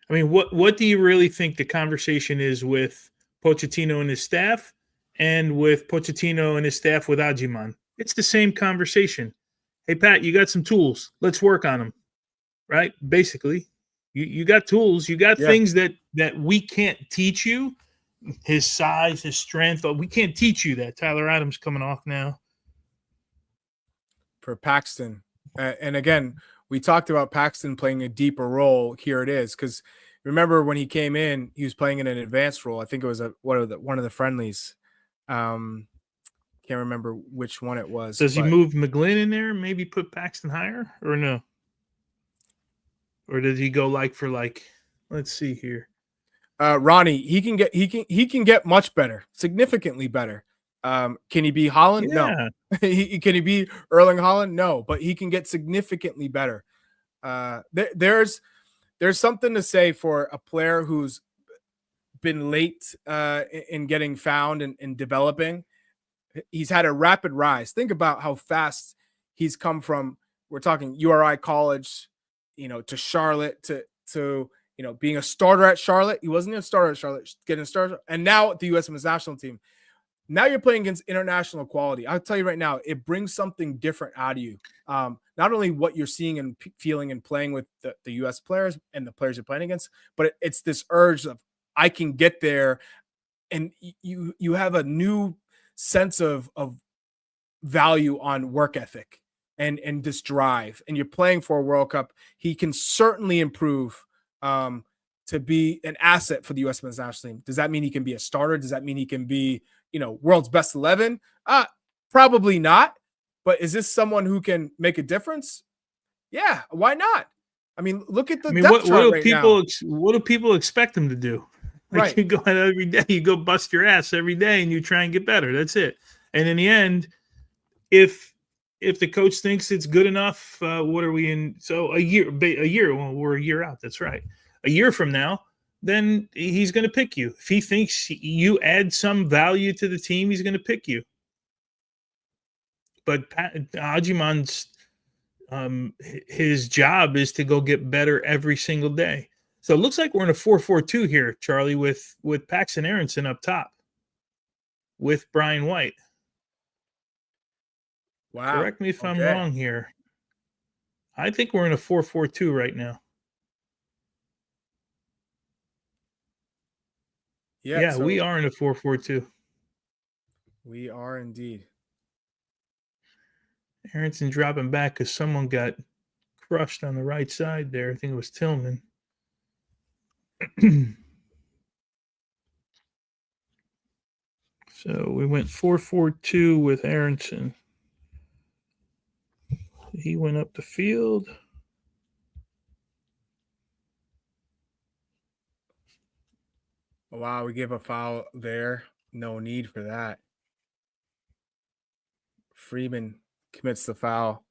I mean, what do you really think the conversation is with Pochettino and his staff, and with Pochettino and his staff with Agyemang? It's the same conversation. Hey, Pat, you got some tools. Let's work on them, right? Basically, you got tools. You got things that we can't teach you. His size, his strength, we can't teach you that. Tyler Adams coming off now. For Paxton. And again, we talked about Paxton playing a deeper role. Here it is. Because remember when he came in, he was playing in an advanced role. I think it was one of the friendlies. Can't remember which one it was. Does he move McGlynn in there? Maybe put Paxton higher, or no? Or did he go for let's see here. Ronnie, he can get much better, significantly better. Can he be Haaland? Yeah. No. Can he be Erling Haaland? No, but he can get significantly better. There's something to say for a player who's been late in getting found and developing. He's had a rapid rise. Think about how fast he's come from, we're talking URI college, to Charlotte, to being a starter at Charlotte. He wasn't a starter at Charlotte, getting a starter, and now at the USMNT national team. Now you're playing against international quality. I'll tell you right now, it brings something different out of you. Not only what you're seeing and feeling and playing with the U.S. players and the players you're playing against, but it's this urge of, I can get there. And you have a new sense of value on work ethic and this drive. And you're playing for a World Cup. He can certainly improve to be an asset for the USMNT national team. Does that mean he can be a starter? Does that mean he can be world's best 11? Probably not. But is this someone who can make a difference? Yeah, why not? I mean, look at the depth chart right now. What do people expect him to do? Like, you go out every day, you go bust your ass every day, and you try and get better. That's it. And in the end, if the coach thinks it's good enough, what are we in? So a year. Well, we're a year out. That's right. A year from now, then he's going to pick you. If he thinks you add some value to the team, he's going to pick you. But Agyemang's his job is to go get better every single day. So it looks like we're in a 4-4-2 here, Charlie, with Paxton Aronson up top with Brian White. Wow. Correct me if I'm wrong here. I think we're in a 4-4-2 right now. Yeah, we are in a 4-4-2. We are indeed. Aronson dropping back because someone got crushed on the right side there. I think it was Tillman. So we went 4-4-2 with Aronson. he went up the field. Wow, we give a foul there. No need for that. Freeman commits the foul.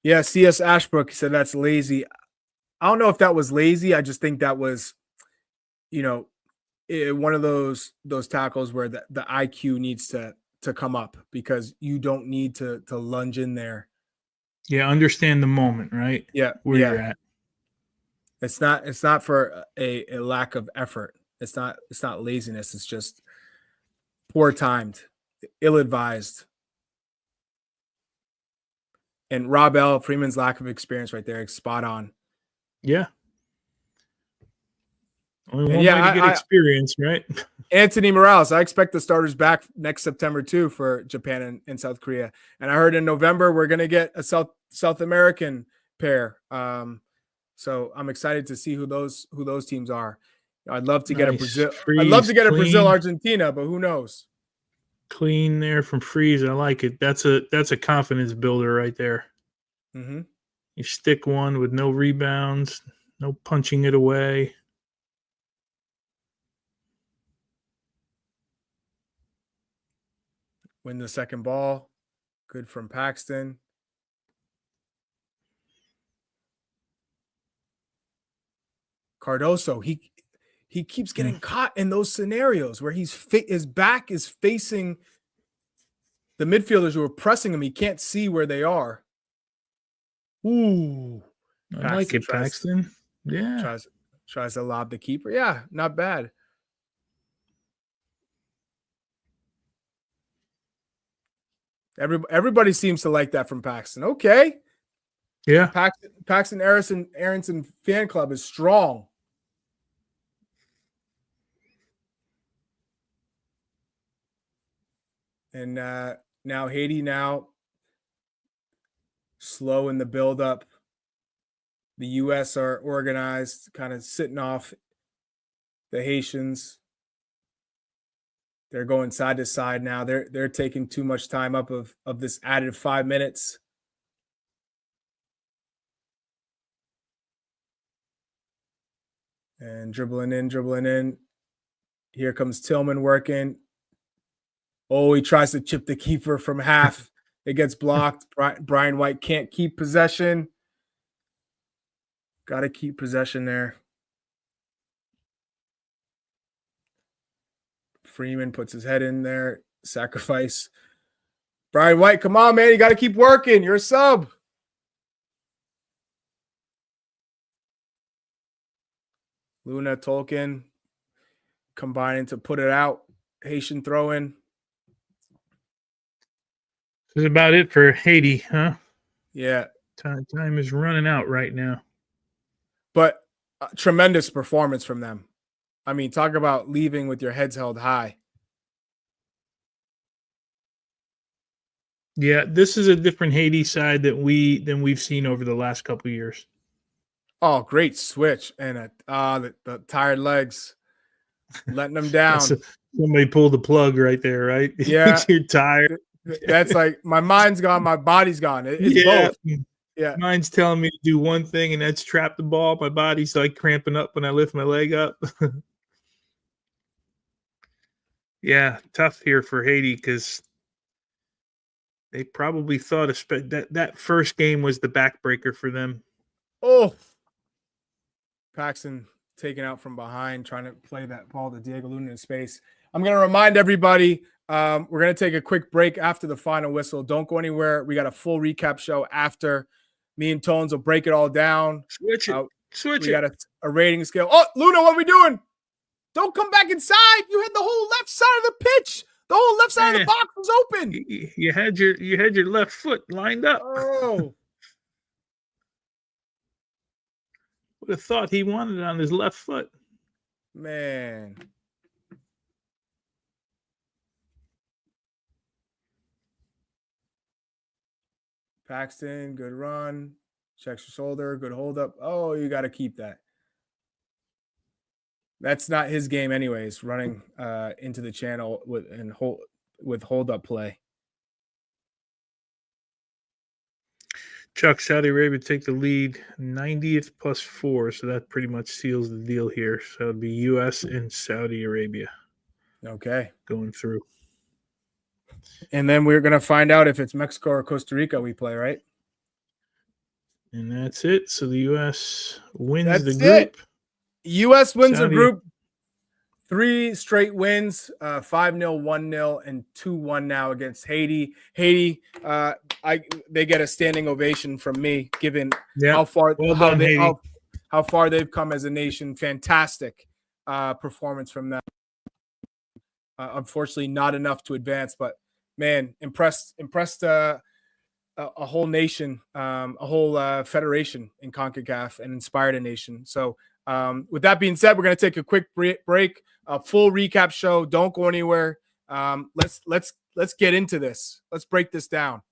Yeah, C.S. Ashbrook said that's lazy. I don't know if that was lazy. I just think that was, one of those tackles where the IQ needs to come up because you don't need to lunge in there. Yeah, understand the moment, right? Yeah, where you're at. It's not for a lack of effort. It's not laziness. It's just poor timed, ill advised. And Rob L. Freeman's lack of experience right there, spot on. Yeah. Only one way to get experience, right? Anthony Morales, I expect the starters back next September too for Japan and South Korea. And I heard in November we're going to get a South American pair. So I'm excited to see who those teams are. I'd love to get a Brazil. I'd love to get a Brazil Argentina, but who knows? Clean there from Freeze. I like it. That's a confidence builder right there. Mm-hmm. You stick one with no rebounds, no punching it away. Win the second ball. Good from Paxton. Cardoso, he keeps getting caught in those scenarios where his back is facing the midfielders who are pressing him. He can't see where they are. Ooh. I like it, Paxton. Yeah. Tries to lob the keeper. Yeah, not bad. Everybody seems to like that from Paxton. Okay. Yeah. Paxton Aronson fan club is strong. And now Haiti slow in the buildup. The U.S. are organized, kind of sitting off the Haitians. They're going side to side now. They're taking too much time up of this added 5 minutes. And dribbling in. Here comes Tillman working. Oh, he tries to chip the keeper from half. It gets blocked. Brian White can't keep possession. Got to keep possession there. Freeman puts his head in there. Sacrifice. Brian White, come on, man. You got to keep working. You're a sub. Luna, Tolkien combining to put it out. Haitian throw-in. This is about it for Haiti, huh? Yeah. Time is running out right now. But tremendous performance from them. I mean, talk about leaving with your heads held high. Yeah, this is a different Haiti side than we've seen over the last couple of years. Oh, great switch. And the tired legs letting them down. Somebody pulled the plug right there, right? Yeah. You're tired. That's like my mind's gone, my body's gone. It's both. Yeah. Mine's telling me to do one thing, and that's trap the ball. My body's like cramping up when I lift my leg up. Yeah, tough here for Haiti because they probably thought that first game was the backbreaker for them. Oh, Paxton taken out from behind, trying to play that ball to Diego Luna in space. I'm going to remind everybody, we're going to take a quick break after the final whistle. Don't go anywhere. We got a full recap show after. Me and Tones will break it all down. Switch it. We got a rating scale. Oh, Luna, what are we doing? Don't come back inside. You had the whole left side of the pitch. The whole left side of the box was open. You had your left foot lined up. Oh. Would have thought he wanted it on his left foot. Man. Paxton, good run. Checks your shoulder, good hold up. Oh, you got to keep that. That's not his game anyways, running into the channel with hold up play. Chuck, Saudi Arabia take the lead, 90th plus 4, so that pretty much seals the deal here. So it'd be U.S. and Saudi Arabia Okay. going through. And then we're going to find out if it's Mexico or Costa Rica we play, right? And that's it. So the U.S. wins That's the group. U.S. wins Saudi- the group. 3 straight wins, 5-0, 1-0, and 2-1 now against Haiti. Haiti, they get a standing ovation from me, given how far how far they've come as a nation. Fantastic performance from them. Unfortunately, not enough to advance, but man, impressed a whole nation, a whole federation in Concacaf, and inspired a nation. So with that being said, we're going to take a quick break, a full recap show. Don't go anywhere. Let's get into this. Let's break this down.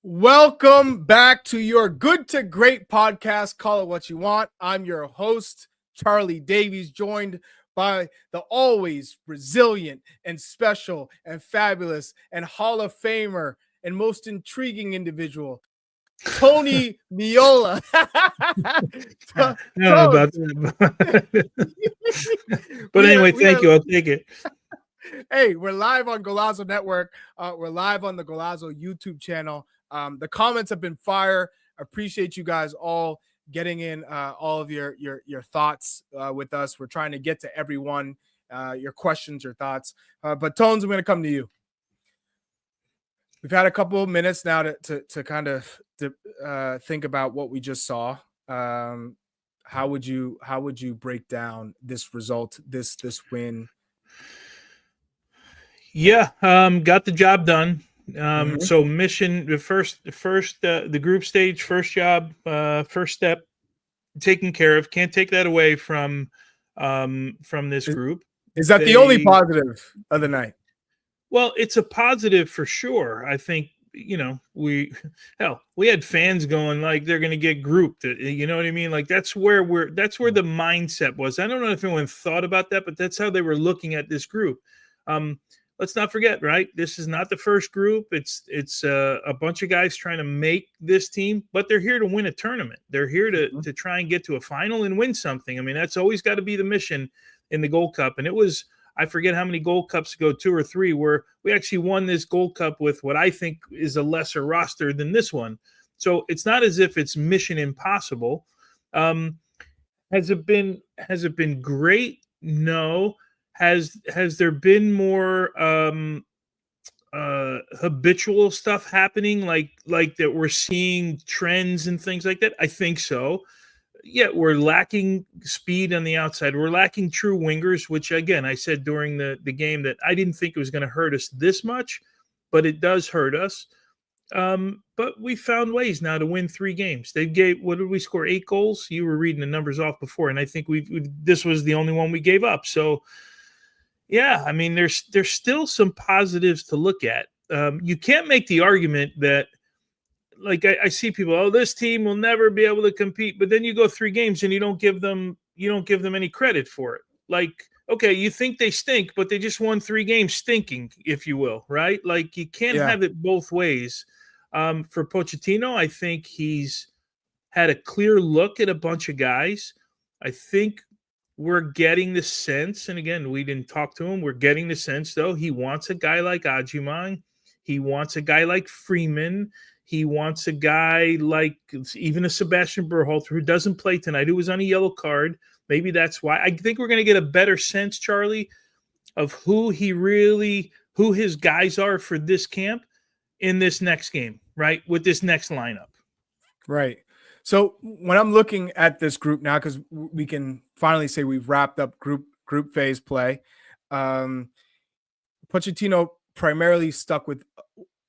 Welcome back to your Good to Great podcast. Call it what you want. I'm your host, Charlie Davies, joined by the always resilient and special and fabulous and Hall of Famer and most intriguing individual, Tony Miola. I don't know about that. But anyway, thank you. I'll take it. Hey, we're live on Golazo Network. We're live on the Golazo YouTube channel. The comments have been fire. Appreciate you guys all getting in all of your thoughts with us. We're trying to get to everyone, your questions, your thoughts. But Tones, I'm going to come to you. We've had a couple of minutes now to kind of think about what we just saw. how would you break down this result, this win? Yeah, got the job done. Mhm. So mission, the group stage, first job, first step taken care of. Can't take that away from this Is, group. is that the only They positive of the night? Well, it's a positive for sure. I think, we had fans going like they're going to get grouped. You know what I mean? Like that's where the mindset was. I don't know if anyone thought about that, but that's how they were looking at this group. Um, let's not forget, right? This is not the first group. It's a bunch of guys trying to make this team, but they're here to win a tournament. They're here to try and get to a final and win something. I mean, that's always got to be the mission in the Gold Cup. And it was, I forget how many Gold Cups ago, 2 or 3, where we actually won this Gold Cup with what I think is a lesser roster than this one. So it's not as if it's mission impossible. Has it been great? No. Has there been more habitual stuff happening, like that we're seeing trends and things like that? I think so. Yeah, we're lacking speed on the outside. We're lacking true wingers, which again, I said during the game that I didn't think it was going to hurt us this much, but it does hurt us. But we found ways now to win 3 games. What did we score? 8 goals. You were reading the numbers off before, and I think this was the only one we gave up. So yeah, I mean, there's still some positives to look at. You can't make the argument that, like, I see people, oh, this team will never be able to compete, but then you go 3 games and you don't give them any credit for it. Like, okay, you think they stink, but they just won 3 games stinking, if you will, right? Like, you can't have it both ways. For Pochettino, I think he's had a clear look at a bunch of guys. I think we're getting the sense, and again, we didn't talk to him, we're getting the sense, though, he wants a guy like Agyemang. He wants a guy like Freeman. He wants a guy like even a Sebastian Berhalter, who doesn't play tonight, who was on a yellow card. Maybe that's why. I think we're going to get a better sense, Charlie, of who his guys are for this camp in this next game, right? With this next lineup. Right. So when I'm looking at this group now, because we can finally say we've wrapped up group phase play, Pochettino primarily stuck with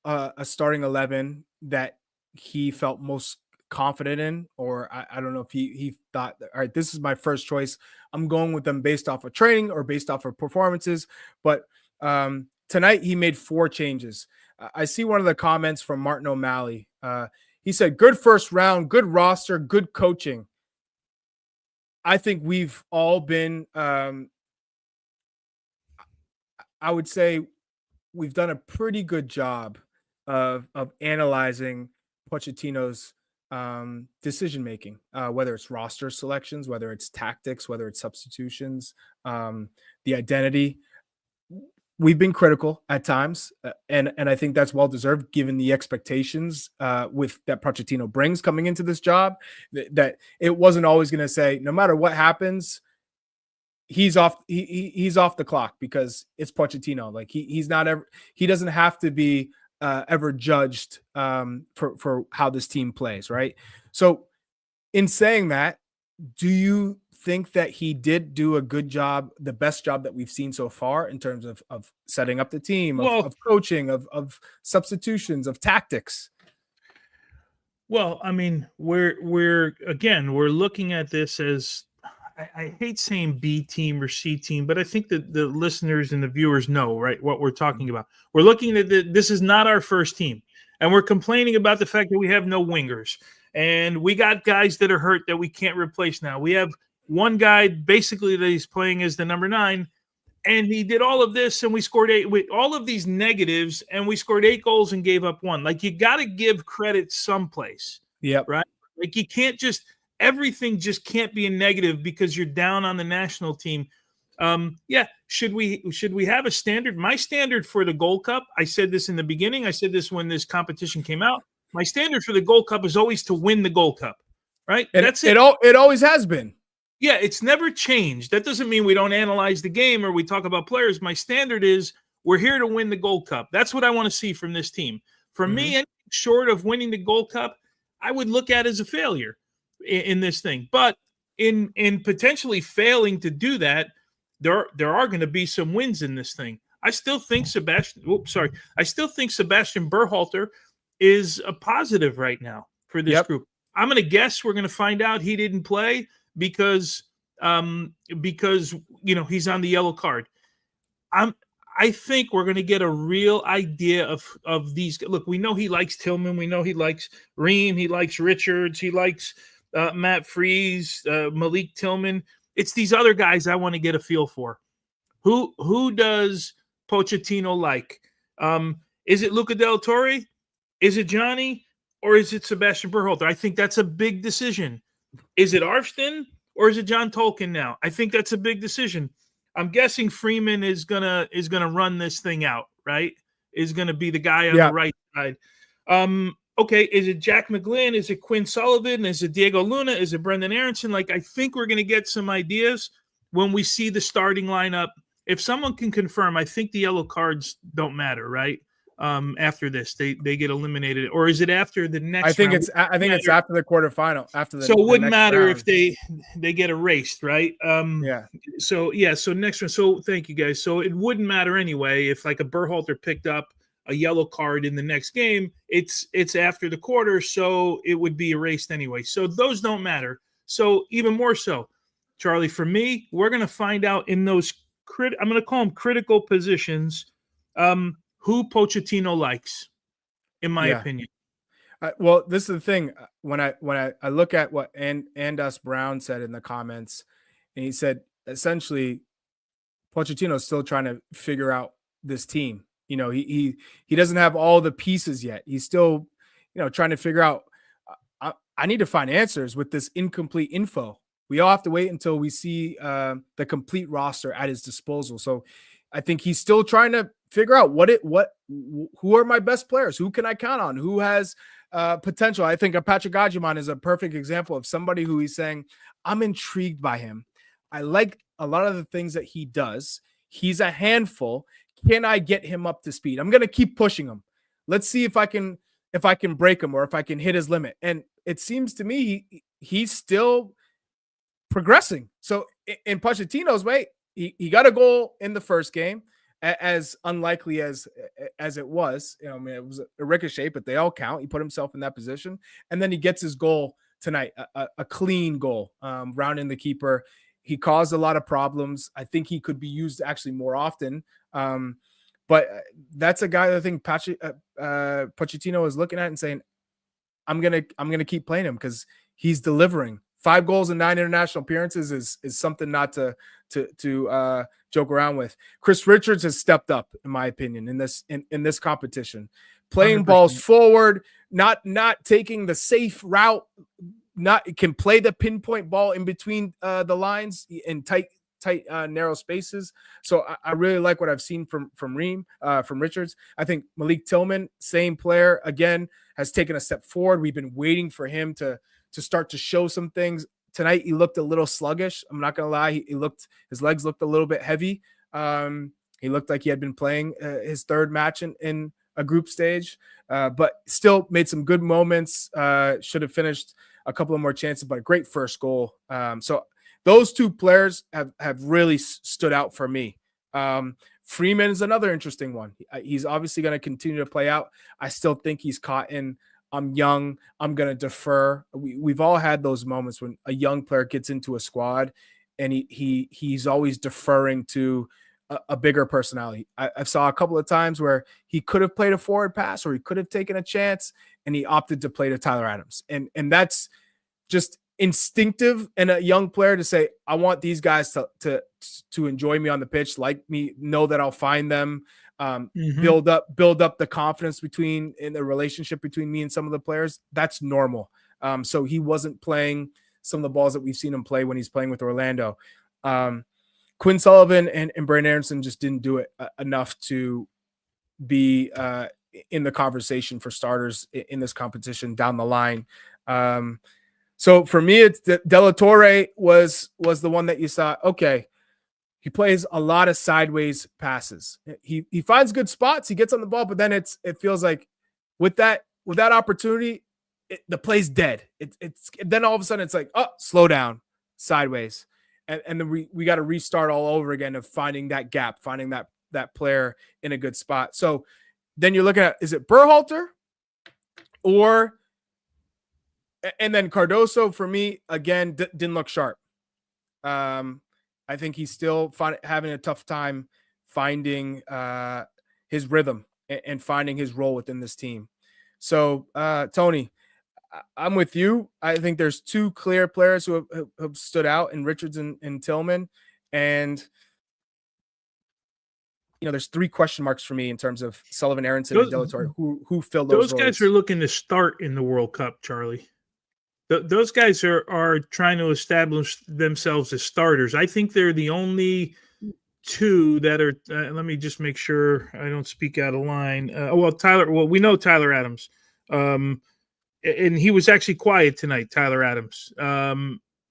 a starting 11 that he felt most confident in, or I don't know if he thought, all right, this is my first choice. I'm going with them based off of training or based off of performances. But tonight he made 4 changes. I see one of the comments from Martin O'Malley. He said, good first round, good roster, good coaching. I think we've all been, I would say we've done a pretty good job of analyzing Pochettino's decision-making, whether it's roster selections, whether it's tactics, whether it's substitutions, the identity. We've been critical at times, and I think that's well-deserved given the expectations with that Pochettino brings coming into this job, that it wasn't always going to say, no matter what happens, he's off the clock because it's Pochettino. Like he doesn't have to be ever judged for how this team plays, right? So in saying that, do you think that he did do a good job, the best job that we've seen so far in terms of setting up the team, of coaching, of substitutions, of tactics? Well, I mean, we're looking at this as, I hate saying B team or C team, but I think that the listeners and the viewers know, right, what we're talking about. We're looking at this is not our first team, and we're complaining about the fact that we have no wingers, and we got guys that are hurt that we can't replace now. We have one guy basically that he's playing as the number 9, and he did all of this, and we scored 8 with all of these negatives, and we scored 8 goals and gave up 1. Like, you got to give credit someplace. Yep. Right. Like, you can't just, everything just can't be a negative because you're down on the national team. Yeah. Should we have a standard? My standard for the Gold Cup, I said this in the beginning. I said this when this competition came out. My standard for the Gold Cup is always to win the Gold Cup. Right. And that's it. It always has been. Yeah, it's never changed. That doesn't mean we don't analyze the game or we talk about players. My standard is we're here to win the Gold Cup. That's what I want to see from this team. For me, anything short of winning the Gold Cup, I would look at as a failure in this thing. But in potentially failing to do that, there are going to be some wins in this thing. I still think Sebastian Berhalter is a positive right now for this group. I'm going to guess we're going to find out he didn't play because he's on the yellow card. I think we're going to get a real idea of these. Look, we know he likes Tillman. We know he likes Ream. He likes Richards. He likes Matt Freese, Malik Tillman. It's these other guys I want to get a feel for. Who does Pochettino like? Is it Luca Del Torre? Is it Johnny? Or is it Sebastian Berhalter? I think that's a big decision. Is it Arston or is it John Tolkien now? I think that's a big decision. I'm guessing Freeman is gonna run this thing out, right? Is gonna be the guy on the right side. Okay, is it Jack McGlynn? Is it Quinn Sullivan? Is it Diego Luna? Is it Brendan Aronson? Like, I think we're gonna get some ideas when we see the starting lineup. If someone can confirm, I think the yellow cards don't matter, right? After this, they get eliminated, or is it after the next? I think it's after the quarterfinal. So it wouldn't matter if they get erased, right? So next one. So thank you guys. So it wouldn't matter anyway if like a Berhalter picked up a yellow card in the next game. It's after the quarter, so it would be erased anyway. So those don't matter. So even more so, Charlie, for me, we're gonna find out in those I'm gonna call them critical positions. Who Pochettino likes, in my opinion. Well, this is the thing. When I look at what Andus Brown said in the comments, and he said essentially Pochettino is still trying to figure out this team. You know, he doesn't have all the pieces yet. He's still, trying to figure out. I need to find answers with this incomplete info. We all have to wait until we see the complete roster at his disposal. So I think he's still trying to figure out who are my best players? Who can I count on? Who has potential? I think Patrick Agyemang is a perfect example of somebody who he's saying, I'm intrigued by him. I like a lot of the things that he does. He's a handful. Can I get him up to speed? I'm going to keep pushing him. Let's see if I can break him or if I can hit his limit. And it seems to me he's still progressing. So in Pochettino's way, he got a goal in the first game, as unlikely as it was. It was a ricochet, but they all count. He put himself in that position, and then he gets his goal tonight, a clean goal, rounding the keeper. He caused a lot of problems. I think he could be used actually more often. But that's a guy that I think Pochettino is looking at and saying, I'm gonna keep playing him because he's delivering. 5 goals and 9 international appearances is something not to joke around with. Chris Richards has stepped up, in my opinion, in this competition, playing 100%. Balls forward, not taking the safe route, can play the pinpoint ball in between the lines in tight narrow spaces. So I really like what I've seen from Richards. I think Malik Tillman, same player, again, has taken a step forward. We've been waiting for him to start to show some things. Tonight, he looked a little sluggish. I'm not going to lie. His legs looked a little bit heavy. He looked like he had been playing his third match in a group stage, but still made some good moments. Should have finished a couple of more chances, but a great first goal. So those two players have really stood out for me. Freeman is another interesting one. He's obviously going to continue to play out. I still think he's caught in, I'm young, I'm going to defer. We've all had those moments when a young player gets into a squad and he's always deferring to a bigger personality. I saw a couple of times where he could have played a forward pass or he could have taken a chance and he opted to play to Tyler Adams. And that's just instinctive in a young player to say, I want these guys to enjoy me on the pitch, like me, know that I'll find them. Build up the confidence in the relationship between me and some of the players. That's normal. So he wasn't playing some of the balls that we've seen him play when he's playing with Orlando. Quinn Sullivan and Brandon Aronson just didn't do it enough to be in the conversation for starters in this competition down the line. So for me, it's De La Torre was the one that you saw. Okay, he plays a lot of sideways passes. He finds good spots. He gets on the ball, but then it feels like with that opportunity, the play's dead. It's then all of a sudden it's like, oh, slow down, sideways. And then we got to restart all over again of finding that gap, finding that player in a good spot. So then you're looking at, is it Berhalter or, and then Cardoso for me, again, didn't look sharp. I think he's still having a tough time finding his rhythm and finding his role within this team. So, Tony, I'm with you. I think there's two clear players who have stood out in Richards and Tillman. And, there's 3 question marks for me in terms of Sullivan, Aronson, and Delatorre, who filled those roles. Those guys are looking to start in the World Cup, Charlie. Those guys are trying to establish themselves as starters. I think they're the only 2 that are. Let me just make sure I don't speak out of line. We know Tyler Adams, and he was actually quiet tonight. Tyler Adams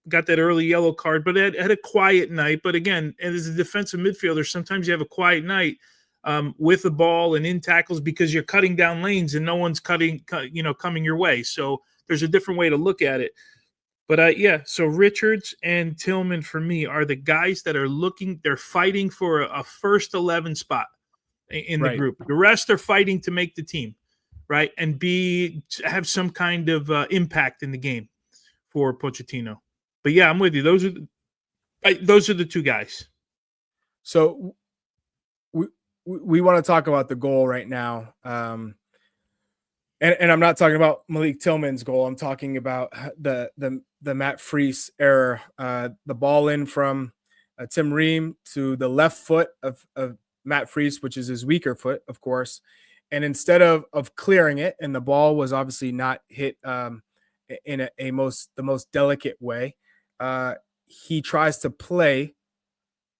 got that early yellow card, but had a quiet night. But again, as a defensive midfielder, sometimes you have a quiet night with the ball and in tackles because you're cutting down lanes and no one's coming your way. So there's a different way to look at it. But so Richards and Tillman for me are the guys that are they're fighting for a first 11 spot in the group. The rest are fighting to make the team, right? And have some kind of impact in the game for Pochettino. But yeah, I'm with you. Those are the 2 guys. So we want to talk about the goal right now. And I'm not talking about Malik Tillman's goal. I'm talking about the Matt Freese error. The ball in from Tim Ream to the left foot of Matt Freese, which is his weaker foot, of course. And instead of clearing it, and the ball was obviously not hit in the most delicate way, he tries to play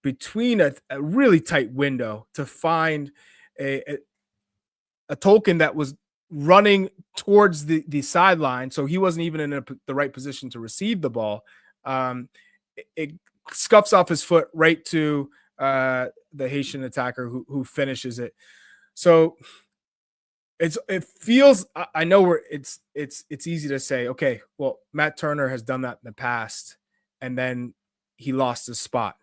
between a really tight window to find a Tolkien that was running towards the sideline, so he wasn't even in the right position to receive the ball. It scuffs off his foot right to the Haitian attacker who finishes it. So it feels, I know it's easy to say, okay, well, Matt Turner has done that in the past, and then he lost his spot.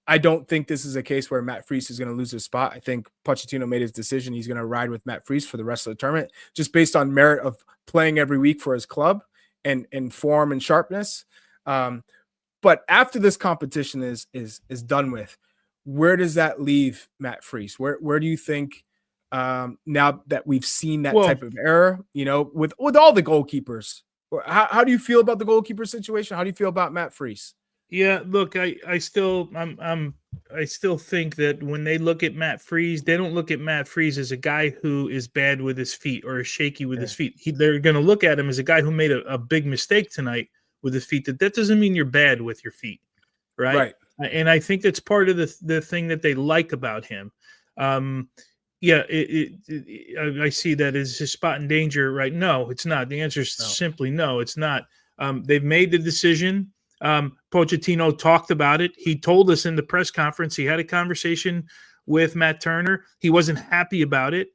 I don't think this is a case where Matt Freese is going to lose his spot. I think Pochettino made his decision. He's going to ride with Matt Freese for the rest of the tournament, just based on merit of playing every week for his club and form and sharpness. But after this competition is done with, where does that leave Matt Freese? Where do you think, now that we've seen that type of error, with all the goalkeepers, how do you feel about the goalkeeper situation? How do you feel about Matt Freese? Yeah, look, I still think that when they look at Matt Freese, they don't look at Matt Freese as a guy who is bad with his feet or is shaky with his feet. They're going to look at him as a guy who made a big mistake tonight with his feet. That doesn't mean you're bad with your feet, right? And I think that's part of the thing that they like about him. I see that as his spot in danger, right? No, it's not. The answer is simply no, it's not. They've made the decision. Pochettino talked about it. He told us in the press conference, he had a conversation with Matt Turner. He wasn't happy about it,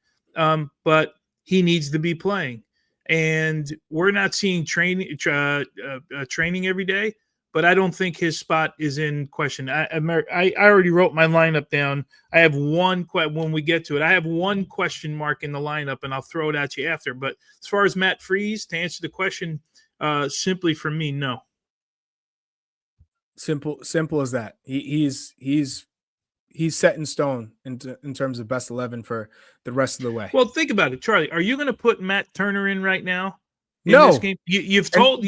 but he needs to be playing. And we're not seeing training every day, but I don't think his spot is in question. I already wrote my lineup down. I have one when we get to it. I have one question mark in the lineup, and I'll throw it at you after. But as far as Matt Freese, to answer the question, simply for me, no. Simple as that. He's set in stone in terms of best 11 for the rest of the way. Well, think about it, Charlie. Are you going to put Matt Turner in right now? No. This game? You've told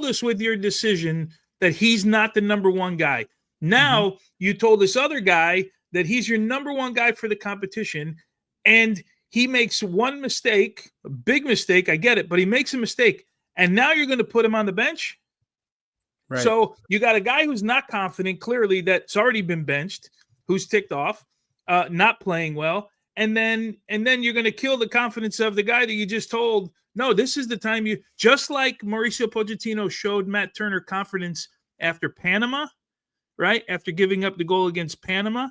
us with your decision that he's not the number one guy. Now you told this other guy that he's your number one guy for the competition, and he makes one mistake, a big mistake. I get it, but he makes a mistake, and now you're going to put him on the bench. Right. So you got a guy who's not confident, clearly, that's already been benched, who's ticked off, not playing well, and then you're going to kill the confidence of the guy that you just told, no, this is the time you, just like Mauricio Pochettino showed Matt Turner confidence after Panama, right? After giving up the goal against Panama,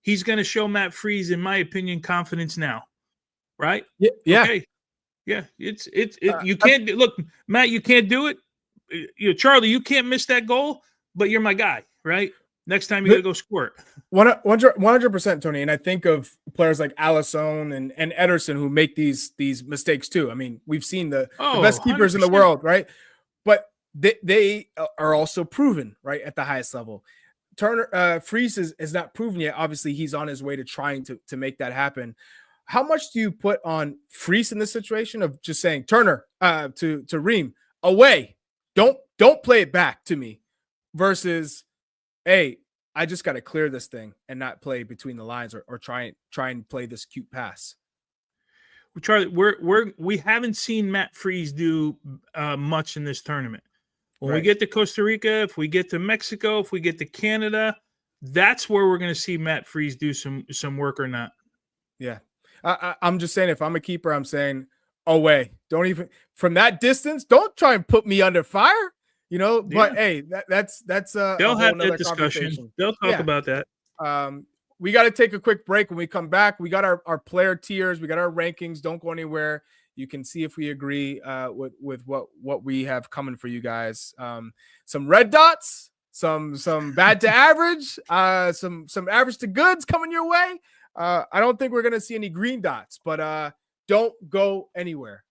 he's going to show Matt Freese, in my opinion, confidence now, right? Yeah. Okay. Yeah. You can't look, Matt, you can't do it. Charlie, you can't miss that goal, but you're my guy, right? Next time you got to go score it. 100%, Tony. And I think of players like Alisson and Ederson who make these mistakes too. I mean, we've seen the best keepers 100%. in the world, right? But they are also proven, right, at the highest level. Turner Freeze is not proven yet. Obviously, he's on his way to trying to make that happen. How much do you put on Freeze in this situation of just saying, Turner, to Ream, away, don't play it back to me, versus, hey, I just got to clear this thing and not play between the lines or try and play this cute pass? Charlie, we haven't seen Matt Freeze do much in this tournament. When we get to Costa Rica, if we get to Mexico, if we get to Canada, that's where we're going to see Matt Freeze do some work or not. Yeah. I'm just saying, if I'm a keeper, I'm saying away. Don't even, from that distance, don't try and put me under fire, but hey, that's they'll have that discussion. They'll talk about that. We got to take a quick break. When we come back, we got our player tiers, we got our rankings. Don't go anywhere. You can see if we agree with what we have coming for you guys. Some red dots, some bad to average, some average to goods coming your way. I don't think we're gonna see any green dots, but don't go anywhere.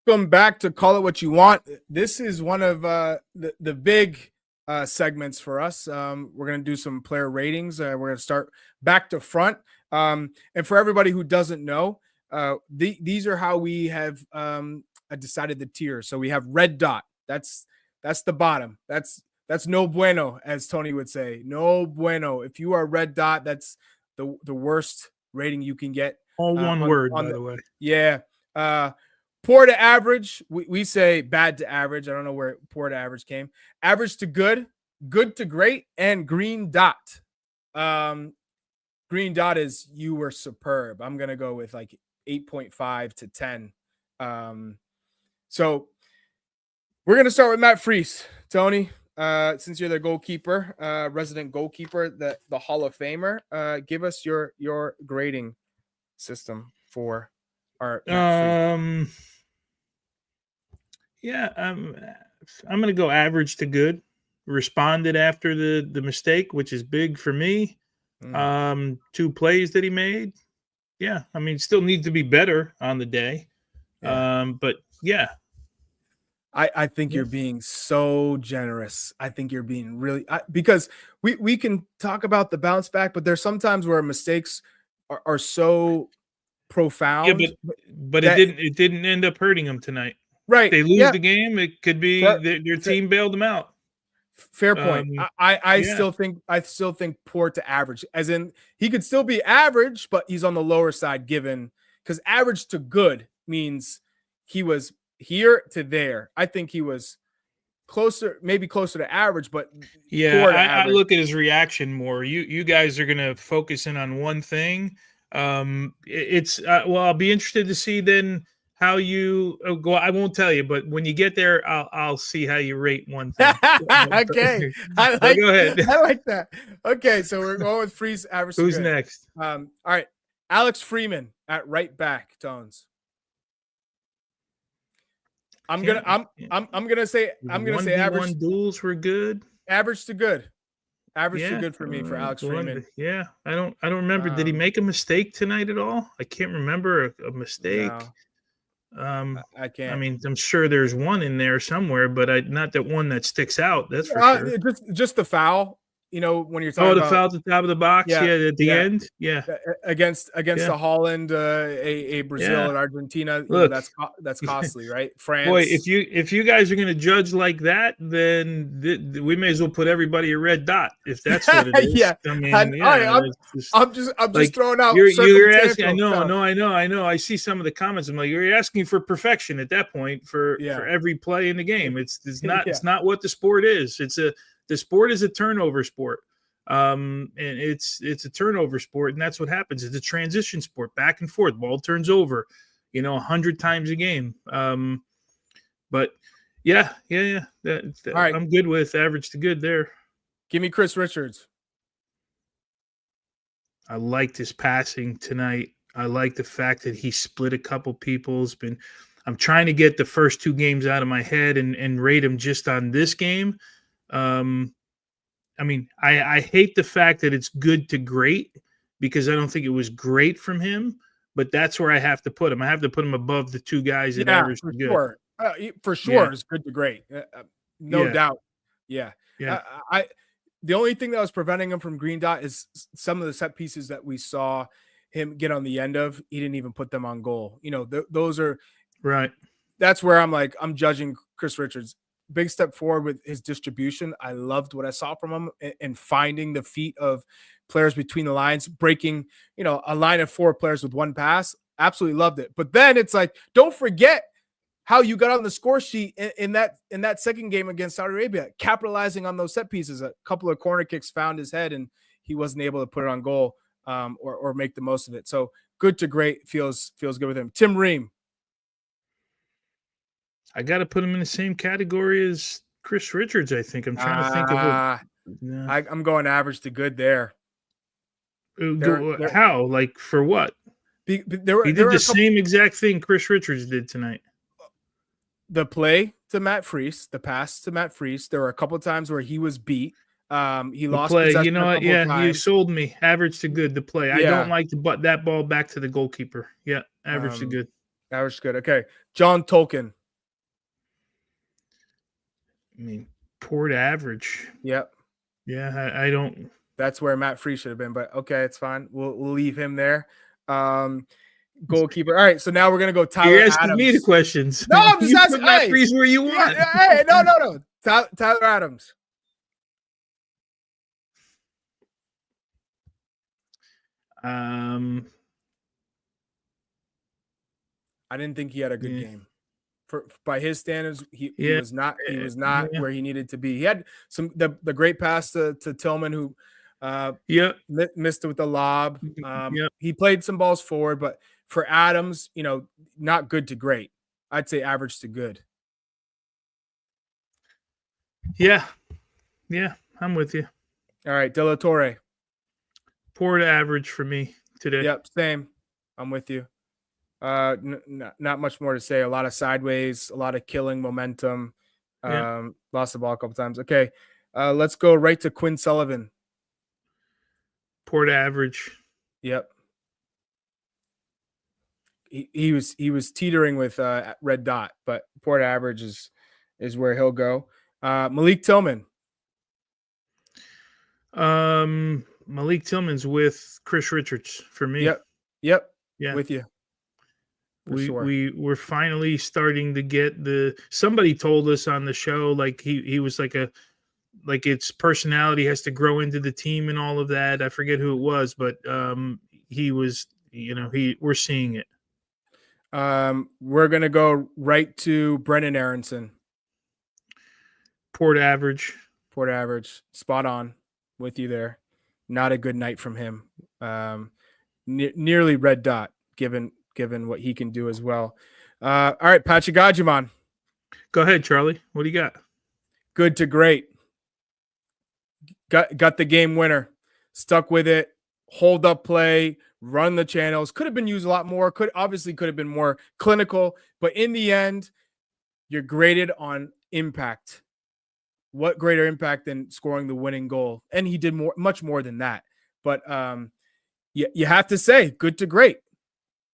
Welcome back to Call It What You Want. This is one of the big segments for us. We're going to do some player ratings. We're going to start back to front. And for everybody who doesn't know, these are how we have decided the tier. So we have red dot. That's the bottom. That's no bueno, as Tony would say. No bueno. If you are red dot, that's the worst rating you can get. All one word, by the way. Yeah. Poor to average. We say bad to average. I don't know where poor to average came. Average to good, good to great, and green dot. Green dot is you were superb. I'm gonna go with like 8.5 to 10. So we're gonna start with Matt Freese. Tony, since you're the goalkeeper, resident goalkeeper, the Hall of Famer, give us your grading system for our Matt Freese. Yeah, I'm gonna go average to good. Responded after the mistake, which is big for me. 2 plays that he made. Yeah, I mean, still needs to be better on the day. Yeah. But yeah. I think you're being so generous. I think you're being really because we can talk about the bounce back, but there's sometimes where mistakes are so profound. Yeah, but it didn't end up hurting them tonight. Right. They lose the game. It could be their team bailed them out. Fair point. I still think poor to average, as in he could still be average, but he's on the lower side given because average to good means he was here to there. I think he was maybe closer to average, but yeah, I look at his reaction more. You guys are gonna focus in on one thing. Well, I'll be interested to see then how you go. I won't tell you, but when you get there, I'll see how you rate one thing. Okay, go ahead. I like that. Okay, so we're going with Freeze average. Who's next? All right, Alex Freeman at right back. Tones. I'm gonna say average. Duels were good. Average to good. Average to good for me for Alex Freeman. Yeah, I don't remember. Did he make a mistake tonight at all? I can't remember a mistake. No. I can't. I mean, I'm sure there's one in there somewhere, but not that one that sticks out. That's for sure. Just the foul. You know, when you're talking about foul at the top of the box, at the end, against the Holland, a Brazil and Argentina. Look, that's costly, right? France. Boy, if you guys are going to judge like that, then we may as well put everybody a red dot if that's what it is. I mean, I'm just throwing out. You're asking. I know. I see some of the comments. I'm like, you're asking for perfection at that point for every play in the game. It's not what the sport is. The sport is a turnover sport, and it's a turnover sport, and that's what happens. It's a transition sport, back and forth. Ball turns over, 100 times a game. But yeah. All right. I'm good with average to good there. Give me Chris Richards. I liked his passing tonight. I like the fact that he split a couple people. I'm trying to get the first 2 games out of my head and rate him just on this game. I mean, I hate the fact that it's good to great because I don't think it was great from him, but that's where I have to put him. I have to put him above the 2 guys that average to good. Sure. For sure, it's good to great. No doubt. Yeah. The only thing that was preventing him from green dot is some of the set pieces that we saw him get on the end of. He didn't even put them on goal. Those are right. That's where I'm judging Chris Richards. Big step forward with his distribution. I loved what I saw from him and finding the feet of players between the lines, breaking, a line of 4 players with 1 pass. Absolutely loved it. But then it's like, don't forget how you got on the score sheet in that second game against Saudi Arabia, capitalizing on those set pieces. A couple of corner kicks found his head and he wasn't able to put it on goal or make the most of it. So good to great feels good with him. Tim Ream. I got to put him in the same category as Chris Richards, I think. I'm trying to think of I'm going average to good there. How? Like, for what? He did the same exact thing Chris Richards did tonight. The play to Matt Freese, the pass to Matt Freese, there were a couple of times where he was beat. He lost possession. You know what? Yeah, you sold me. Average to good, the play. I don't like to butt that ball back to the goalkeeper. Yeah, average to good. Average to good. Okay. John Tolkien. I mean, poor to average. Yep. Yeah, I don't. That's where Matt Freese should have been, but okay, it's fine. We'll leave him there. Goalkeeper. All right, so now we're gonna go Tyler You're asking Adams. me the questions. No, I'm just asking. Matt Freese where you want. Hey, no. Tyler Adams. I didn't think he had a good game. By his standards, he was not where he needed to be. He had the great pass to Tillman, who missed it with the lob. He played some balls forward, but for Adams, not good to great. I'd say average to good. Yeah, I'm with you. All right, De La Torre. Poor to average for me today. Yep, same. I'm with you. Not much more to say. A lot of sideways, a lot of killing momentum. Lost the ball a couple times. Okay, let's go right to Quinn Sullivan. Poor to average. Yep. He was teetering with red dot, but poor to average is where he'll go. Malik Tillman. Malik Tillman's with Chris Richards for me. Yep. Yeah. With you. We're finally starting to get somebody told us on the show, like he was like its personality has to grow into the team and all of that. I forget who it was, but he was, we're seeing it. We're going to go right to Brennan Aronson. Poor to average. Spot on with you there. Not a good night from him. Nearly red dot given what he can do as well. All right, Patrick Agyemang. Go ahead, Charlie. What do you got? Good to great. Got the game winner. Stuck with it. Hold up play. Run the channels. Could have been used a lot more. Could have been more clinical. But in the end, you're graded on impact. What greater impact than scoring the winning goal? And he did much more than that. But you have to say good to great.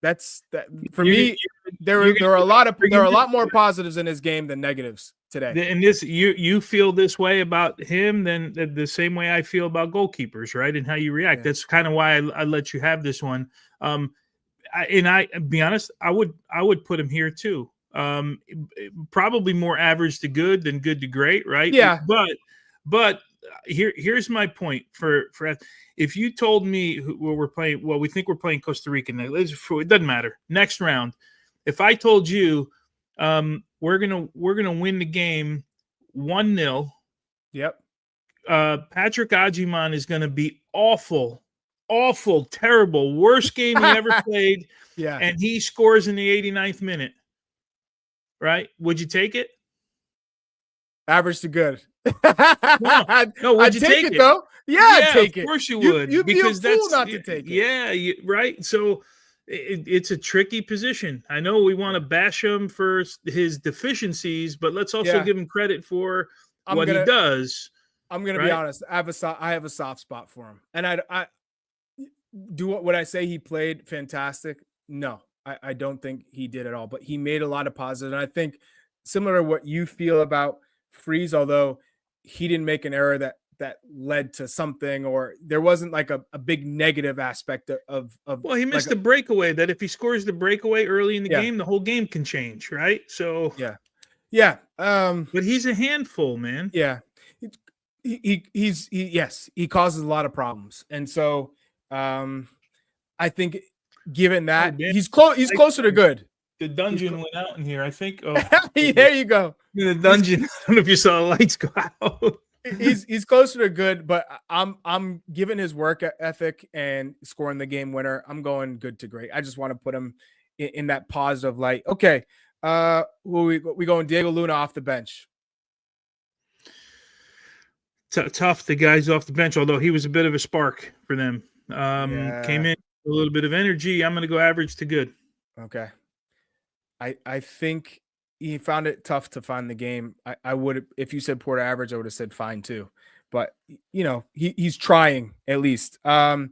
That's that for me. There are a lot more positives in his game than negatives today. And this you feel this way about him than the same way I feel about goalkeepers, right? And how you react. Yeah. That's kind of why I let you have this one. I be honest, I would put him here too. Probably more average to good than good to great, right? Yeah. But here's my point for if you told me we're playing, we think we're playing Costa Rica. It doesn't matter. Next round, if I told you we're gonna win the game 1-0. Yep. Patrick Agyemang is gonna be awful, terrible, worst game he ever played. Yeah. And he scores in the 89th minute. Right? Would you take it? Average to good. No, would you take it though? Yeah, I'd take it. Of course you would. You'd because be a fool that's not to take it. Yeah, right. So it's a tricky position. I know we want to bash him for his deficiencies, but let's also give him credit for what he does. I'm gonna be honest. I have a soft spot for him, and I would I say he played fantastic? No. I don't think he did at all, but he made a lot of positives. And I think similar to what you feel about Freeze, although he didn't make an error that led to something, or there wasn't like a big negative aspect of well, he missed the breakaway that if he scores the breakaway early in the game, the whole game can change, right? So yeah. But he's a handful, man. Yeah. He causes a lot of problems. And so I think given that he's closer to good. The dungeon went out in here, I think. Oh, there you go. The dungeon. I don't know if you saw the lights go out. he's closer to good, but I'm given his work ethic and scoring the game winner. I'm going good to great. I just want to put him in that positive light. Okay, we going Diego Luna off the bench. Tough. The guys off the bench, although he was a bit of a spark for them. Came in. A little bit of energy. I'm going to go average to good. Okay. I think he found it tough to find the game. I would, if you said poor to average, I would have said fine too. But he's trying at least. Then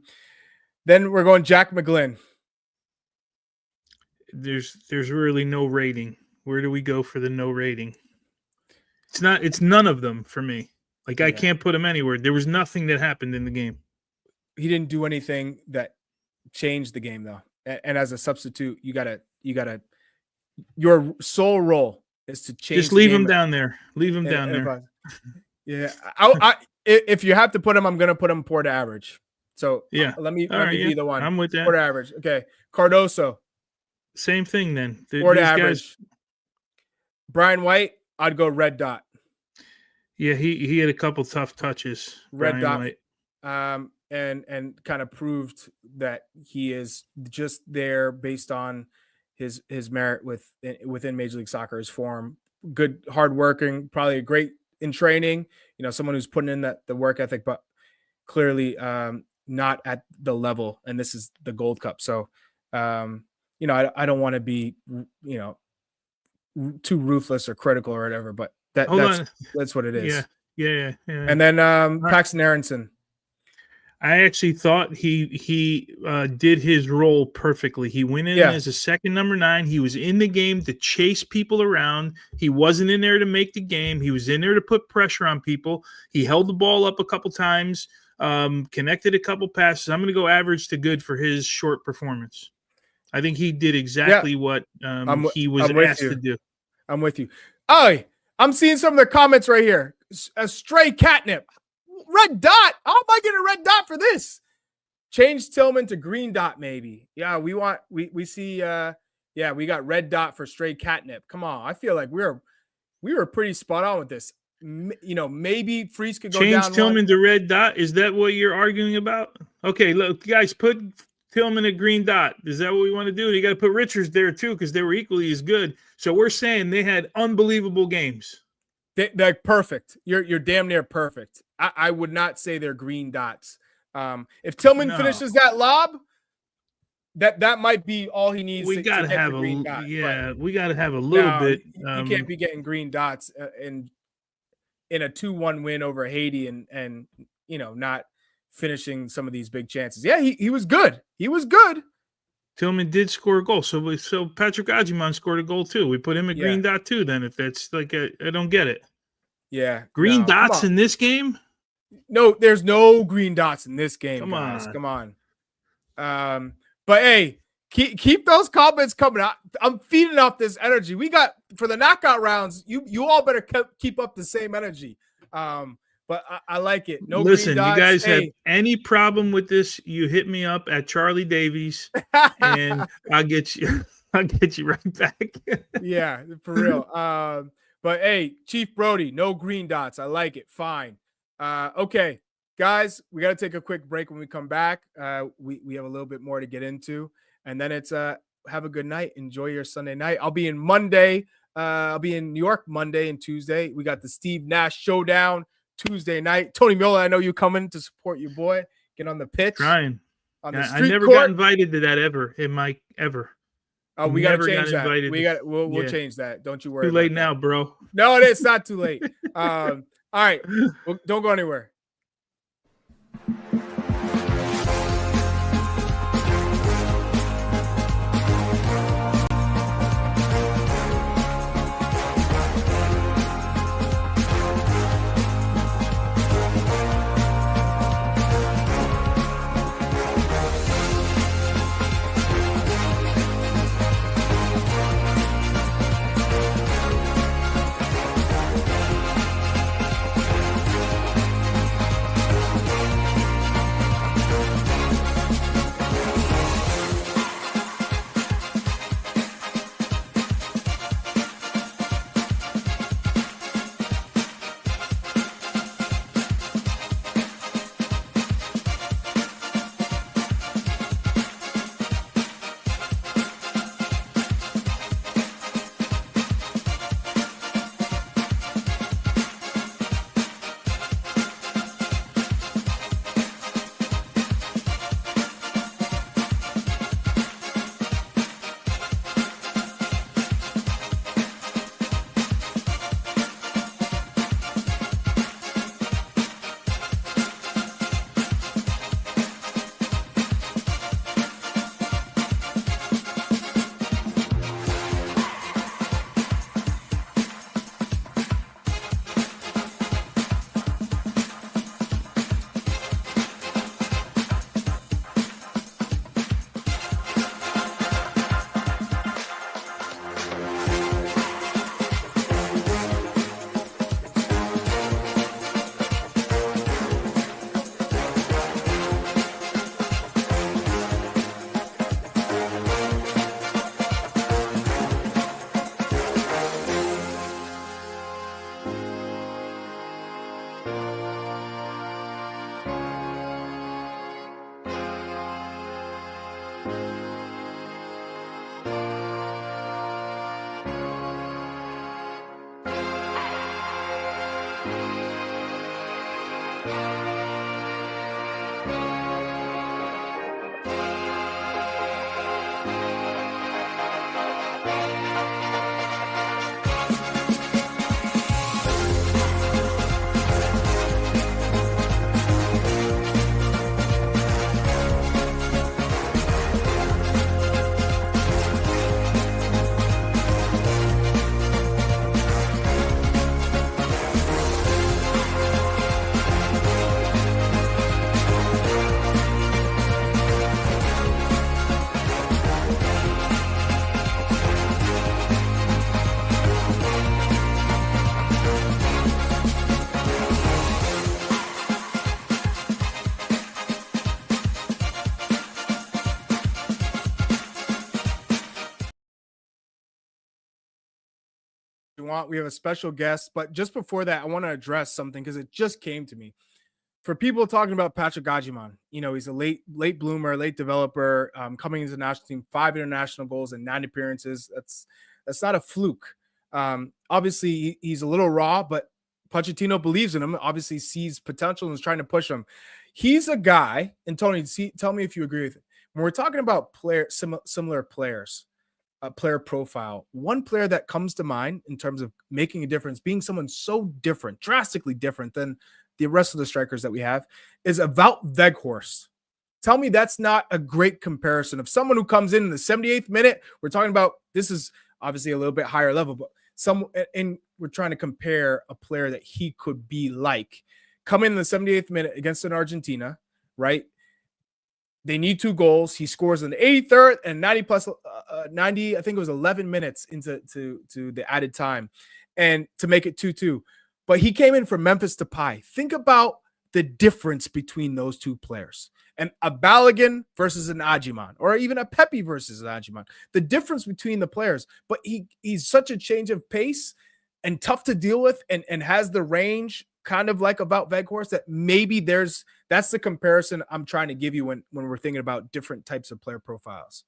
we're going Jack McGlynn. There's really no rating. Where do we go for the no rating? It's none of them for me. Like I can't put him anywhere. There was nothing that happened in the game. He didn't do anything that changed the game though. And as a substitute, you gotta your sole role is to change. Just leave him down there. Leave him down there. Yeah. If you have to put him, I'm gonna put him poor to average. So let me be the one. I'm with that. Poor to average. Okay. Cardoso. Same thing then. Or the These average. guys, Brian White, I'd go red dot. yeah, he had a couple tough touches. Red Brian dot. White. And kind of proved that he is just there based on his merit within Major League Soccer, his form, good, hardworking, probably great in training. You know, someone who's putting in the work ethic, but clearly not at the level. And this is the Gold Cup, so you know, I don't want to be, you know, too ruthless or critical or whatever, but that's what it is. Yeah. And then Paxton Aronson. I actually thought he did his role perfectly. He went in as a second number 9. He was in the game to chase people around. He wasn't in there to make the game. He was in there to put pressure on people. He held the ball up a couple times, connected a couple passes. I'm going to go average to good for his short performance. I think he did exactly what he was asked to do. I'm with you. Oh, I'm seeing some of the comments right here. A stray catnip. Red dot. How am I getting a red dot for this? Change Tillman to green dot, maybe. Yeah, we see we got red dot for stray catnip. Come on. I feel like we were pretty spot on with this. You know, maybe Freeze could go down. Change Tillman to red dot. Is that what you're arguing about? Okay, look, guys, put Tillman a green dot. Is that what we want to do? You got to put Richards there too, because they were equally as good. So we're saying they had unbelievable games. They're perfect. You're damn near perfect. I would not say they're green dots. If Tillman finishes that lob, that might be all he needs. We got to have green dot. Yeah, we got to have a little bit. You can't be getting green dots in a 2-1 win over Haiti and you know, not finishing some of these big chances. Yeah, he was good. He was good. Tillman did score a goal. So Patrick Agyemang scored a goal too. We put him at green dot too. Then if that's like I don't get it. Yeah, green dots in this game. No, there's no green dots in this game. Come on. But hey, keep those comments coming out. I'm feeding off this energy. We got for the knockout rounds. You all better keep up the same energy. But I like it. No, listen, green dots. You guys have any problem with this? You hit me up at Charlie Davies, and I'll get you. I'll get you right back. Yeah, for real. But hey, Chief Brody, no green dots. I like it. Fine. Okay, guys, we got to take a quick break. When we come back, we have a little bit more to get into, and then it's have a good night. Enjoy your Sunday night. I'll be in Monday. I'll be in New York Monday and Tuesday. We got the Steve Nash Showdown Tuesday night. Tony Miller, I know you coming to support your boy. Get on the pitch. Trying. On the I never got invited to that ever in my ever. Oh, we got to change that. We'll change that. Don't you worry. Too late now, bro. No, it's not too late. All right. Well, don't go anywhere. We have a special guest, but just before that, I want to address something because it just came to me. For people talking about Patrick Agyemang, he's a late bloomer, late developer, coming into the national team, 5 international goals and 9 appearances. That's not a fluke. Obviously, he's a little raw, but Pochettino believes in him. Obviously, sees potential and is trying to push him. He's a guy, and Tony, tell me if you agree with it. When we're talking about similar players, player profile, one player that comes to mind in terms of making a difference, being someone so different, drastically different than the rest of the strikers that we have, is Wout Weghorst. Tell me that's not a great comparison of someone who comes in the 78th minute. We're talking about, this is obviously a little bit higher level, but and we're trying to compare a player that he could be like. Come in the 78th minute against an Argentina, right? They need 2 goals. He scores in the 83rd and 90 plus 90. I think it was 11 minutes into the added time, and to make it 2-2. But he came in from Memphis Depay. Think about the difference between those 2 players, and a Balogun versus an Agyemang, or even a Pepe versus an Agyemang. The difference between the players, but he's such a change of pace and tough to deal with, and has the range kind of like about Weghorst, that maybe that's the comparison I'm trying to give you when we're thinking about different types of player profiles.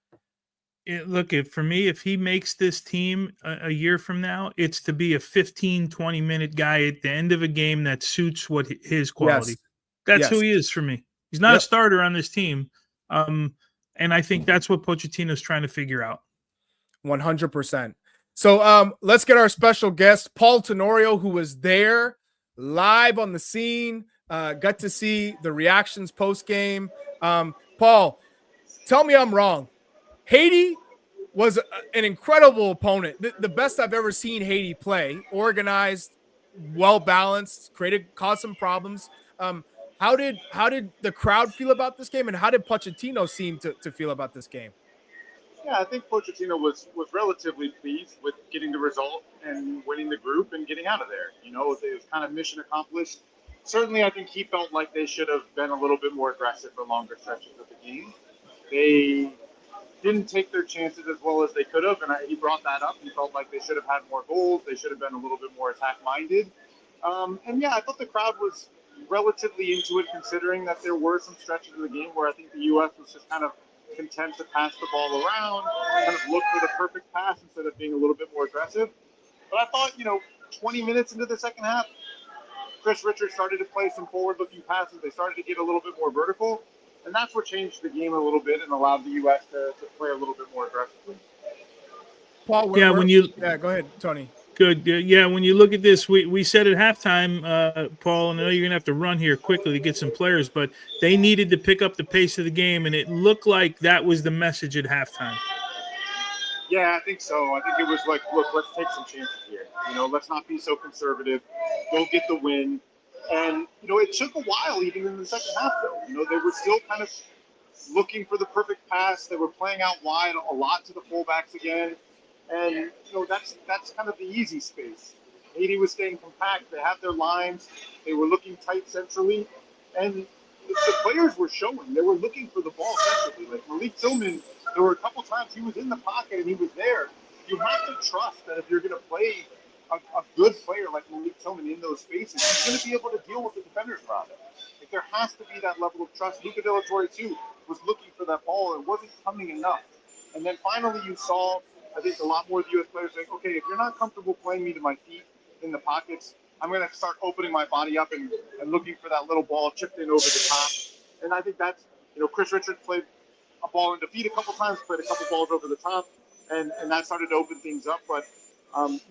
Look, for me, if he makes this team a year from now, it's to be a 15, 20-minute guy at the end of a game that suits what his quality. Yes. That's who he is for me. He's not a starter on this team. And I think that's what Pochettino's trying to figure out. 100%. So let's get our special guest, Paul Tenorio, who was there live on the scene, got to see the reactions post-game. Paul, tell me I'm wrong. Haiti was an incredible opponent, the best I've ever seen Haiti play. Organized, well-balanced, caused some problems. How did the crowd feel about this game, and how did Pochettino seem to feel about this game? Yeah, I think Pochettino was relatively pleased with getting the result and winning the group and getting out of there. It was kind of mission accomplished. Certainly, I think he felt like they should have been a little bit more aggressive for longer stretches of the game. They didn't take their chances as well as they could have, and he brought that up. He felt like they should have had more goals. They should have been a little bit more attack-minded. And yeah, I thought the crowd was relatively into it, considering that there were some stretches of the game where I think the U.S. was just kind of content to pass the ball around, kind of look for the perfect pass instead of being a little bit more aggressive. But I thought, 20 minutes into the second half, Chris Richards started to play some forward-looking passes. They started to get a little bit more vertical. And that's what changed the game a little bit and allowed the U.S. to play a little bit more aggressively. Paul, go ahead, Tony. Good. Yeah, when you look at this, we said at halftime, Paul, and I know you're going to have to run here quickly to get some players, but they needed to pick up the pace of the game, and it looked like that was the message at halftime. Yeah, I think so. I think it was like, look, let's take some chances here. Let's not be so conservative. Go get the win. And, it took a while even in the second half, though. They were still kind of looking for the perfect pass. They were playing out wide a lot to the fullbacks again. And, that's kind of the easy space. Haiti was staying compact. They had their lines. They were looking tight centrally. And the players were showing. They were looking for the ball centrally. Like Malik Tillman, there were a couple times he was in the pocket and he was there. You have to trust that if you're going to play a good player like Malik Tillman in those spaces, he's going to be able to deal with the defenders around him. If there has to be that level of trust. Luca De La Torre, too, was looking for that ball. It wasn't coming enough. And then finally you saw, I think, a lot more of the U.S. players saying, okay, if you're not comfortable playing me to my feet in the pockets, I'm going to start opening my body up and looking for that little ball chipped in over the top. And I think that's, Chris Richards played a ball in defeat a couple times, played a couple balls over the top, and that started to open things up. But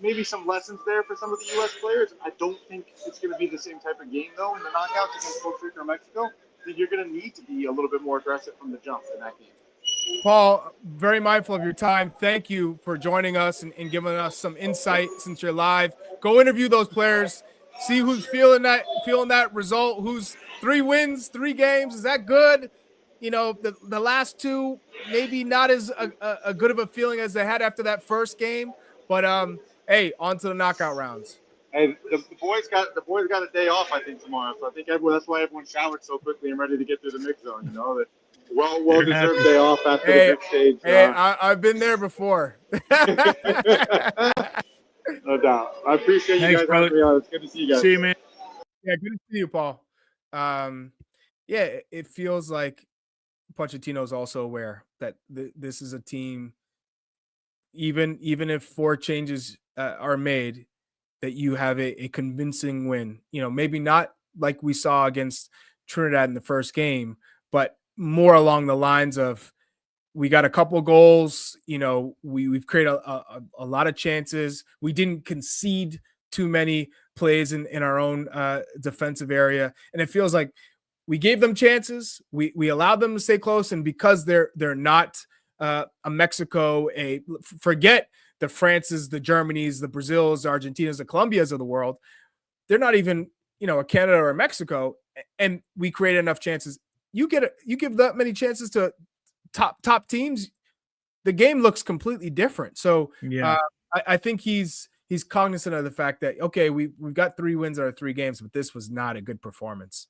maybe some lessons there for some of the U.S. players. I don't think it's going to be the same type of game, though, in the knockouts against Costa Rica or Mexico. I think you're going to need to be a little bit more aggressive from the jump in that game. Paul, very mindful of your time. Thank you for joining us and giving us some insight since you're live. Go interview those players. See who's feeling that result. Who's 3 wins, 3 games. Is that good? The last 2, maybe not as a good of a feeling as they had after that first game. But hey, on to the knockout rounds. Hey, the boys got a day off, I think, tomorrow. So I think that's why everyone showered so quickly and ready to get through the mix zone. That well-deserved day off after the big stage. Hey, I've been there before. No doubt. I appreciate you Thanks, guys brother. having me on. It's good to see you guys. See you, man. Yeah, good to see you, Paul. Yeah, it feels like Pochettino is also aware that this is a team. Even if 4 changes are made, that you have a convincing win. Maybe not like we saw against Trinidad in the first game, but more along the lines of we got a couple goals. We've created a lot of chances. We didn't concede too many plays in our own defensive area, and it feels like we gave them chances. We allowed them to stay close, and because they're not a Mexico, forget the Frances, the Germanys, the Brazils, the Argentinas, the Colombias of the world. They're not even a Canada or a Mexico, and we create enough chances. You give that many chances to top teams, the game looks completely different. So Yeah. I think he's cognizant of the fact that, okay, we've got 3 wins out of 3 games, but this was not a good performance.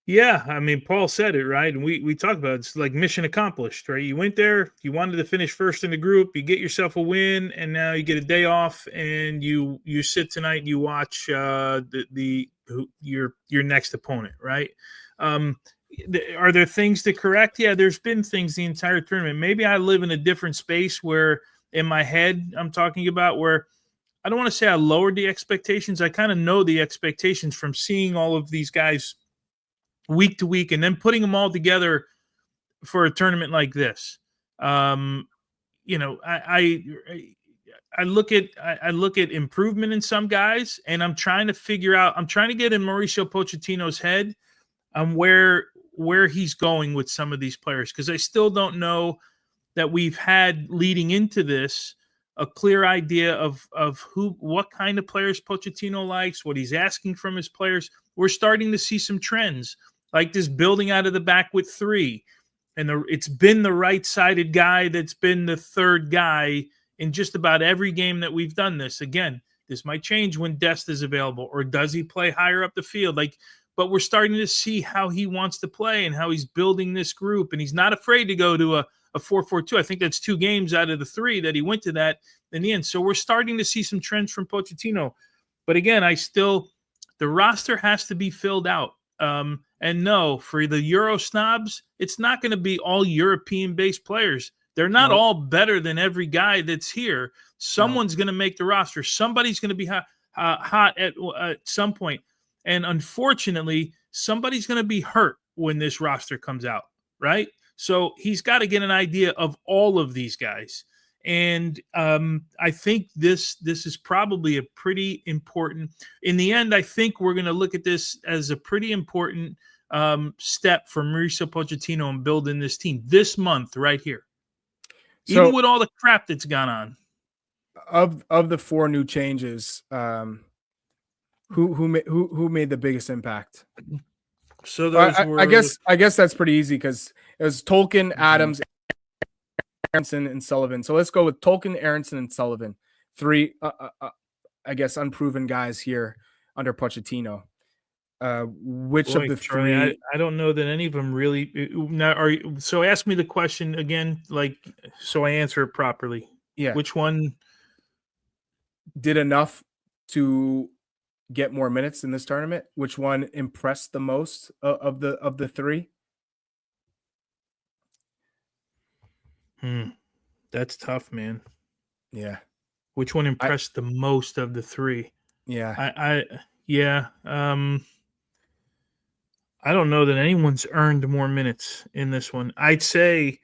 Yeah, I mean, Paul said it, right? And we talked about it. It's like mission accomplished, right? You went there, you wanted to finish first in the group, you get yourself a win, and now you get a day off, and you sit tonight and you watch your next opponent, right? Are there things to correct? Yeah, there's been things the entire tournament. Maybe I live in a different space where in my head I'm talking about where I don't want to say I lowered the expectations. I kind of know the expectations from seeing all of these guys week to week and then putting them all together for a tournament like this. I look at improvement in some guys, and I'm trying to figure out. I'm trying to get in Mauricio Pochettino's head on where he's going with some of these players, because I still don't know that we've had leading into this a clear idea of what kind of players Pochettino likes, what he's asking from his players. We're starting to see some trends like this building out of the back with 3. And it's been the right-sided guy that's been the third guy in just about every game that we've done this. Again, this might change when Dest is available, or does he play higher up the field? But we're starting to see how he wants to play and how he's building this group. And he's not afraid to go to a 4-4-2. I think that's 2 games out of the 3 that he went to that in the end. So we're starting to see some trends from Pochettino. But again, the roster has to be filled out. And no, for the Euro snobs, it's not going to be all European-based players. They're not all better than every guy that's here. Someone's going to make the roster. Somebody's going to be hot at some point. And unfortunately, somebody's going to be hurt when this roster comes out, right? So he's got to get an idea of all of these guys. And I think this is probably a pretty important – in the end, I think we're going to look at this as a pretty important step for Mauricio Pochettino in building this team this month right here. So, even with all the crap that's gone on. Of the 4 new changes, who made the biggest impact? So those were, I guess that's pretty easy because it was Tolkien, Adams, Aronson, and Sullivan. So let's go with Tolkien, Aronson, and Sullivan. 3, I guess, unproven guys here under Pochettino. Which of the Charlie, 3? I don't know that any of them really. Now, so ask me the question again, so I answer it properly. Yeah. Which one did enough to get more minutes in this tournament? Which one impressed the most of the 3? That's tough, man. Yeah. Which one impressed the most of the 3? Yeah. I don't know that anyone's earned more minutes in this one. I'd say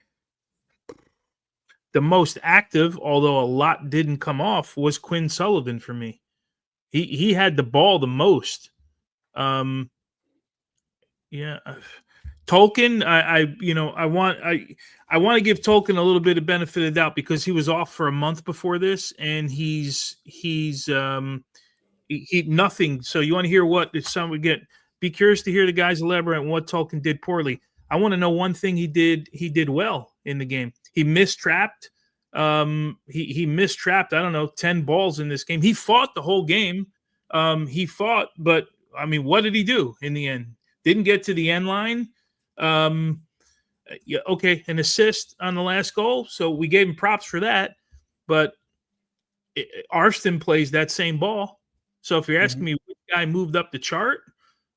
the most active, although a lot didn't come off, was Quinn Sullivan for me. He had the ball the most. Tolkien, I want to give Tolkien a little bit of benefit of the doubt because he was off for a month before this, and he's nothing. So you want to hear what some would get. Be curious to hear the guys elaborate on what Tolkien did poorly. I want to know one thing he did well in the game. He mistrapped. He mistrapped, I don't know, 10 balls in this game. He fought the whole game. But I mean, what did he do in the end? Didn't get to the end line. An assist on the last goal. So we gave him props for that. But Arston plays that same ball. So if you're asking me which guy moved up the chart,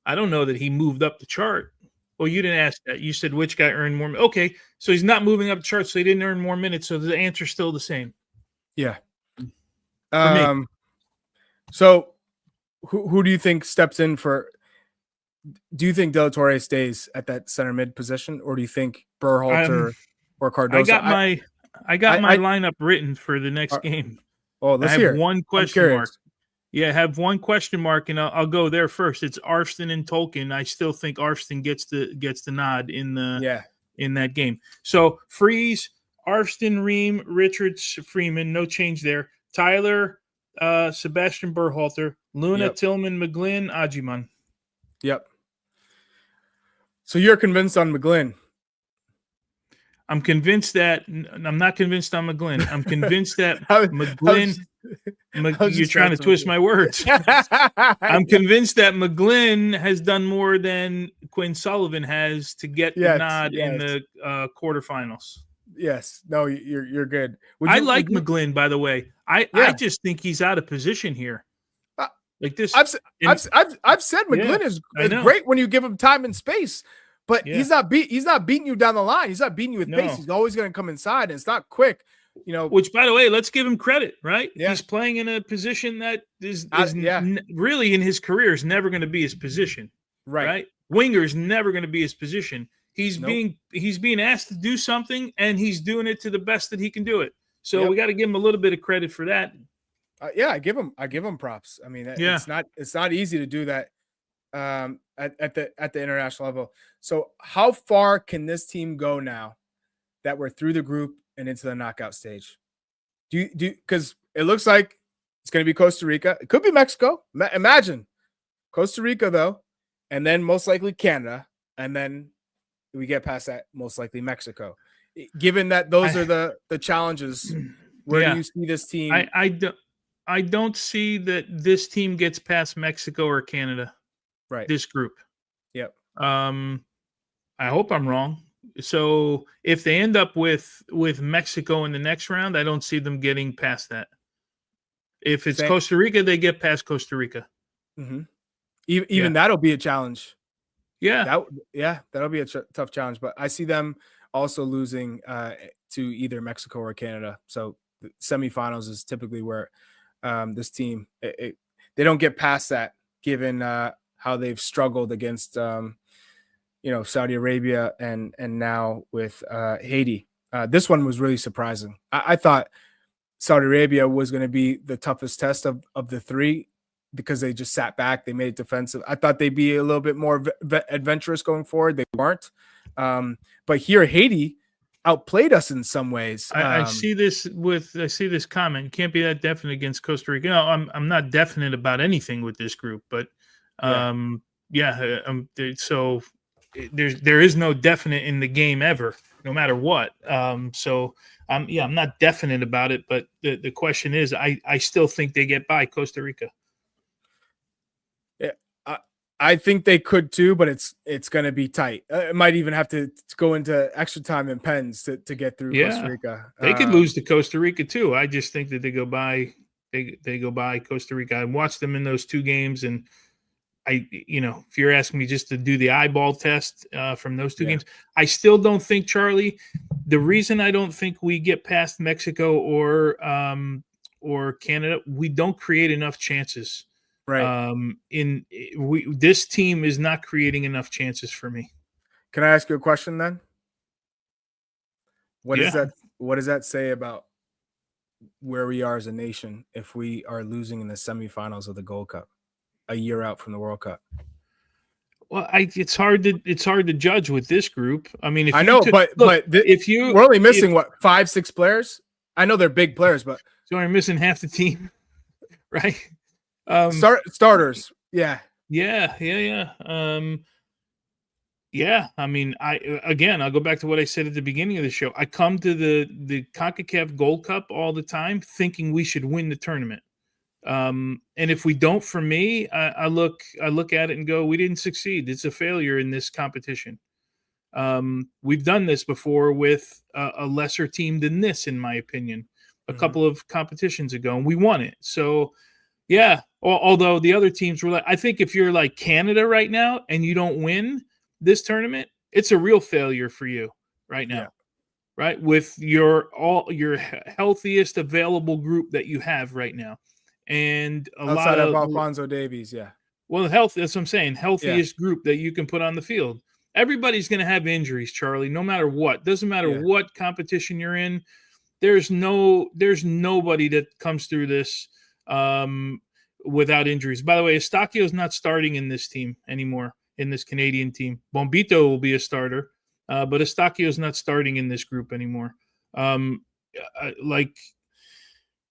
I don't know that he moved up the chart. Well, you didn't ask that. You said which guy earned more. Okay, so he's not moving up the chart, so he didn't earn more minutes. So the answer's still the same. Yeah. For me. So who do you think steps in for? Do you think De La Torre stays at that center mid position, or do you think Berhalter or Cardoso? I got my lineup written for the next game. Oh, let's I hear have it. one question mark. Yeah, I have one question mark, and I'll go there first. It's Arston and Tolkien. I still think Arston gets the nod in that game. So Freeze, Arston, Ream, Richards, Freeman, no change there. Tyler, Sebastian Berhalter, Luna, Tillman, McGlynn, Agyemang. Yep. So you're convinced on McGlynn? I'm convinced that I'm not convinced on McGlynn. I'm convinced that McGlynn. You're trying to twist my words. I'm convinced that McGlynn has done more than Quinn Sullivan has to get the nod in the quarterfinals. Yes. No, you're good. I like McGlynn, by the way. I just think he's out of position here. Like this, I've said McGlynn is great when you give him time and space, but he's not beating you down the line. He's not beating you with pace. He's always going to come inside, and it's not quick. Which, by the way, let's give him credit, right? Yeah. He's playing in a position that is really in his career is never going to be his position, right? Winger is never going to be his position. He's being asked to do something, and he's doing it to the best that he can do it. So we got to give him a little bit of credit for that. I give him props. I mean, it's not easy to do that at the international level. So how far can this team go now that we're through the group and into the knockout stage? Because it looks like it's going to be Costa Rica. It could be Mexico. Imagine Costa Rica though, and then most likely Canada, and then we get past that, most likely Mexico. Given that those are the challenges, where do you see this team? I don't see that this team gets past Mexico or Canada. Right. This group. Yep. I hope I'm wrong. So if they end up with Mexico in the next round, I don't see them getting past that. If it's Costa Rica, they get past Costa Rica. Mm-hmm. Even that'll be a challenge. Yeah. That'll be a tough challenge. But I see them also losing to either Mexico or Canada. So the semifinals is typically where this team they don't get past that, given how they've struggled against Saudi Arabia and now with Haiti. This one was really surprising. I thought Saudi Arabia was going to be the toughest test of the three because they just sat back. They made it defensive. I thought they'd be a little bit more adventurous going forward. They weren't. But here, Haiti outplayed us in some ways. I see this comment. You can't be that definite against Costa Rica. No, I'm not definite about anything with this group, but so there is no definite in the game ever, no matter what. I'm not definite about it, but the question is, I still think they get by Costa Rica. I think they could too, but it's going to be tight. It might even have to go into extra time and pens to get through Costa Rica. They could lose to Costa Rica too. I just think that they go by. They go by Costa Rica. I watched them in those two games, and if you're asking me just to do the eyeball test from those two games, I still don't think, Charlie. The reason I don't think we get past Mexico or Canada, we don't create enough chances. Right. This team is not creating enough chances for me. Can I ask you a question then? What does that say about where we are as a nation if we are losing in the semifinals of the Gold Cup a year out from the World Cup? Well, it's hard to judge with this group. I mean, we're only missing 5-6 players. I know they're big players, but so we're missing half the team, right? Starters. Yeah. I mean, I'll go back to what I said at the beginning of the show. I come to the Concacaf Gold Cup all the time thinking we should win the tournament. And if we don't, for me, I look at it and go, we didn't succeed. It's a failure in this competition. We've done this before with a lesser team than this, in my opinion. a couple of competitions ago, and we won it. So, yeah. Although the other teams were like, I think if you're like Canada right now and you don't win this tournament, it's a real failure for you right now, right? With your healthiest available group that you have right now, and outside of Alphonso Davies, well, that's what I'm saying. Healthiest group that you can put on the field. Everybody's going to have injuries, Charlie, no matter what. Doesn't matter what competition you're in. There's nobody that comes through this without injuries. By the way, Eustachio's not starting in this team anymore, in this Canadian team. Bombito will be a starter, but Eustachio's not starting in this group anymore. But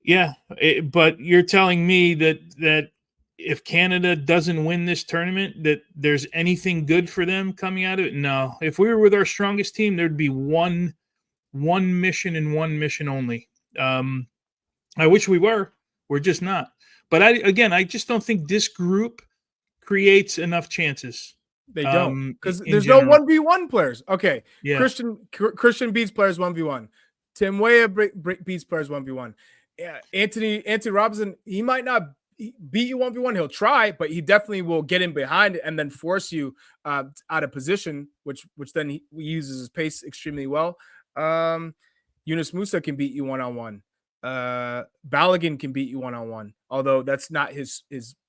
you're telling me that if Canada doesn't win this tournament, that there's anything good for them coming out of it? No. If we were with our strongest team, there'd be one mission and one mission only. I wish we were. We're just not. But I just don't think this group creates enough chances. They don't, because there's no 1v1 players. Okay, yeah. Christian beats players 1v1. Tim Weah beats players 1v1. Yeah, Anthony Robinson, he might not beat you 1v1. He'll try, but he definitely will get in behind and then force you out of position, which then he uses his pace extremely well. Yunus Musa can beat you one-on-one. Balogun can beat you one-on-one, although that's not his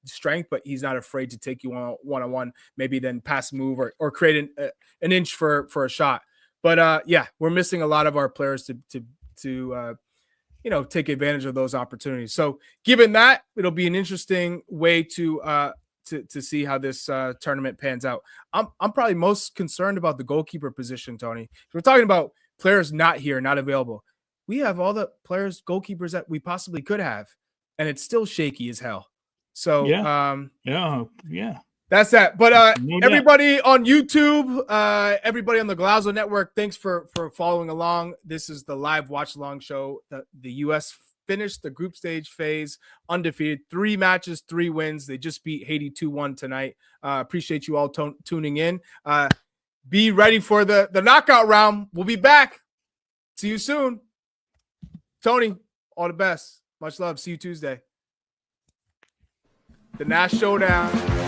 strength, but he's not afraid to take you one-on-one, maybe then pass move or create an inch for a shot. But we're missing a lot of our players to take advantage of those opportunities. So given that, it'll be an interesting way to see how this tournament pans out. I'm probably most concerned about the goalkeeper position, Tony. We're talking about players not here, not available. We have all the goalkeepers that we possibly could have, and it's still shaky as hell. So that's that. But everybody on YouTube, everybody on the Galazzo Network, thanks for following along. This is the live watch along show. The U.S. finished the group stage phase undefeated, 3 matches, 3 wins. They just beat Haiti 2-1 tonight. Appreciate you all tuning in. Be ready for the knockout round. We'll be back. See you soon. Tony, all the best. Much love. See you Tuesday. The Nash Showdown.